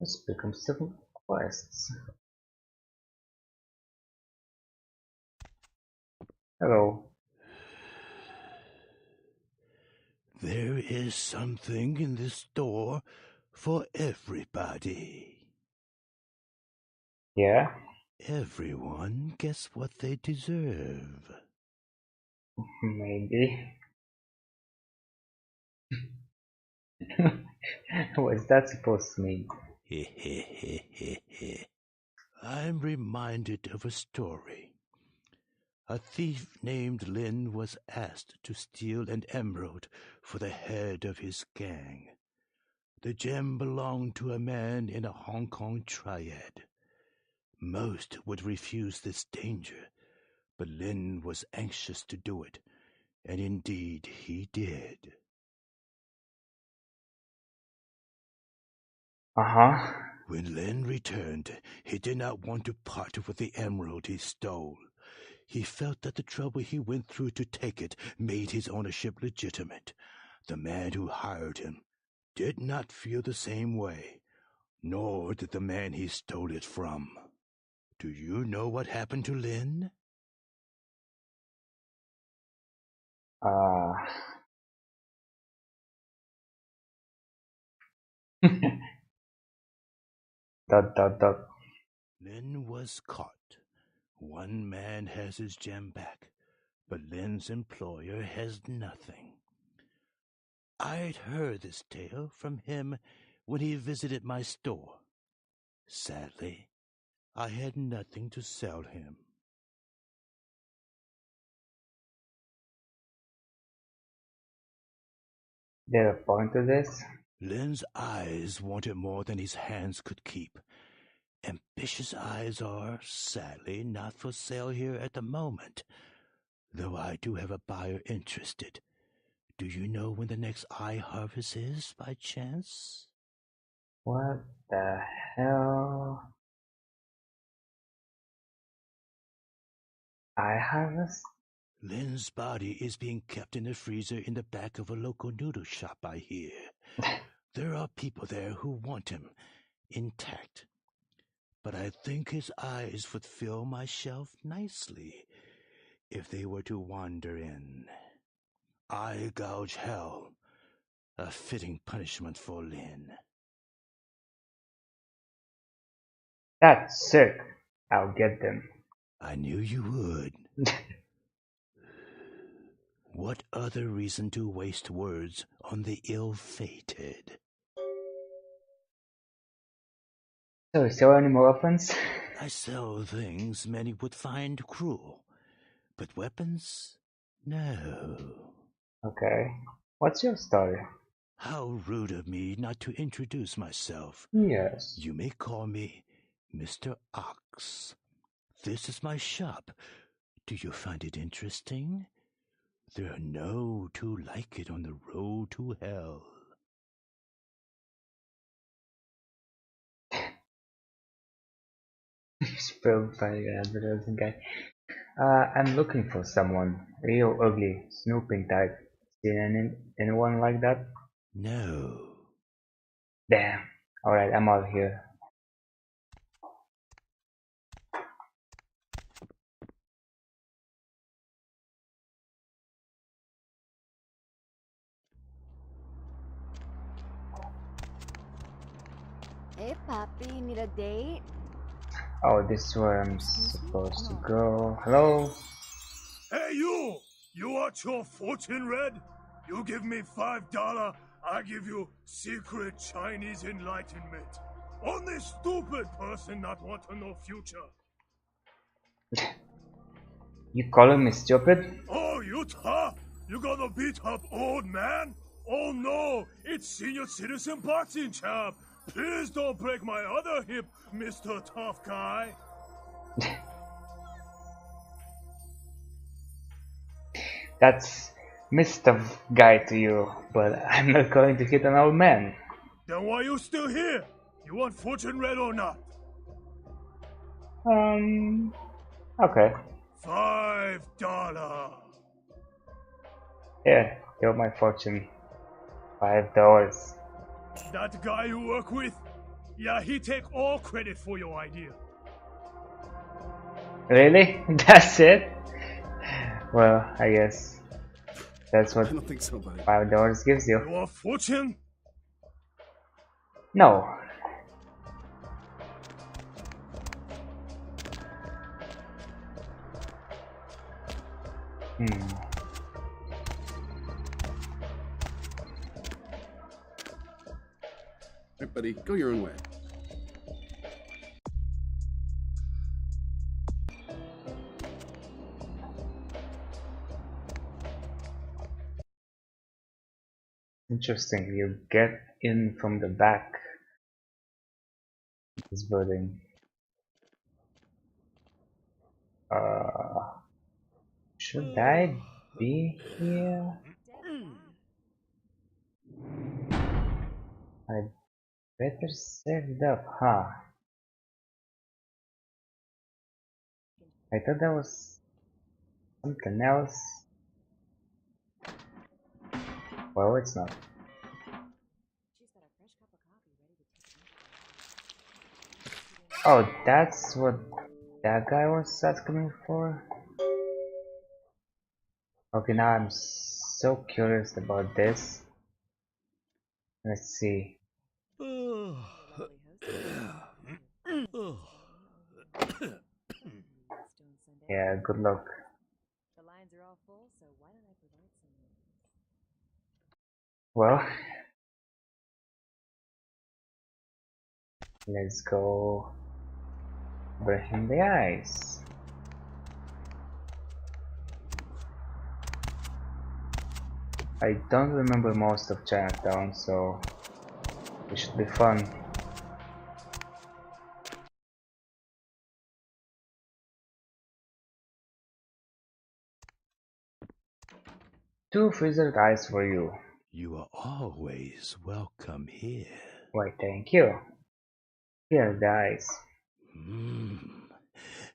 Let's pick up some quests. Hello. There is something in this store for everybody. Yeah? Everyone gets what they deserve. Maybe. What's that supposed to mean? I'm reminded of a story. A thief named Lin was asked to steal an emerald for the head of his gang. The gem belonged to a man in a Hong Kong triad. Most would refuse this danger, but Lin was anxious to do it, and indeed he did. Uh-huh. When Lin returned, he did not want to part with the emerald he stole. He felt that the trouble he went through to take it made his ownership legitimate. The man who hired him did not feel the same way, nor did the man he stole it from. Do you know what happened to Lin? Dot. Lin was caught. One man has his gem back, but Lin's employer has nothing. I'd heard this tale from him when he visited my store. Sadly, I had nothing to sell him. There a point to this? Lin's eyes wanted more than his hands could keep. Ambitious eyes are, sadly, not for sale here at the moment. Though I do have a buyer interested. Do you know when the next eye harvest is, by chance? What the hell? Eye harvest? Lynn's body is being kept in a freezer in the back of a local noodle shop, I hear. There are people there who want him intact. But I think his eyes would fill my shelf nicely if they were to wander in. Eye gouge hell. A fitting punishment for Lynn. That's sick. I'll get them. I knew you would. What other reason to waste words on the ill-fated? So, is there any more weapons? I sell things many would find cruel, but weapons? No. Okay. What's your story? How rude of me not to introduce myself. Yes. You may call me Mr. Ox. This is my shop. Do you find it interesting? There are no two like it on the road to hell. Spilled by the advertising guy. I'm looking for someone. Real ugly, snooping type. Seen anyone like that? No. Damn. Alright, I'm out here. Hey, Papi, need a date? Oh, this is where I'm supposed to go. Hello? Hey, you! You want your fortune read? You give me $5, I give you secret Chinese enlightenment. Only stupid person not want to know future. You calling me stupid? Oh, you tough? You gonna beat up old man? Oh no, it's senior citizen boxing champ. Please don't break my other hip, Mr. Tough Guy. That's Mr. Guy to you, but I'm not going to hit an old man. Then why you still here? You want fortune read or not? Okay. $5. Here, you're my fortune. $5. That guy you work with? Yeah, he take all credit for your idea. Really? That's it? Well, I guess that's what I don't think so, buddy. $5 gives you. You want fortune? No. Hey, buddy, go your own way. Interesting, you get in from the back of this building. Should I be here? I better save it up, huh? I thought that was something else. Well, it's not. Oh, that's what that guy was asking me for? Okay, now I'm so curious about this. Let's see. Yeah, good luck. The lines are all full, so why don't I provide some? Well, let's go break him the ice. I don't remember most of Chinatown, so it should be fun. 2 freezer guys for you. You are always welcome here. Why, thank you. Here, guys.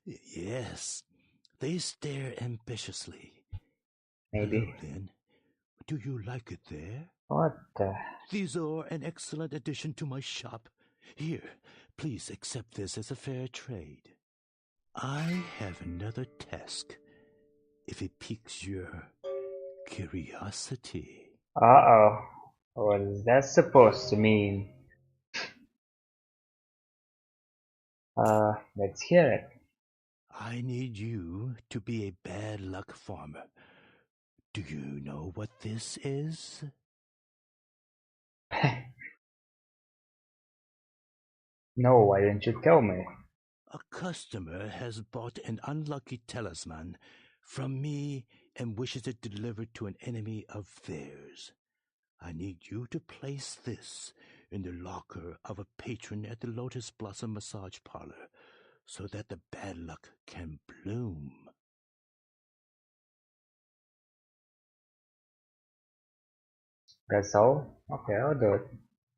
Yes, they stare ambitiously. Maybe. Hello, Lynn. Do you like it there? What the? These are an excellent addition to my shop. Here, please accept this as a fair trade. I have another task, if it piques your curiosity. Uh-oh. What is that supposed to mean? Let's hear it. I need you to be a bad luck farmer. Do you know what this is? No, why didn't you tell me? A customer has bought an unlucky talisman from me and wishes it delivered to an enemy of theirs. I need you to place this in the locker of a patron at the Lotus Blossom Massage Parlor so that the bad luck can bloom. That's all? Okay, I'll do it.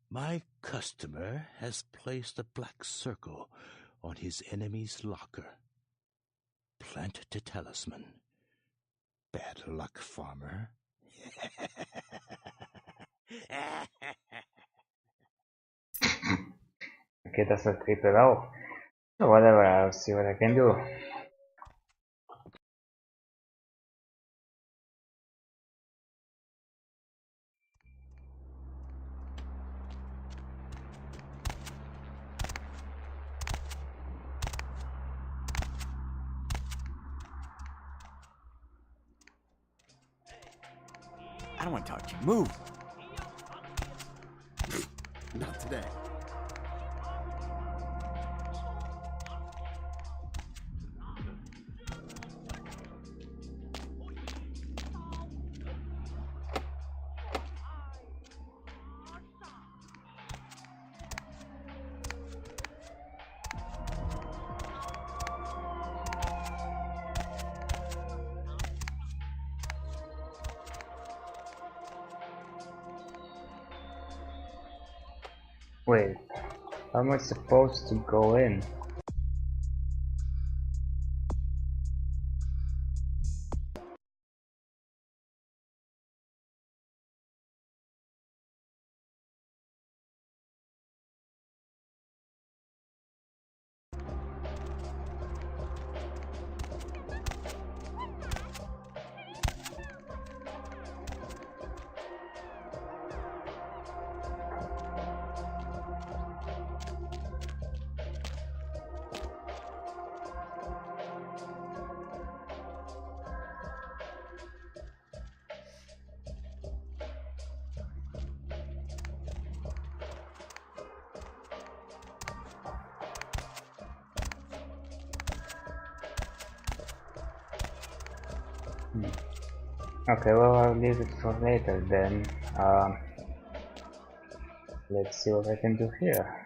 My customer has placed a black circle on his enemy's locker. Plant the talisman. Bad luck, farmer. Okay, that's not creepy at all. So whatever, I'll see what I can do. I don't want to talk to you. Move! Not today. Wait, how am I supposed to go in? Okay, well, I'll leave it for later then. Let's see what I can do here.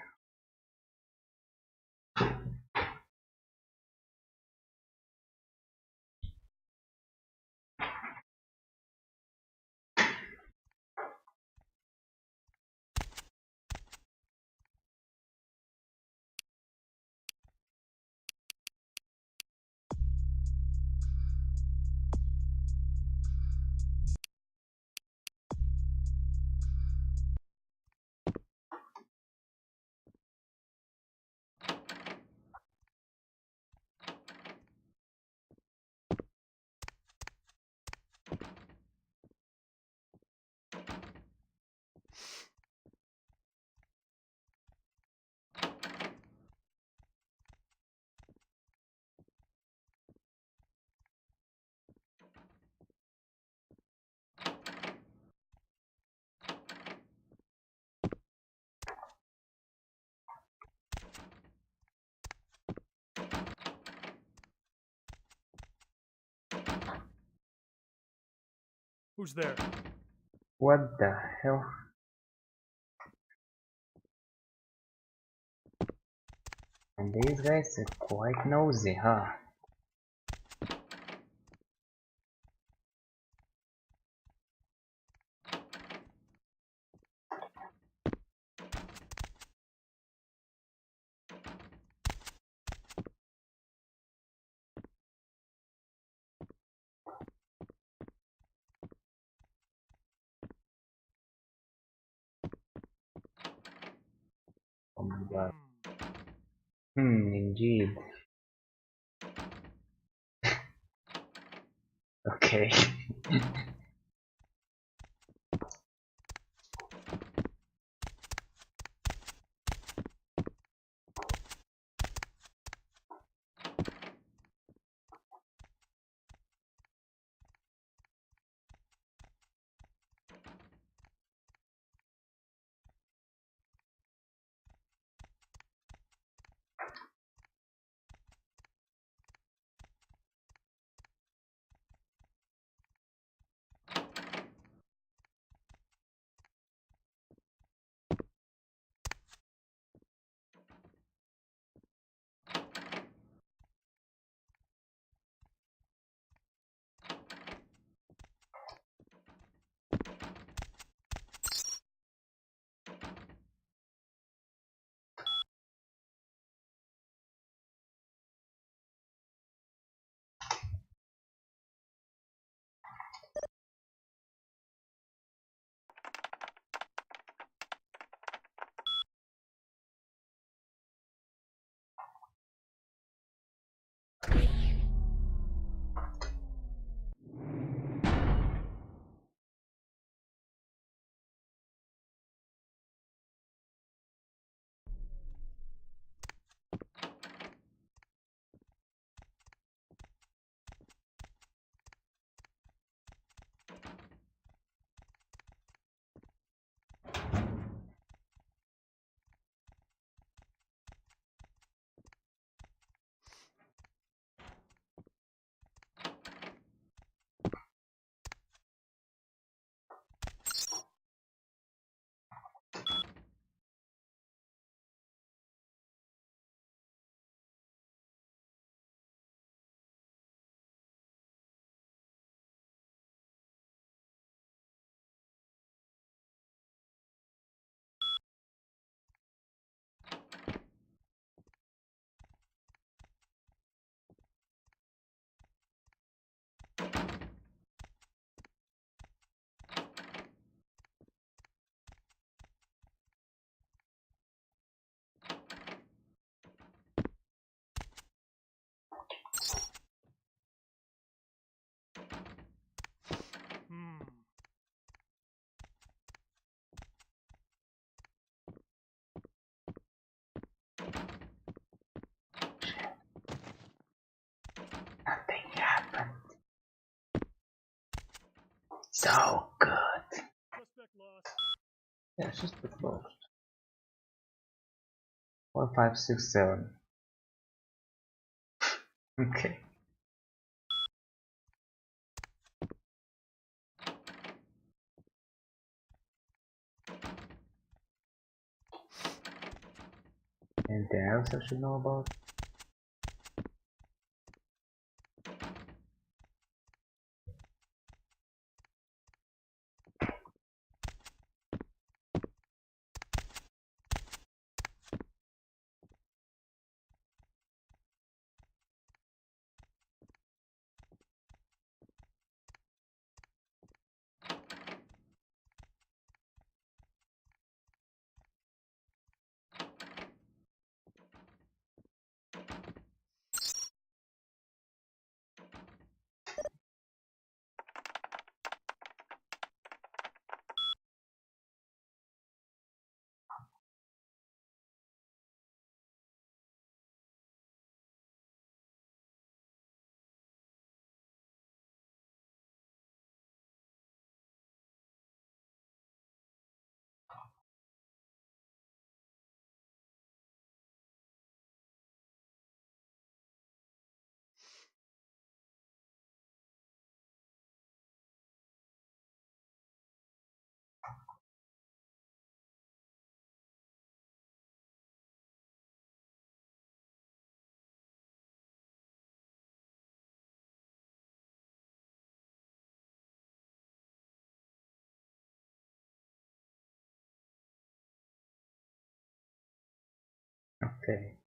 Who's there? What the hell? And these guys are quite nosy, huh? Oh my god. Indeed. Okay. Nothing happened. So good. Yeah, just the close. 4, 5, 6, 7. Okay. Anything else I should know about? Okay.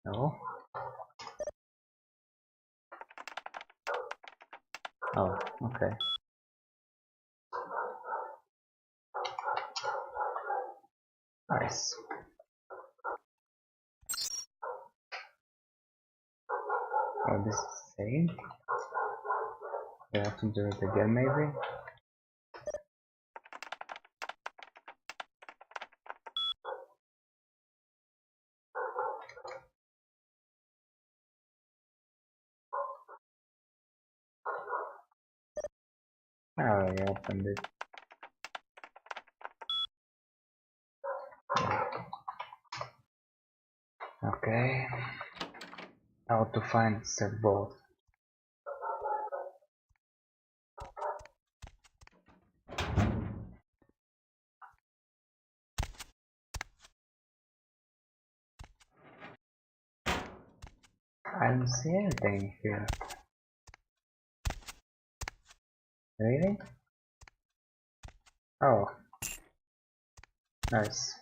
No. Oh, okay. Nice. Oh, this is the same. I have to do it again, maybe. I already opened it. Okay. How to find said boat? I don't see anything here. Really? Oh. Nice.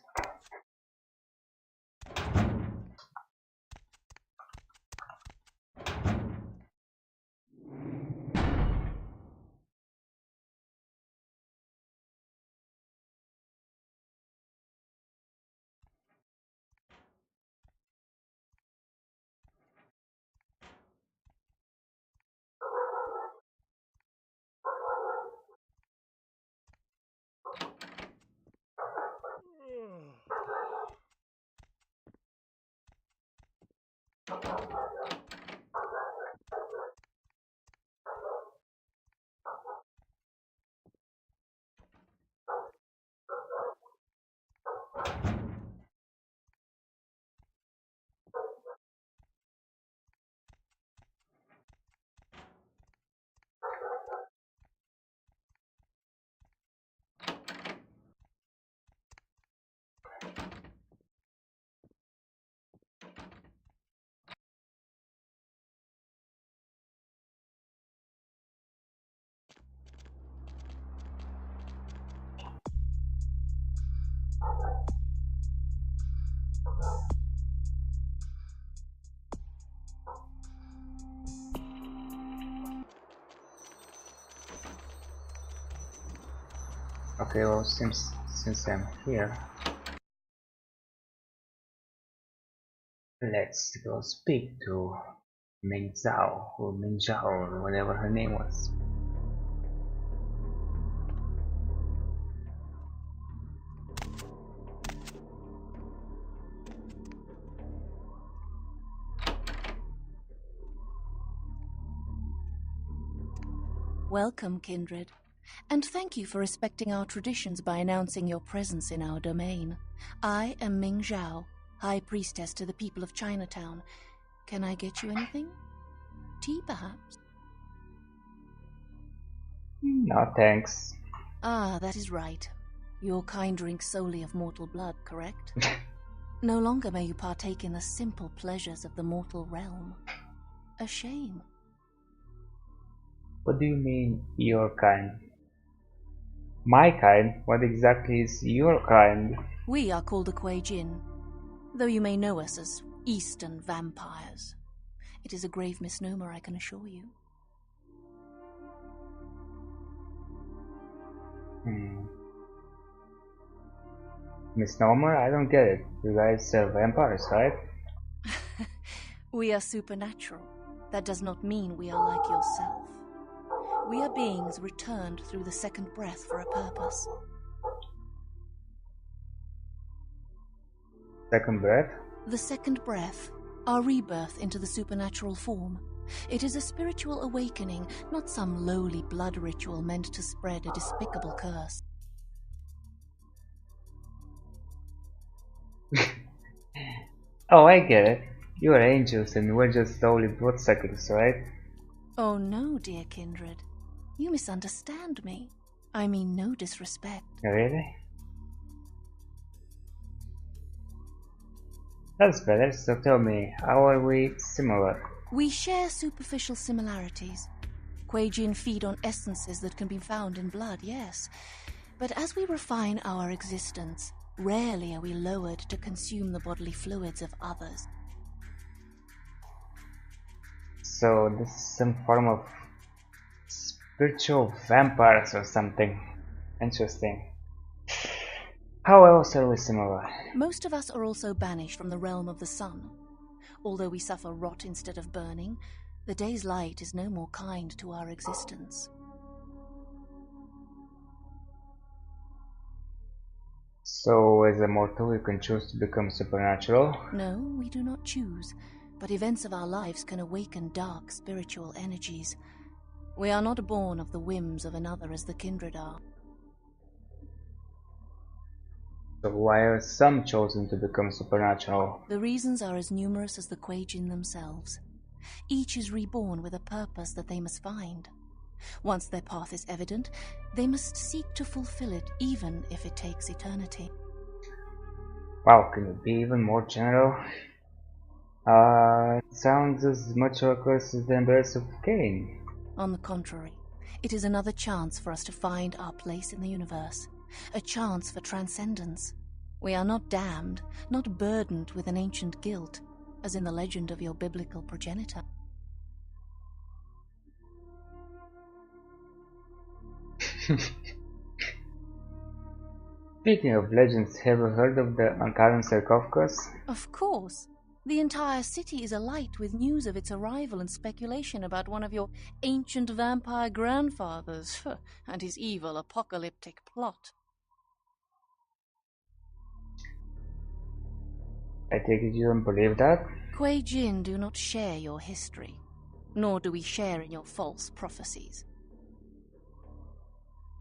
Okay, well, since I'm here, let's go speak to Ming Zhao or Ming Zhao or whatever her name was. Welcome, kindred, and thank you for respecting our traditions by announcing your presence in our domain. I am Ming Zhao, High Priestess to the people of Chinatown. Can I get you anything? Tea, perhaps? No, thanks. Ah, that is right. Your kind drinks solely of mortal blood, correct? No longer may you partake in the simple pleasures of the mortal realm. A shame. What do you mean, your kind? My kind? What exactly is your kind? We are called the Kuei Jin, though you may know us as Eastern vampires. It is a grave misnomer, I can assure you. Misnomer? I don't get it. You guys are vampires, right? We are supernatural. That does not mean we are like yourself. We are beings returned through the second breath for a purpose. Second breath? The second breath, our rebirth into the supernatural form. It is a spiritual awakening, not some lowly blood ritual meant to spread a despicable curse. Oh, I get it. You are angels and we're just lowly bloodsuckers, right? Oh no, dear kindred. You misunderstand me. I mean no disrespect. Really? That's better, so tell me, how are we similar? We share superficial similarities. Kuei-jin feed on essences that can be found in blood, yes. But as we refine our existence, rarely are we lowered to consume the bodily fluids of others. So this is some form of spiritual vampires or something. Interesting. How else are we similar? Most of us are also banished from the realm of the sun. Although we suffer rot instead of burning, the day's light is no more kind to our existence. So, as a mortal, you can choose to become supernatural? No, we do not choose, but events of our lives can awaken dark spiritual energies. We are not born of the whims of another as the kindred are. So why are some chosen to become supernatural? The reasons are as numerous as the Kuei-jin themselves. Each is reborn with a purpose that they must find. Once their path is evident, they must seek to fulfill it, even if it takes eternity. Wow, can you be even more general? It sounds as much of a curse as the Birds of Cain. On the contrary, it is another chance for us to find our place in the universe. A chance for transcendence. We are not damned, not burdened with an ancient guilt, as in the legend of your biblical progenitor. Speaking of legends, have you heard of the Ankaran sarcophagus? Of course. The entire city is alight with news of its arrival and speculation about one of your ancient vampire grandfathers and his evil apocalyptic plot. I take it you don't believe that? Kuei-jin do not share your history, nor do we share in your false prophecies.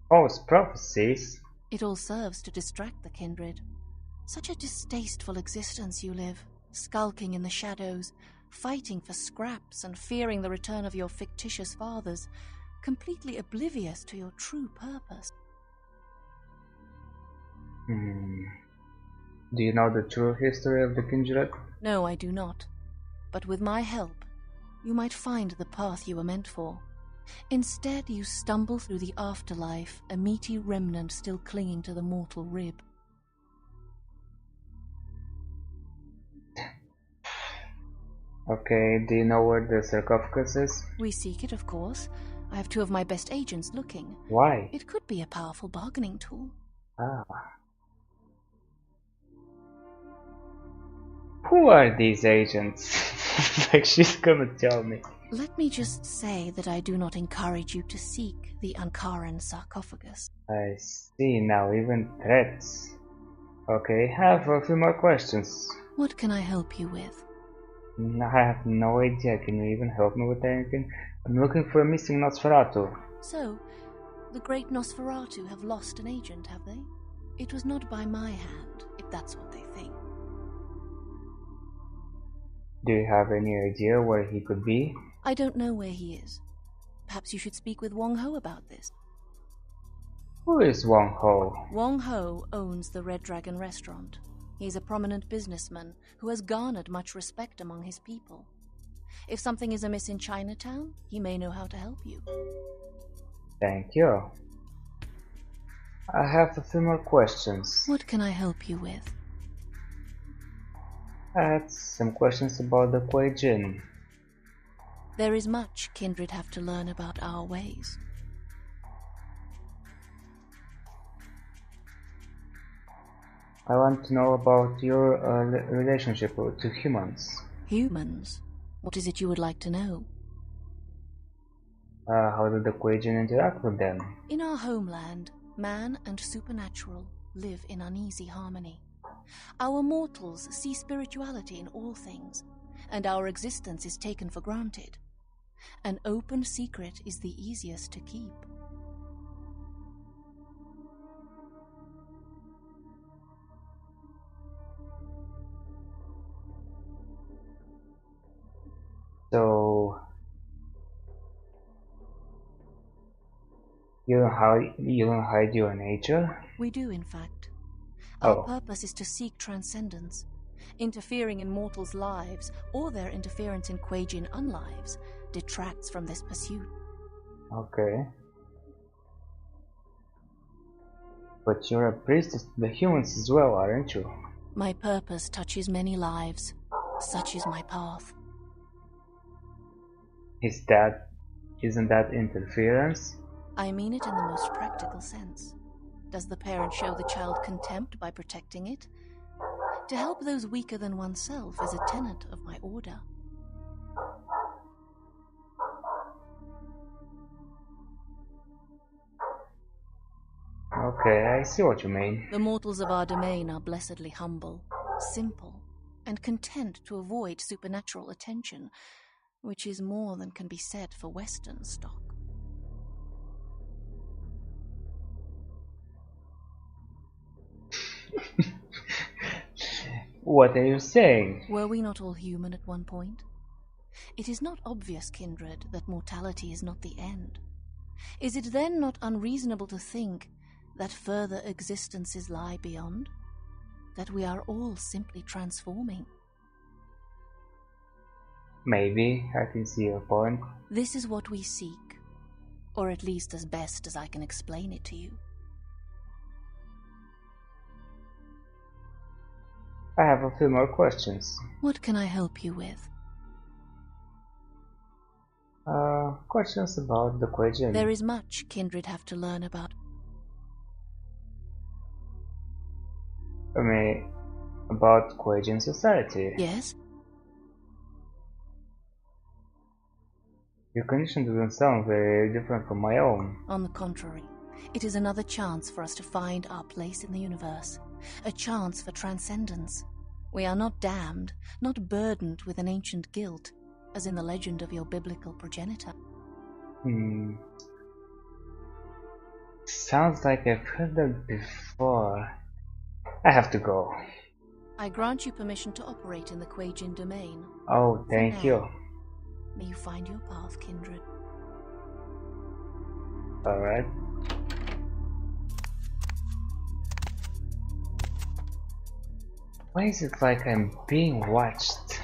False prophecies? It all serves to distract the kindred. Such a distasteful existence you live, skulking in the shadows, fighting for scraps and fearing the return of your fictitious fathers, completely oblivious to your true purpose. Do you know the true history of the kindred? No, I do not. But with my help, you might find the path you were meant for. Instead, you stumble through the afterlife, a meaty remnant still clinging to the mortal rib. Okay, do you know where the sarcophagus is? We seek it, of course. I have two of my best agents looking. Why? It could be a powerful bargaining tool. Ah. Who are these agents? Like she's gonna tell me. Let me just say that I do not encourage you to seek the Ankaran sarcophagus. I see now, even threats. Okay, I have a few more questions. What can I help you with? I have no idea. Can you even help me with anything? I'm looking for a missing Nosferatu. So, the great Nosferatu have lost an agent, have they? It was not by my hand, if that's what they think. Do you have any idea where he could be? I don't know where he is. Perhaps you should speak with Wong Ho about this. Who is Wong Ho? Wong Ho owns the Red Dragon restaurant. He's a prominent businessman who has garnered much respect among his people. If something is amiss in Chinatown, he may know how to help you. Thank you. I have a few more questions. What can I help you with? I had some questions about the Kuei-jin. There is much kindred have to learn about our ways. I want to know about your relationship to humans. Humans? What is it you would like to know? How do the Quajian interact with them? In our homeland, man and supernatural live in uneasy harmony. Our mortals see spirituality in all things, and our existence is taken for granted. An open secret is the easiest to keep. So you don't hide your nature? We do, in fact. Our purpose is to seek transcendence. Interfering in mortals' lives, or their interference in Quajian unlives, detracts from this pursuit. Okay. But you're a priestess to the humans as well, aren't you? My purpose touches many lives. Such is my path. Isn't that interference? I mean it in the most practical sense. Does the parent show the child contempt by protecting it? To help those weaker than oneself is a tenet of my order. Okay, I see what you mean. The mortals of our domain are blessedly humble, simple, and content to avoid supernatural attention, which is more than can be said for Western stock. What are you saying? Were we not all human at one point? It is not obvious, kindred, that mortality is not the end. Is it then not unreasonable to think that further existences lie beyond? That we are all simply transforming? Maybe, I can see your point. This is what we seek, or at least as best as I can explain it to you. I have a few more questions. What can I help you with? Questions about the Quajian. There is much kindred have to learn about. I mean, about Quajian society. Yes? Your condition doesn't sound very different from my own. On the contrary, it is another chance for us to find our place in the universe. A chance for transcendence. We are not damned, not burdened with an ancient guilt, as in the legend of your biblical progenitor. Sounds like I've heard that before. I have to go. I grant you permission to operate in the Quajian domain. Oh, thank you. May you find your path, kindred. Alright. Why is it like I'm being watched?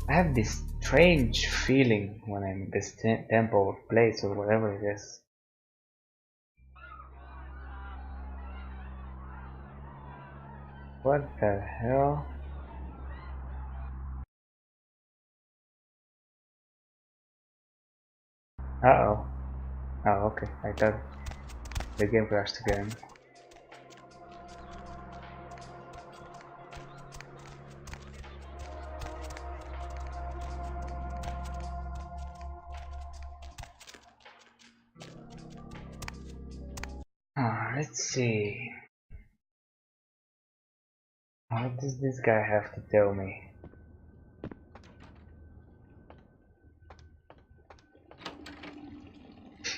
I have this strange feeling when I'm in this temple or place or whatever it is. What the hell? Uh-oh. Oh, okay. I thought the game crashed again. Let's see. What does this guy have to tell me?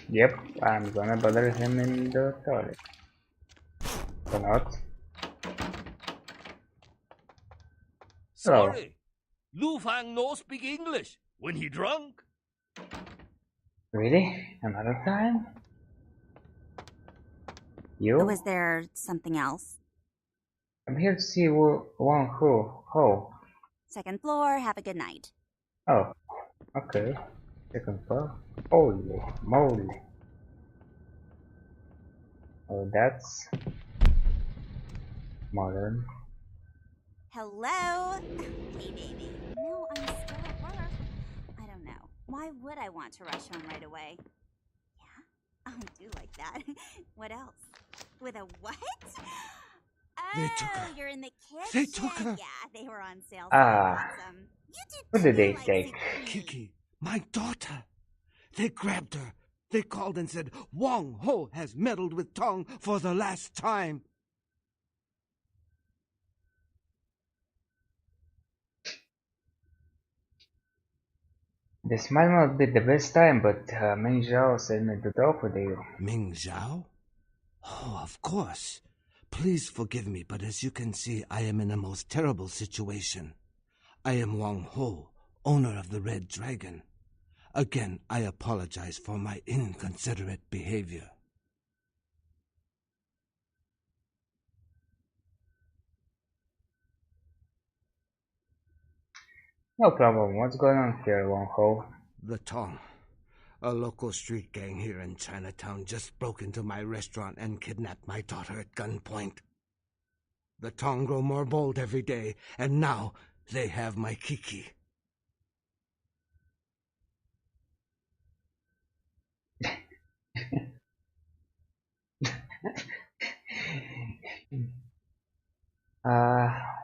Yep, I'm gonna bother him in the toilet. Or not. Sorry, Lu Fang no speak English when he drunk. Really? Another time? You? Was there something else? I'm here to see Wang Ho. Second floor, have a good night. Oh, okay. Second floor. Holy moly. Oh, that's modern. Hello? Hey, baby. No, I'm still at work. I don't know. Why would I want to rush home right away? Yeah? I do like that. What else? With a what? They took her. You're in the kitchen. They took her. Yeah, they were on sale. Ah. What did they take? Kiki, my daughter. They grabbed her. They called and said, Wang Ho has meddled with Tong for the last time. This might not be the best time, but Ming Zhao sent me to talk with you. Ming Zhao? Oh, of course. Please forgive me, but as you can see, I am in a most terrible situation. I am Wang Ho, owner of the Red Dragon. Again, I apologize for my inconsiderate behavior. No problem. What's going on here, Wang Ho? The Tong, a local street gang here in Chinatown, just broke into my restaurant and kidnapped my daughter at gunpoint. The Tong grow more bold every day, and now they have my Kiki.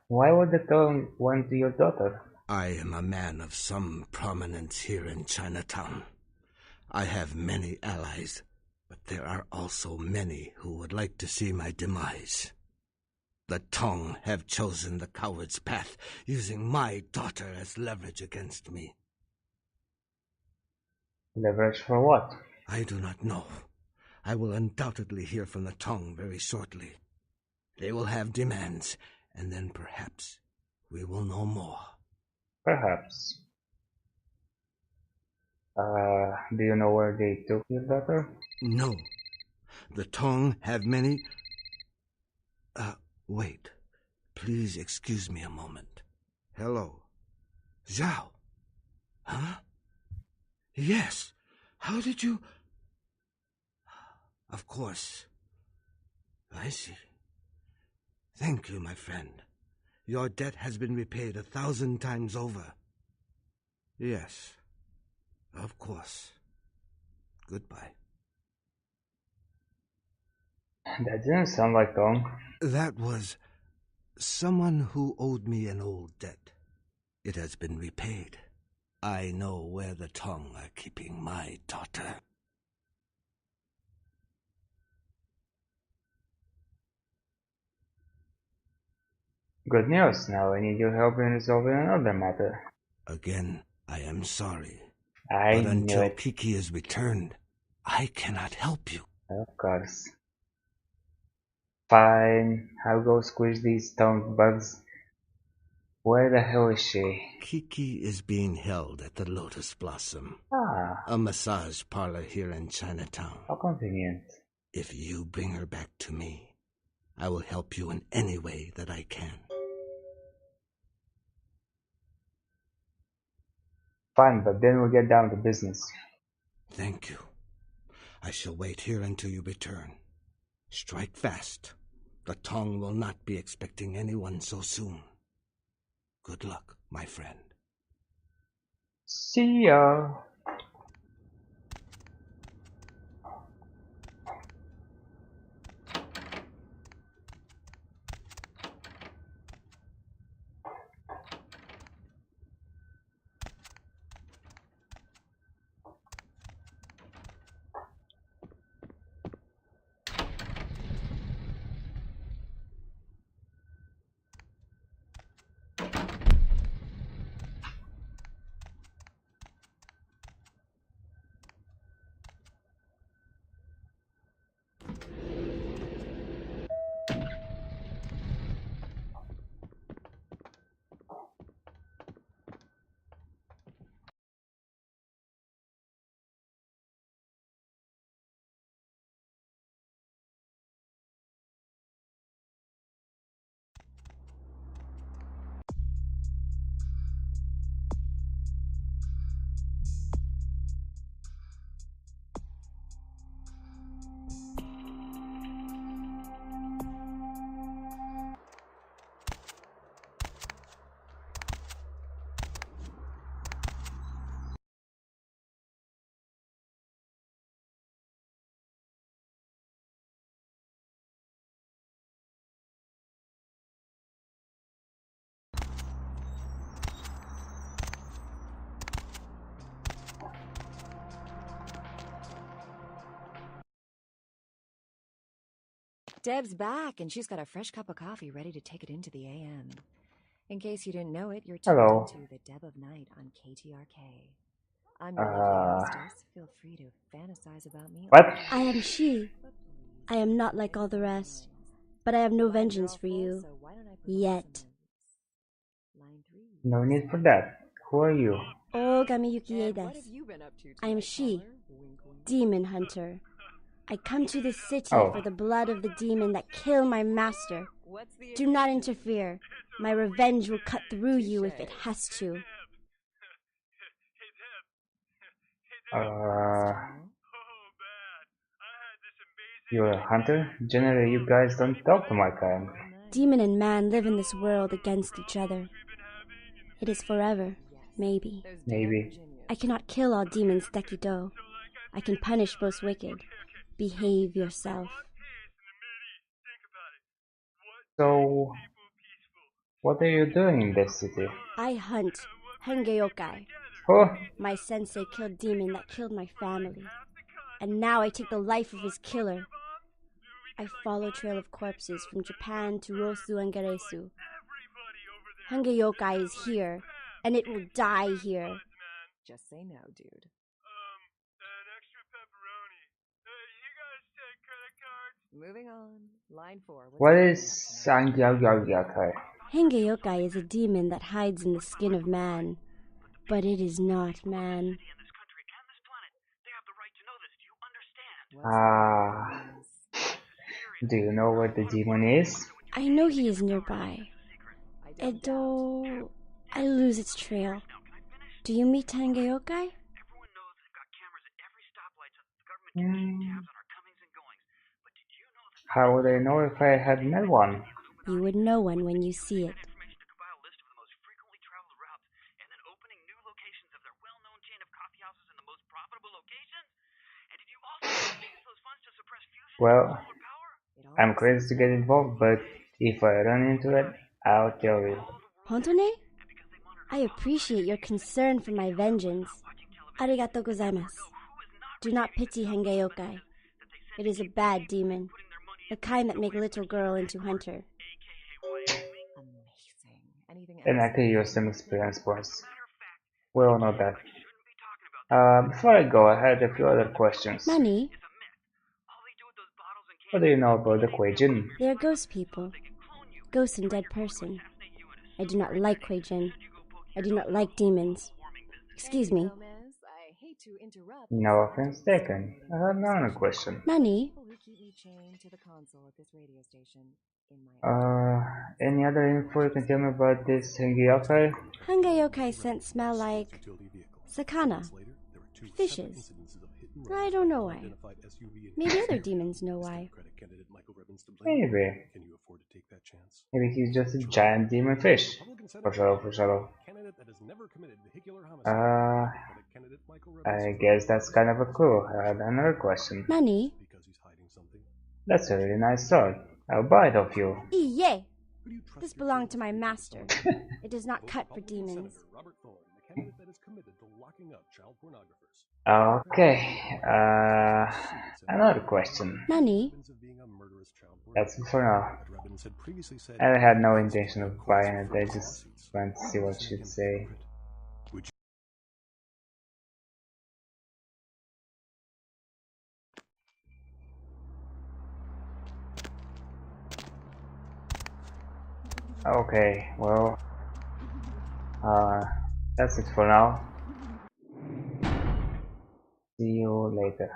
Why would the Tong want your daughter? I am a man of some prominence here in Chinatown. I have many allies, but there are also many who would like to see my demise. The Tong have chosen the coward's path, using my daughter as leverage against me. Leverage for what? I do not know. I will undoubtedly hear from the Tong very shortly. They will have demands, and then perhaps we will know more. Perhaps. Do you know where they took your daughter? No. The Tong have many... wait. Please excuse me a moment. Hello. Zhao. Huh? Yes. How did you... Of course. I see. Thank you, my friend. Your debt has been repaid 1,000 times over. Yes. Of course. Goodbye. That didn't sound like Tong. That was someone who owed me an old debt. It has been repaid. I know where the Tong are keeping my daughter. Good news. Now I need your help in resolving another matter. Again, I am sorry. But until Kiki is returned, I cannot help you. Of course. Fine. I'll go squish these Tong bugs. Where the hell is she? Kiki is being held at the Lotus Blossom. Ah. A massage parlor here in Chinatown. How convenient. If you bring her back to me, I will help you in any way that I can. Fine, but then we'll get down to business. Thank you. I shall wait here until you return. Strike fast. The Tong will not be expecting anyone so soon. Good luck, my friend. See ya. Deb's back, and she's got a fresh cup of coffee ready to take it into the AM. In case you didn't know it, you're tuned Hello. into the Deb of Night on KTRK. I'm your lovely hostess. Feel free to fantasize about me. What? I am she. I am not like all the rest, but I have no vengeance for you. Yet. No need for that. Who are you? Oh, Gamiyuki desu. I am she, Demon Hunter. I come to this city for the blood of the demon that killed my master. Do not interfere. My revenge will cut through you if it has to. You're a hunter? Generally, you guys don't talk to my kind. Demon and man live in this world against each other. It is forever, maybe. Maybe. I cannot kill all demons, Dekido. I can punish most wicked. Behave yourself. So, what are you doing in this city? I hunt Hengeyokai. Oh. My sensei killed demon that killed my family. And now I take the life of his killer. I follow trail of corpses from Japan to Rosu and Garesu. Hengeyokai is here, and it will die here. Just say no, dude. Moving on. Line 4. What is Sangyayayakai? Hengeyokai is a demon that hides in the skin of man. But it is not man. Do you know where the demon is? I know he is nearby. Edo... I lose its trail. Do you meet Hengeyokai? How would I know if I had met one? You would know one when you see it. Well, I'm crazy to get involved, but if I run into it, I'll tell you. Hontone? I appreciate your concern for my vengeance. Arigatou gozaimasu. Do not pity Hengeyokai. It is a bad demon, the kind that make little girl into hunter. And I can use some experience points. We all know that. Before I go, I had a few other questions. Nani? What do you know about the Kuei-jin? They are ghost people. Ghost and dead person. I do not like Kuei-jin. I do not like demons. Excuse me. No offense taken. I have another question. Nani? Any other info you can tell me about this Hengeyokai? Hengeyokai scent smell like sakana, fishes. I don't know why. Maybe other demons know why. Maybe. Maybe he's just a giant demon fish. For sure. I guess that's kind of a clue. I had another question. Nani? That's a really nice sword. I'll buy it off you. Iye! This belonged to my master. It does not cut for demons. Okay. Another question. Nani? That's it for now. I had no intention of buying it. I just wanted to see what she'd say. Okay, well, that's it for now. See you later.